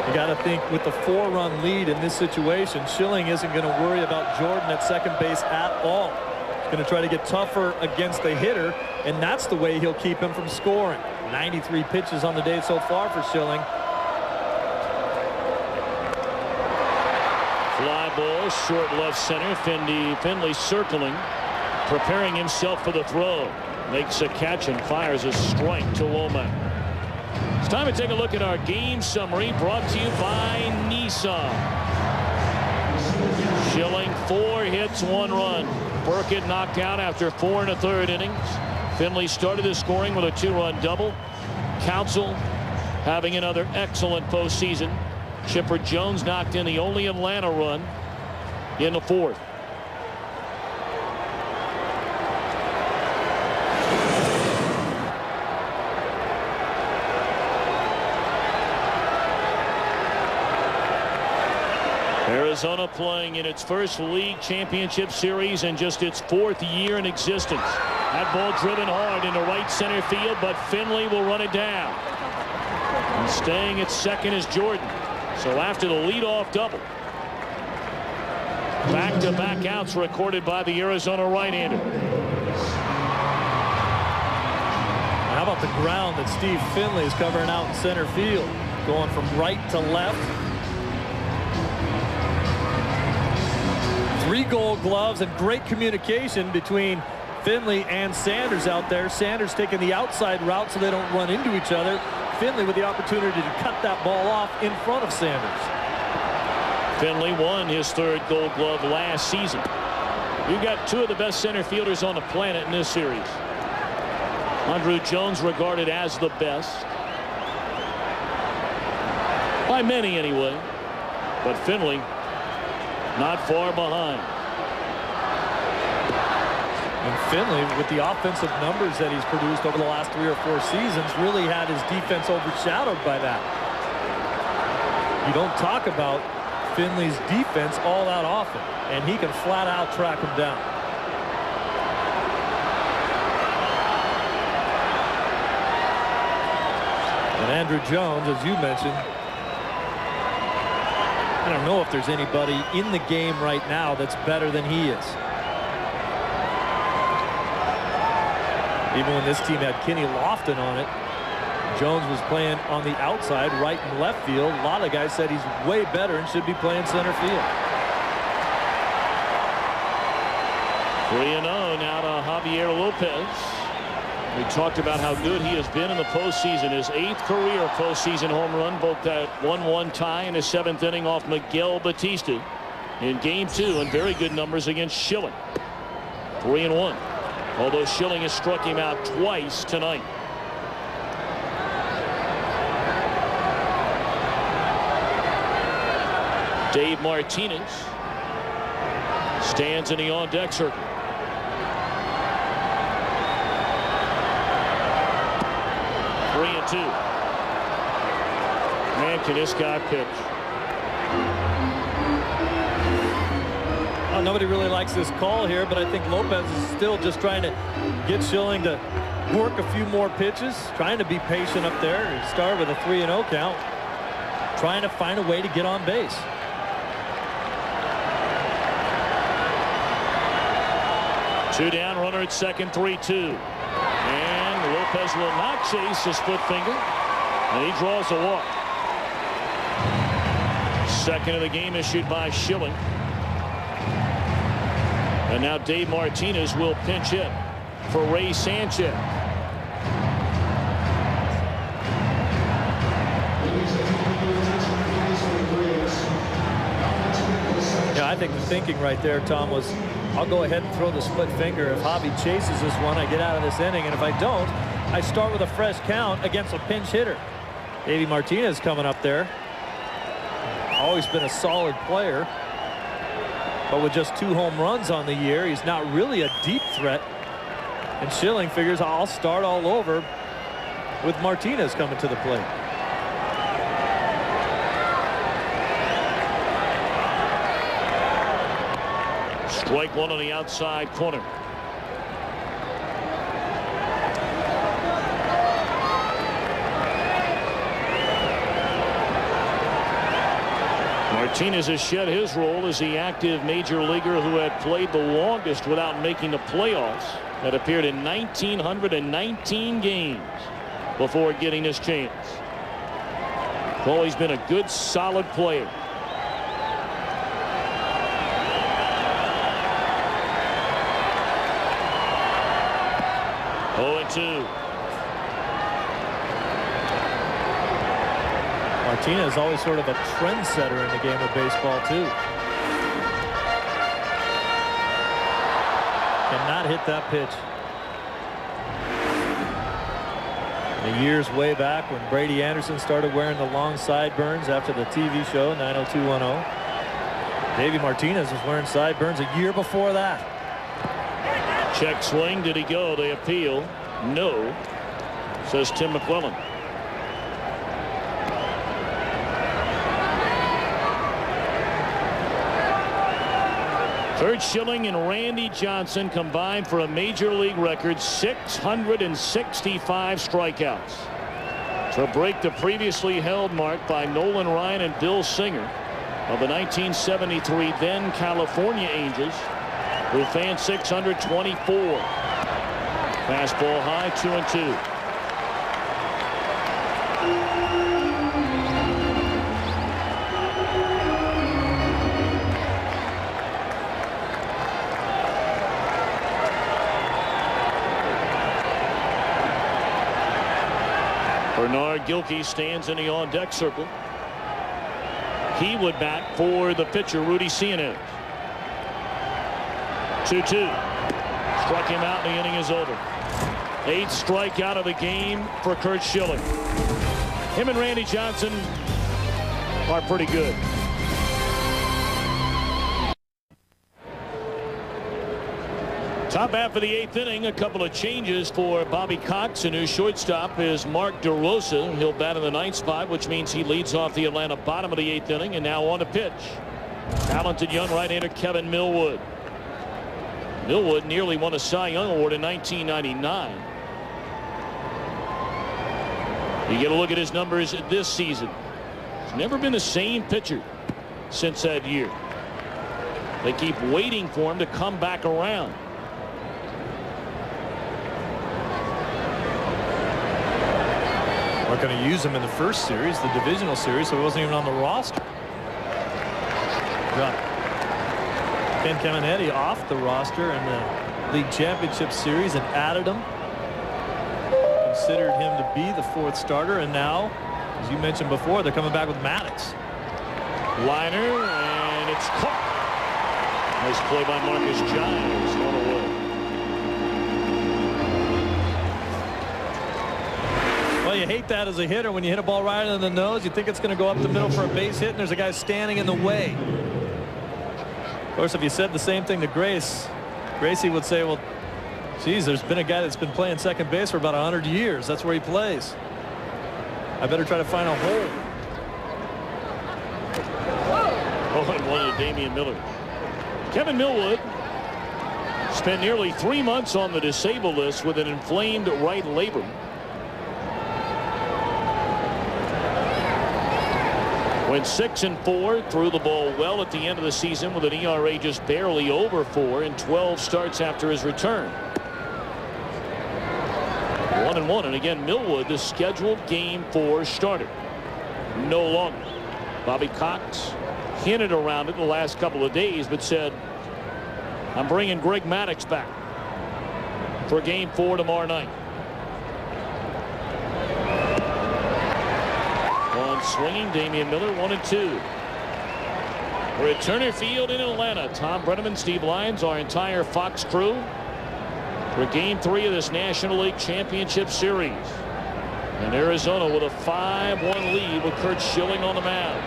You got to think with the 4-run lead in this situation, Schilling isn't going to worry about Jordan at second base at all. He's going to try to get tougher against the hitter and that's the way he'll keep him from scoring. 93 pitches on the day so far for Schilling. Fly ball, short left center. Finley circling, preparing himself for the throw. Makes a catch and fires a strike to Womack. It's time to take a look at our game summary, brought to you by Nissan. Schilling, 4 hits, 1 run. Burkett knocked out after 4 1/3 innings. Finley started his scoring with a 2-run double. Counsell having another excellent postseason. Chipper Jones knocked in the only Atlanta run in the 4th. Arizona playing in its first league championship series in just its 4th year in existence. That ball driven hard into right center field, but Finley will run it down. And staying at second is Jordan. So after the leadoff double, back-to-back outs recorded by the Arizona right-hander. How about the ground that Steve Finley is covering out in center field, going from right to left. 3 Gold Gloves and great communication between Finley and Sanders out there. Sanders taking the outside route so they don't run into each other. Finley with the opportunity to cut that ball off in front of Sanders. Finley won his 3rd Gold Glove last season. You've got 2 of the best center fielders on the planet in this series. Andruw Jones regarded as the best. By many anyway. But Finley not far behind. And Finley, with the offensive numbers that he's produced over the last 3 or 4 seasons, really had his defense overshadowed by that. You don't talk about Finley's defense all that often, and he can flat out track him down. And Andruw Jones, as you mentioned, I don't know if there's anybody in the game right now that's better than he is. Even when this team had Kenny Lofton on it, Jones was playing on the outside, right and left field. A lot of guys said he's way better and should be playing center field. 3-0 now to Javier Lopez. We talked about how good he has been in the postseason. His 8th career postseason home run, both that 1-1 tie in his 7th inning off Miguel Batista in game 2, and very good numbers against Schilling. 3-1. Although Schilling has struck him out twice tonight. Dave Martinez stands in the on-deck circle. Man, can this guy pitch? Well, nobody really likes this call here, but I think Lopez is still just trying to get Schilling to work a few more pitches, trying to be patient up there. He started with a 3-0 count, trying to find a way to get on base. Two down, runner at second, 3-2. And Lopez will not chase a split finger, and he draws a walk. Second of the game issued by Schilling. And now Dave Martinez will pinch hit for Ray Sanchez. Yeah, I think the thinking right there, Tom, was I'll go ahead and throw the split finger. If Javi chases this one, I get out of this inning. And if I don't, I start with a fresh count against a pinch hitter. Davey Martinez coming up there. Always been a solid player. But with just 2 home runs on the year, he's not really a deep threat. And Schilling figures I'll start all over with Martinez coming to the plate. Strike one on the outside corner. Martinez has shed his role as the active major leaguer who had played the longest without making the playoffs. that appeared in 1,919 games before getting this chance. Always been a good, solid player. Oh, 2. Martinez is always sort of a trendsetter in the game of baseball, too. Cannot hit that pitch. In the years way back when Brady Anderson started wearing the long sideburns after the TV show 90210, Davey Martinez was wearing sideburns a year before that. Check swing. Did he go? They appeal. No, says Tim McClellan. Curt Schilling and Randy Johnson combined for a major league record 665 strikeouts to break the previously held mark by Nolan Ryan and Bill Singer of the 1973 then California Angels, who fanned 624. Fastball high, 2-2. Bernard Gilkey stands in the on-deck circle. He would bat for the pitcher, Rudy Cianez. 2-2. Struck him out, and the inning is over. 8th strikeout of the game for Curt Schilling. Him and Randy Johnson are pretty good. Top half of the 8th inning, a couple of changes for Bobby Cox. A new shortstop is Mark DeRosa. He'll bat in the 9th spot, which means he leads off the Atlanta bottom of the 8th inning. And now on to pitch. Talented young right-hander Kevin Millwood. Millwood nearly won a Cy Young Award in 1999. You get a look at his numbers this season. He's never been the same pitcher since that year. They keep waiting for him to come back around. We're going to use him in the first series, the divisional series, so he wasn't even on the roster. Got Ken Caminiti off the roster in the league championship series and added him. Considered him to be the 4th starter, and now, as you mentioned before, they're coming back with Maddox. Liner, and it's caught. Nice play by Marcus Giles. On away. Well, you hate that as a hitter when you hit a ball right in the nose. You think it's going to go up the middle for a base hit, and there's a guy standing in the way. Of course, if you said the same thing to Gracie would say, well, geez, there's been a guy that's been playing second base for about 100 years. That's where he plays. I better try to find a hole. Oh, and one to Damian Miller. Kevin Millwood spent nearly 3 months on the disabled list with an inflamed right labrum. Went 6-4, threw the ball well at the end of the season with an ERA just barely over 4 in 12 starts after his return. 1-1, and again, Millwood, the scheduled game 4 starter. No longer. Bobby Cox hinted around it the last couple of days, but said, I'm bringing Greg Maddux back for game 4 tomorrow night. Swinging, Damian Miller, 1-2. We're at Turner Field in Atlanta. Tom Brenneman, Steve Lyons, our entire Fox crew for game 3 of this National League Championship Series. And Arizona with a 5-1 lead with Curt Schilling on the mound.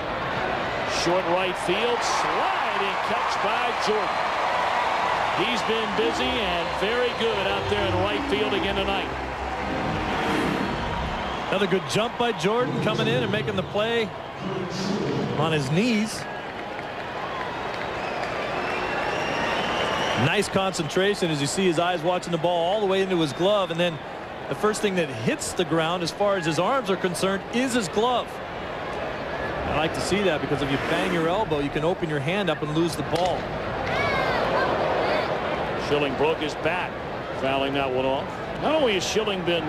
Short right field, sliding catch by Jordan. He's been busy and very good out there in right field again tonight. Another good jump by Jordan, coming in and making the play on his knees. Nice concentration as you see his eyes watching the ball all the way into his glove, and then the first thing that hits the ground as far as his arms are concerned is his glove. I like to see that because if you bang your elbow, you can open your hand up and lose the ball. Schilling broke his back. fouling that one off. Not only has Schilling been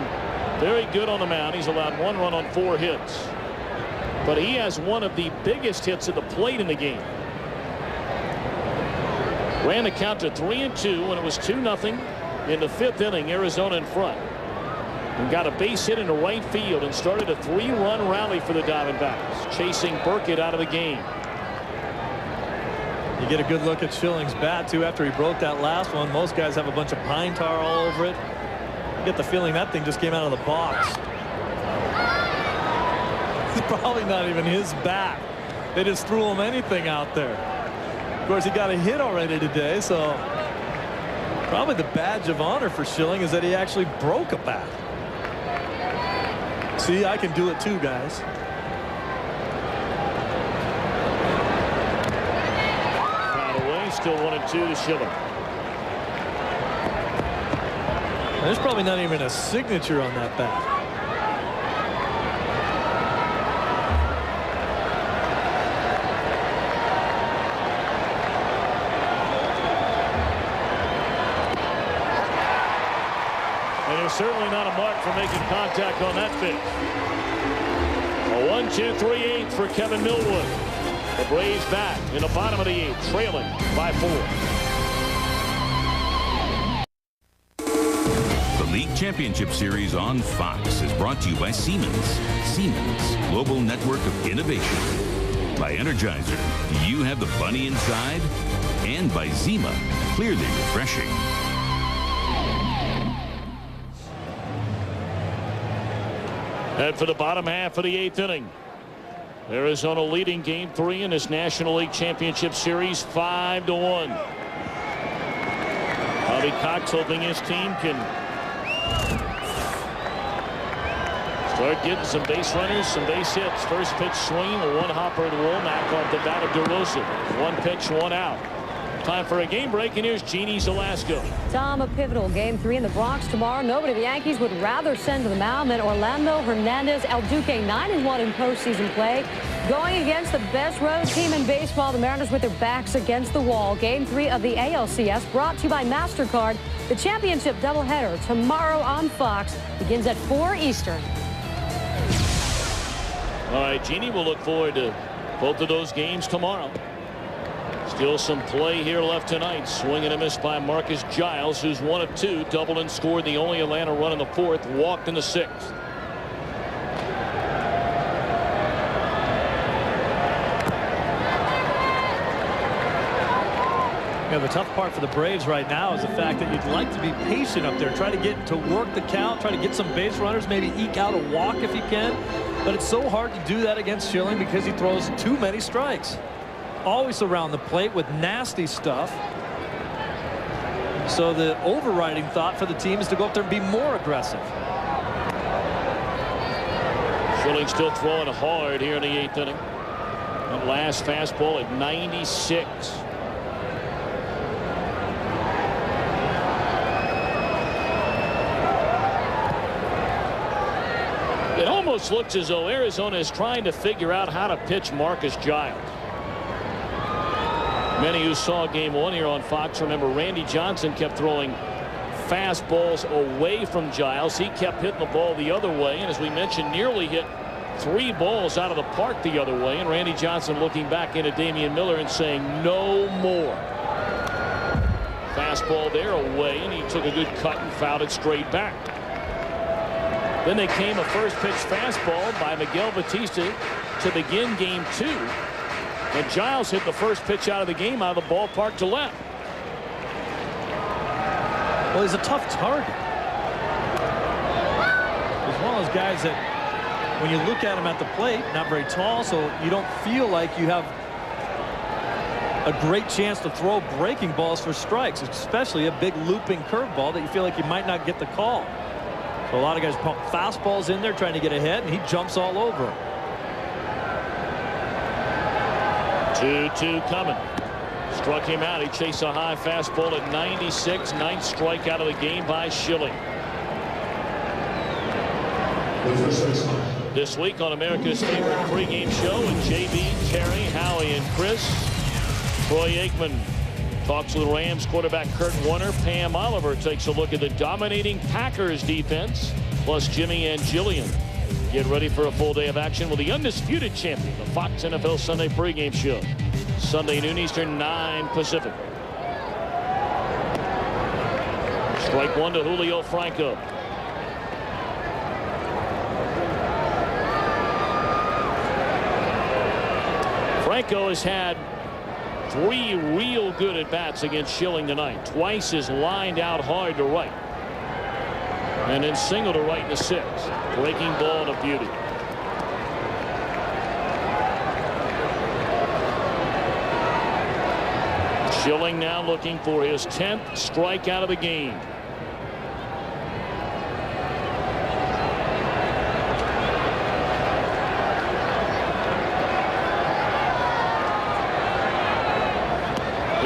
very good on the mound, he's allowed 1 run on 4 hits, but he has one of the biggest hits at the plate in the game. Ran the count to 3-2 when it was 2-0 in the 5th inning. Arizona in front, and got a base hit into right field and started a 3-run rally for the Diamondbacks, chasing Burkett out of the game. You get a good look at Schilling's bat too after he broke that last one. Most guys have a bunch of pine tar all over it. You get the feeling that thing just came out of the box. It's probably not even his bat. They just threw him anything out there. Of course, he got a hit already today, so probably the badge of honor for Schilling is that he actually broke a bat. See, I can do it too, guys. Still 1-2 to Schilling. There's probably not even a signature on that bat. And there's certainly not a mark for making contact on that pitch. A 1-2-3-8 for Kevin Millwood. The Braves back in the bottom of the 8th, trailing by 4. The League Championship Series on Fox is brought to you by Siemens. Siemens, global network of innovation. By Energizer, you have the bunny inside. And by Zima, clearly refreshing. Head for the bottom half of the 8th inning. Arizona leading game 3 in this National League Championship Series 5-1. Bobby Cox hoping his team can start getting some base runners, some base hits. First pitch swing, a 1-hopper to Womack off the bat of DeRosa. 1 pitch, 1 out. Time for a game break, and here's Jeannie Zelasco. Tom, a pivotal game 3 in the Bronx tomorrow. Nobody the Yankees would rather send to the mound than Orlando Hernandez. El Duque 9-1 in postseason play. Going against the best road team in baseball, the Mariners with their backs against the wall. Game 3 of the ALCS brought to you by MasterCard. The championship doubleheader tomorrow on Fox begins at 4 Eastern. All right, Jeannie, we'll look forward to both of those games tomorrow. Still some play here left tonight. Swing and a miss by Marcus Giles, who's 1 of 2, doubled and scored the only Atlanta run in the 4th, walked in the 6th. Yeah, the tough part for the Braves right now is the fact that you'd like to be patient up there, try to get to work the count, try to get some base runners, maybe eke out a walk if you can. But it's so hard to do that against Schilling because he throws too many strikes. Always around the plate with nasty stuff. So the overriding thought for the team is to go up there and be more aggressive. Schilling still throwing hard here in the 8th inning. That last fastball at 96. It almost looks as though Arizona is trying to figure out how to pitch Marcus Giles. Many who saw game 1 here on Fox remember Randy Johnson kept throwing fastballs away from Giles. He kept hitting the ball the other way, and as we mentioned, nearly hit 3 balls out of the park the other way. And Randy Johnson looking back into Damian Miller and saying no more. Fastball there away, and he took a good cut and fouled it straight back. Then they came a first pitch fastball by Miguel Batista to begin game 2. And Giles hit the first pitch out of the game out of the ballpark to left. Well, he's a tough target. He's one of those guys that when you look at him at the plate, not very tall, so you don't feel like you have a great chance to throw breaking balls for strikes, especially a big looping curveball that you feel like you might not get the call. So a lot of guys pump fastballs in there trying to get ahead, and he jumps all over them. 2-2 coming. Struck him out. He chased a high fastball at 96. 9th strikeout of the game by Schilling. This week on America's favorite pregame show with JB, Terry, Howie, and Chris, Troy Aikman Talks with Rams quarterback Curt Warner. Pam Oliver takes a look at the dominating Packers defense, plus Jimmy and Jillian. Get ready for a full day of action with the undisputed champion, the Fox NFL Sunday pregame show. Sunday noon Eastern, 9 Pacific. Strike one to Julio Franco. Franco has had 3 real good at-bats against Schilling tonight. Twice is lined out hard to right. And then single to right in the 6th. Breaking ball and a beauty. Schilling now looking for his 10th strikeout of the game.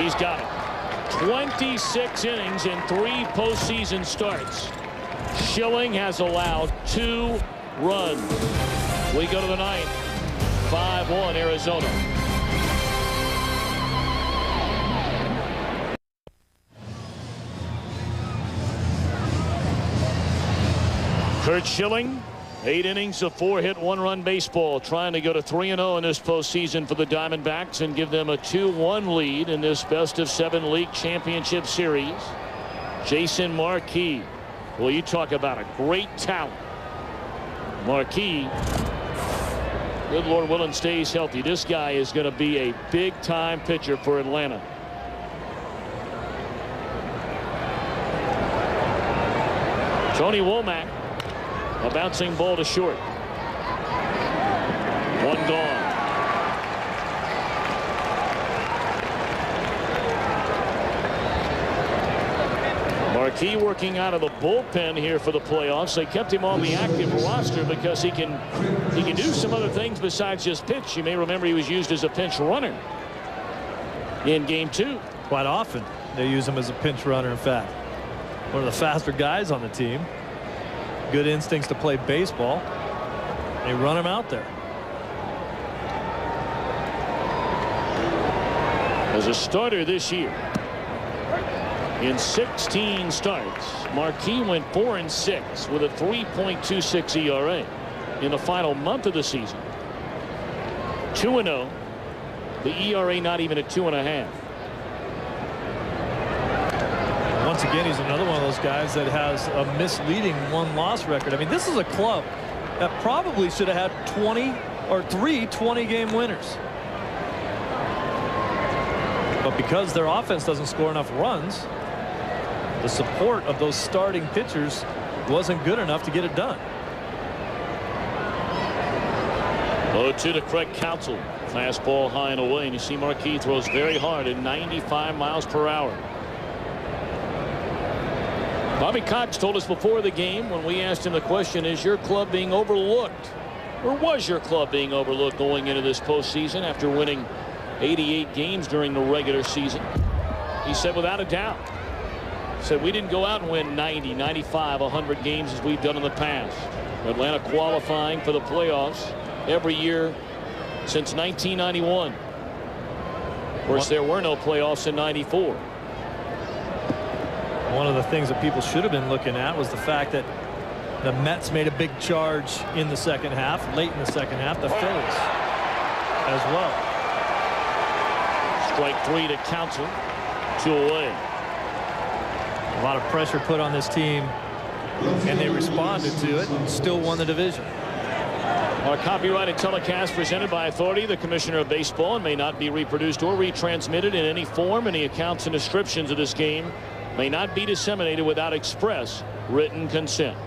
He's got it. 26 innings in 3 postseason starts. Schilling has allowed 2 runs. We go to the 9th. 5-1 Arizona. Curt Schilling, 8 innings of 4-hit 1-run baseball, trying to go to 3-0 in this postseason for the Diamondbacks and give them a 2-1 lead in this best-of-7 league championship series. Jason Marquis. Well, you talk about a great talent. Marquis, good Lord willing, stays healthy. This guy is going to be a big-time pitcher for Atlanta. Tony Womack. A bouncing ball to short. 1 gone. Marquis working out of the bullpen here for the playoffs. They kept him on the active roster because he can do some other things besides just pitch. You may remember he was used as a pinch runner in game 2. Quite often they use him as a pinch runner. In fact, one of the faster guys on the team. Good instincts to play baseball. They run him out there. As a starter this year, in 16 starts, Marquis went 4-6 with a 3.26 ERA in the final month of the season. 2-0. The ERA not even at 2.5. Once again, he's another one of those guys that has a misleading 1-loss record. I mean, this is a club that probably should have had 20 or 3 20-game winners. But because their offense doesn't score enough runs, the support of those starting pitchers wasn't good enough to get it done. 0-2 to Craig Counsell. Fastball high and away, and you see Marquis throws very hard at 95 miles per hour. Bobby Cox told us before the game when we asked him the question, is your club being overlooked? Or was your club being overlooked going into this postseason after winning 88 games during the regular season? He said without a doubt. He said we didn't go out and win 90, 95, 100 games as we've done in the past. Atlanta qualifying for the playoffs every year since 1991. Of course, there were no playoffs in 94. One of the things that people should have been looking at was the fact that the Mets made a big charge in the second half, late in the second half. The Phillies as well. Strike 3 to Counsell. 2 away. A lot of pressure put on this team, and they responded to it and still won the division. Our copyrighted telecast presented by authority the Commissioner of Baseball and may not be reproduced or retransmitted in any form. Any accounts and descriptions of this game may not be disseminated without express written consent.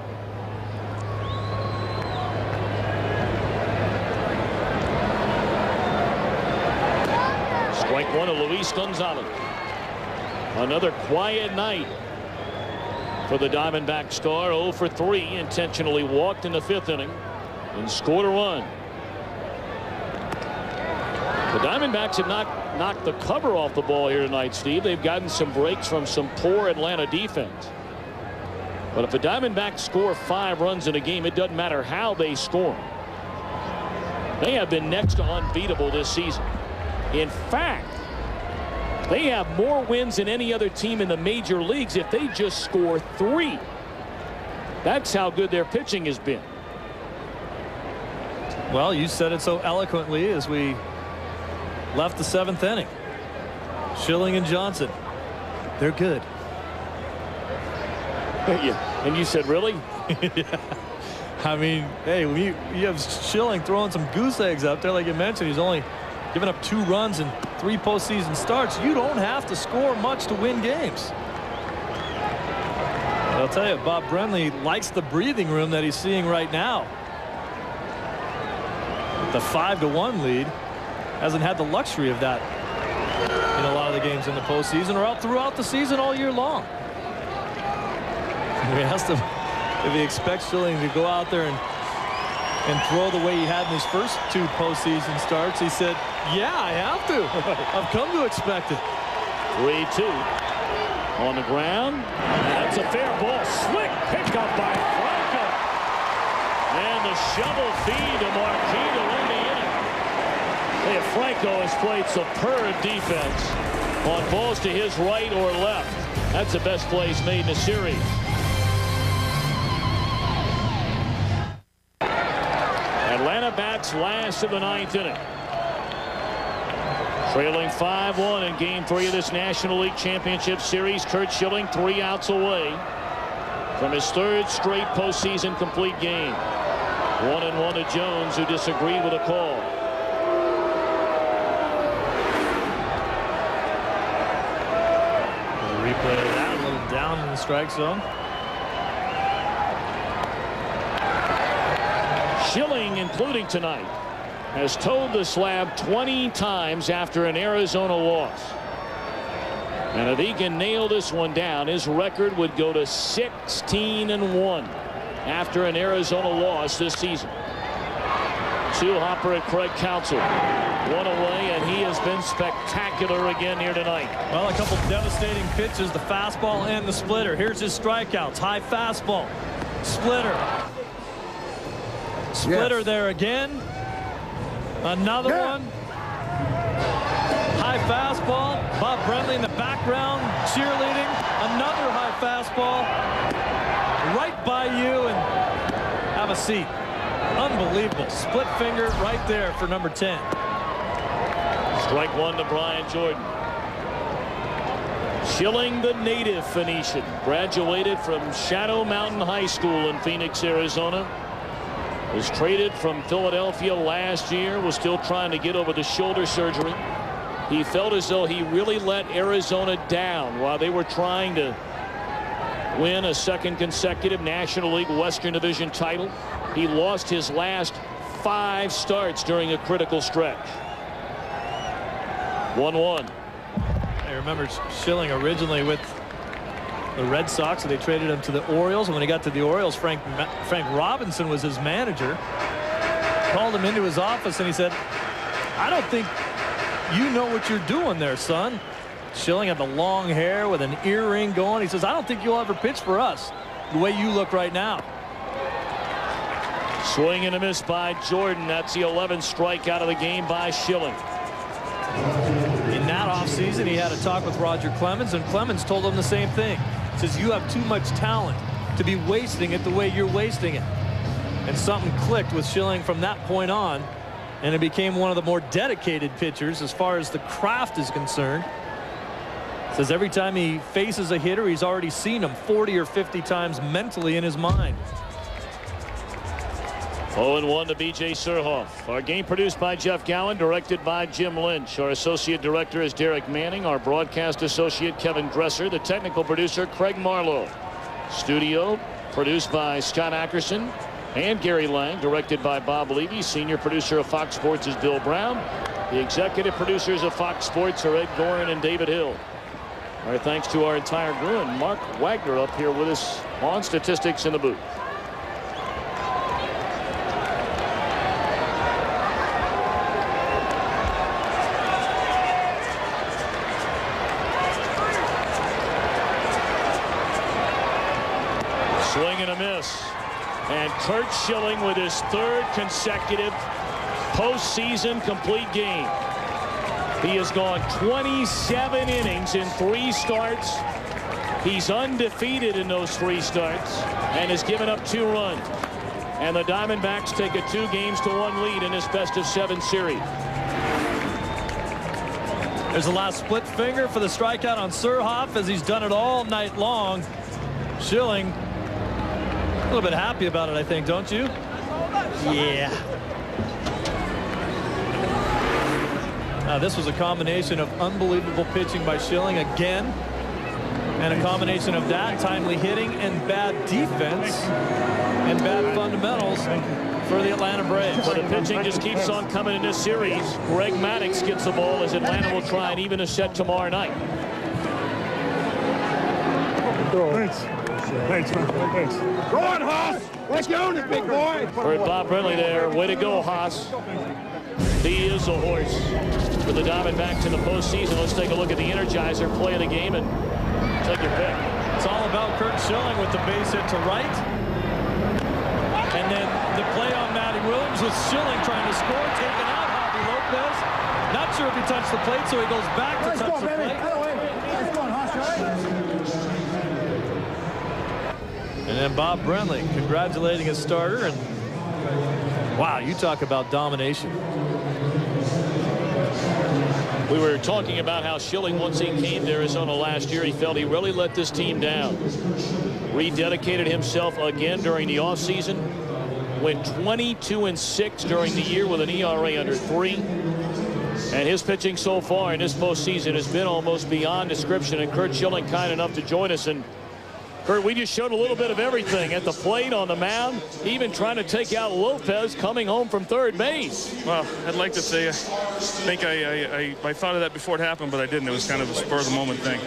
Strike 1 to Luis Gonzalez. Another quiet night for the Diamondback star. 0 for 3, intentionally walked in the 5th inning and scored a run. The Diamondbacks have not knocked the cover off the ball here tonight, Steve. They've gotten some breaks from some poor Atlanta defense. But if the Diamondbacks score 5 runs in a game, it doesn't matter how they score. They have been next to unbeatable this season. In fact, They have more wins than any other team in the major leagues if they just score 3. That's how good their pitching has been. Well, you said it so eloquently as we left the 7th inning. Schilling and Johnson, they're good. Yeah, and you said, really? Yeah. I mean, hey, you have Schilling throwing some goose eggs out there, like you mentioned. He's only given up 2 runs in 3 postseason starts. You don't have to score much to win games. I'll tell you, Bob Brenly likes the breathing room that he's seeing right now. The 5-1 lead, hasn't had the luxury of that in a lot of the games in the postseason or out throughout the season all year long. We asked him if he expects Schilling to go out there and throw the way he had in his first 2 postseason starts. He said, yeah, I have to. I've come to expect it. 3-2 on the ground. That's a fair ball. Slick pickup by Franco. And the shovel feed to Marquis to win the inning. Hey, Franco has played superb defense on balls to his right or left. That's the best play he's made in the series. Atlanta bats last of the 9th inning. Trailing 5-1 in Game 3 of this National League Championship Series. Curt Schilling 3 outs away from his 3rd straight postseason complete game. 1-1 to Jones, who disagreed with a call. Replay of that, a little down in the strike zone. Schilling, including tonight, has toed the slab 20 times after an Arizona loss. And if he can nail this one down, his record would go to 16-1 after an Arizona loss this season. 2 hopper at Craig Counsell. 1 away, and he has been spectacular again here tonight. Well, a couple devastating pitches, the fastball and the splitter. Here's his strikeouts. High fastball, splitter. Splitter there again. Another one. High fastball. Bob Brenly in the background cheerleading. Another high fastball. Right by you, and have a seat. Unbelievable. Split finger right there for number 10. Strike 1 to Brian Jordan. Schilling, the native Phoenician, graduated from Shadow Mountain High School in Phoenix, Arizona. Was traded from Philadelphia last year, was still trying to get over the shoulder surgery. He felt as though he really let Arizona down while they were trying to win a 2nd consecutive National League Western Division title. He lost his last 5 starts during a critical stretch. 1-1. I remember Schilling originally with the Red Sox, and they traded him to the Orioles. And when he got to the Orioles, Frank Robinson was his manager. Called him into his office, and he said, I don't think you know what you're doing there, son. Schilling had the long hair with an earring going. He says, I don't think you'll ever pitch for us the way you look right now. Swing and a miss by Jordan. That's the 11th strikeout of the game by Schilling. In that offseason, he had a talk with Roger Clemens, and Clemens told him the same thing. He says, you have too much talent to be wasting it the way you're wasting it. And something clicked with Schilling from that point on, and it became one of the more dedicated pitchers as far as the craft is concerned. Says every time he faces a hitter, he's already seen him 40 or 50 times mentally in his mind. 0-1 to B.J. Surhoff. Our game produced by Jeff Gowan, directed by Jim Lynch. Our associate director is Derek Manning. Our broadcast associate Kevin Dresser. The technical producer Craig Marlowe. Studio produced by Scott Ackerson and Gary Lang. Directed by Bob Levy. Senior producer of Fox Sports is Bill Brown. The executive producers of Fox Sports are Ed Gorin and David Hill. Our thanks to our entire crew and Mark Wagner up here with us on Statistics in the Booth. Swing and a miss. And Curt Schilling with his 3rd consecutive postseason complete game. He has gone 27 innings in 3 starts. He's undefeated in those 3 starts and has given up 2 runs. And the Diamondbacks take a 2-1 lead in this best-of-7 series. There's the last split finger for the strikeout on Surhoff, as he's done it all night long. Schilling, a little bit happy about it, I think, don't you? Yeah. This was a combination of unbelievable pitching by Schilling again, and a combination of that, timely hitting, and bad defense, and bad fundamentals for the Atlanta Braves. But the pitching just keeps on coming in this series. Greg Maddux gets the ball as Atlanta will try and even a set tomorrow night. Thanks, man. Thanks. Go on, Haas. Let's go, this big boy. Heard Bob Brenly there. Way to go, Haas. He is a horse for the Diamondbacks in the postseason. Let's take a look at the Energizer play of the game and take your pick. It's all about Curt Schilling with the base hit to right. And then the play on Matty Williams with Schilling trying to score, taking out Javi Lopez. Not sure if he touched the plate, so he goes back to touch the plate. And then Bob Brenly congratulating his starter. And wow, you talk about domination. We were talking about how Schilling, once he came to Arizona last year, he felt he really let this team down. Rededicated himself again during the offseason. Went 22-6 during the year with an ERA under 3. And his pitching so far in this postseason has been almost beyond description. And Curt Schilling kind enough to join us. And Curt, we just showed a little bit of everything at the plate, on the mound, even trying to take out Lopez coming home from third base. Well, I'd like to say I think I thought of that before it happened, but I didn't. It was kind of a spur of the moment thing.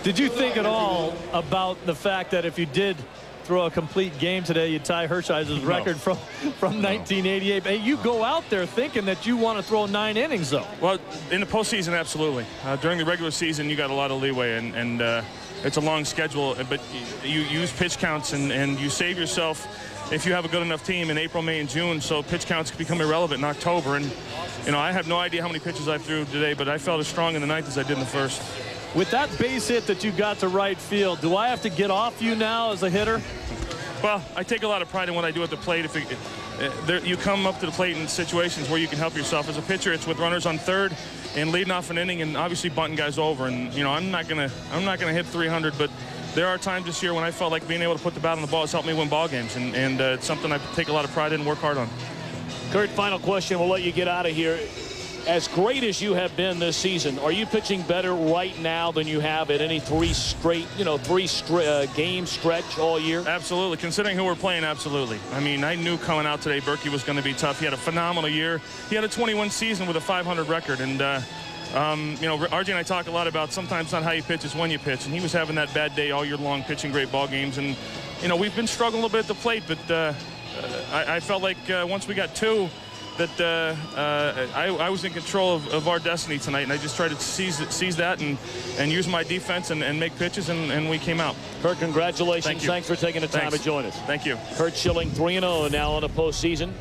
Did you think at all about the fact that if you did throw a complete game today, you'd tie Hershiser's record from 1988? Hey, you go out there thinking that you want to throw 9 innings, though. Well, in the postseason, absolutely. During the regular season, you got a lot of leeway, and it's a long schedule, but you use pitch counts and you save yourself if you have a good enough team in April, May, and June, so pitch counts become irrelevant in October. And, you know, I have no idea how many pitches I threw today, but I felt as strong in the 9th as I did in the 1st. With that base hit that you got to right field, do I have to get off you now as a hitter? Well, I take a lot of pride in what I do at the plate. You come up to the plate in situations where you can help yourself. As a pitcher, it's with runners on third and leading off an inning and obviously bunting guys over. And, you know, I'm not gonna hit 300, but there are times this year when I felt like being able to put the bat on the ball has helped me win ball games, and it's something I take a lot of pride in and work hard on. Curt, final question. We'll let you get out of here. As great as you have been this season, are you pitching better right now than you have at any 3 game stretch all year? Absolutely. Considering who we're playing, absolutely. I mean, I knew coming out today Burkett was going to be tough. He had a phenomenal year. He had a 21 season with a 500 record. And, you know, RJ and I talk a lot about sometimes not how you pitch, it's when you pitch. And he was having that bad day all year long, pitching great ball games. And, you know, we've been struggling a little bit at the plate, but I felt like once we got 2, that I was in control of our destiny tonight, and I just tried to seize that and use my defense and make pitches, and we came out. Curt, congratulations. Thank you. Thanks for taking the time to join us. Thank you. Curt Schilling, 3-0 now in the postseason.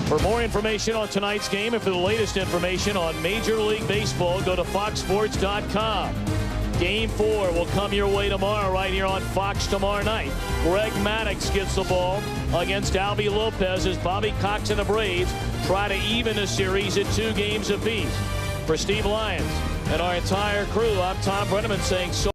For more information on tonight's game and for the latest information on Major League Baseball, go to foxsports.com. Game 4 will come your way tomorrow right here on Fox tomorrow night. Greg Maddux gets the ball against Javi Lopez as Bobby Cox and the Braves try to even the series at 2 games apiece. For Steve Lyons and our entire crew, I'm Tom Brenneman saying so.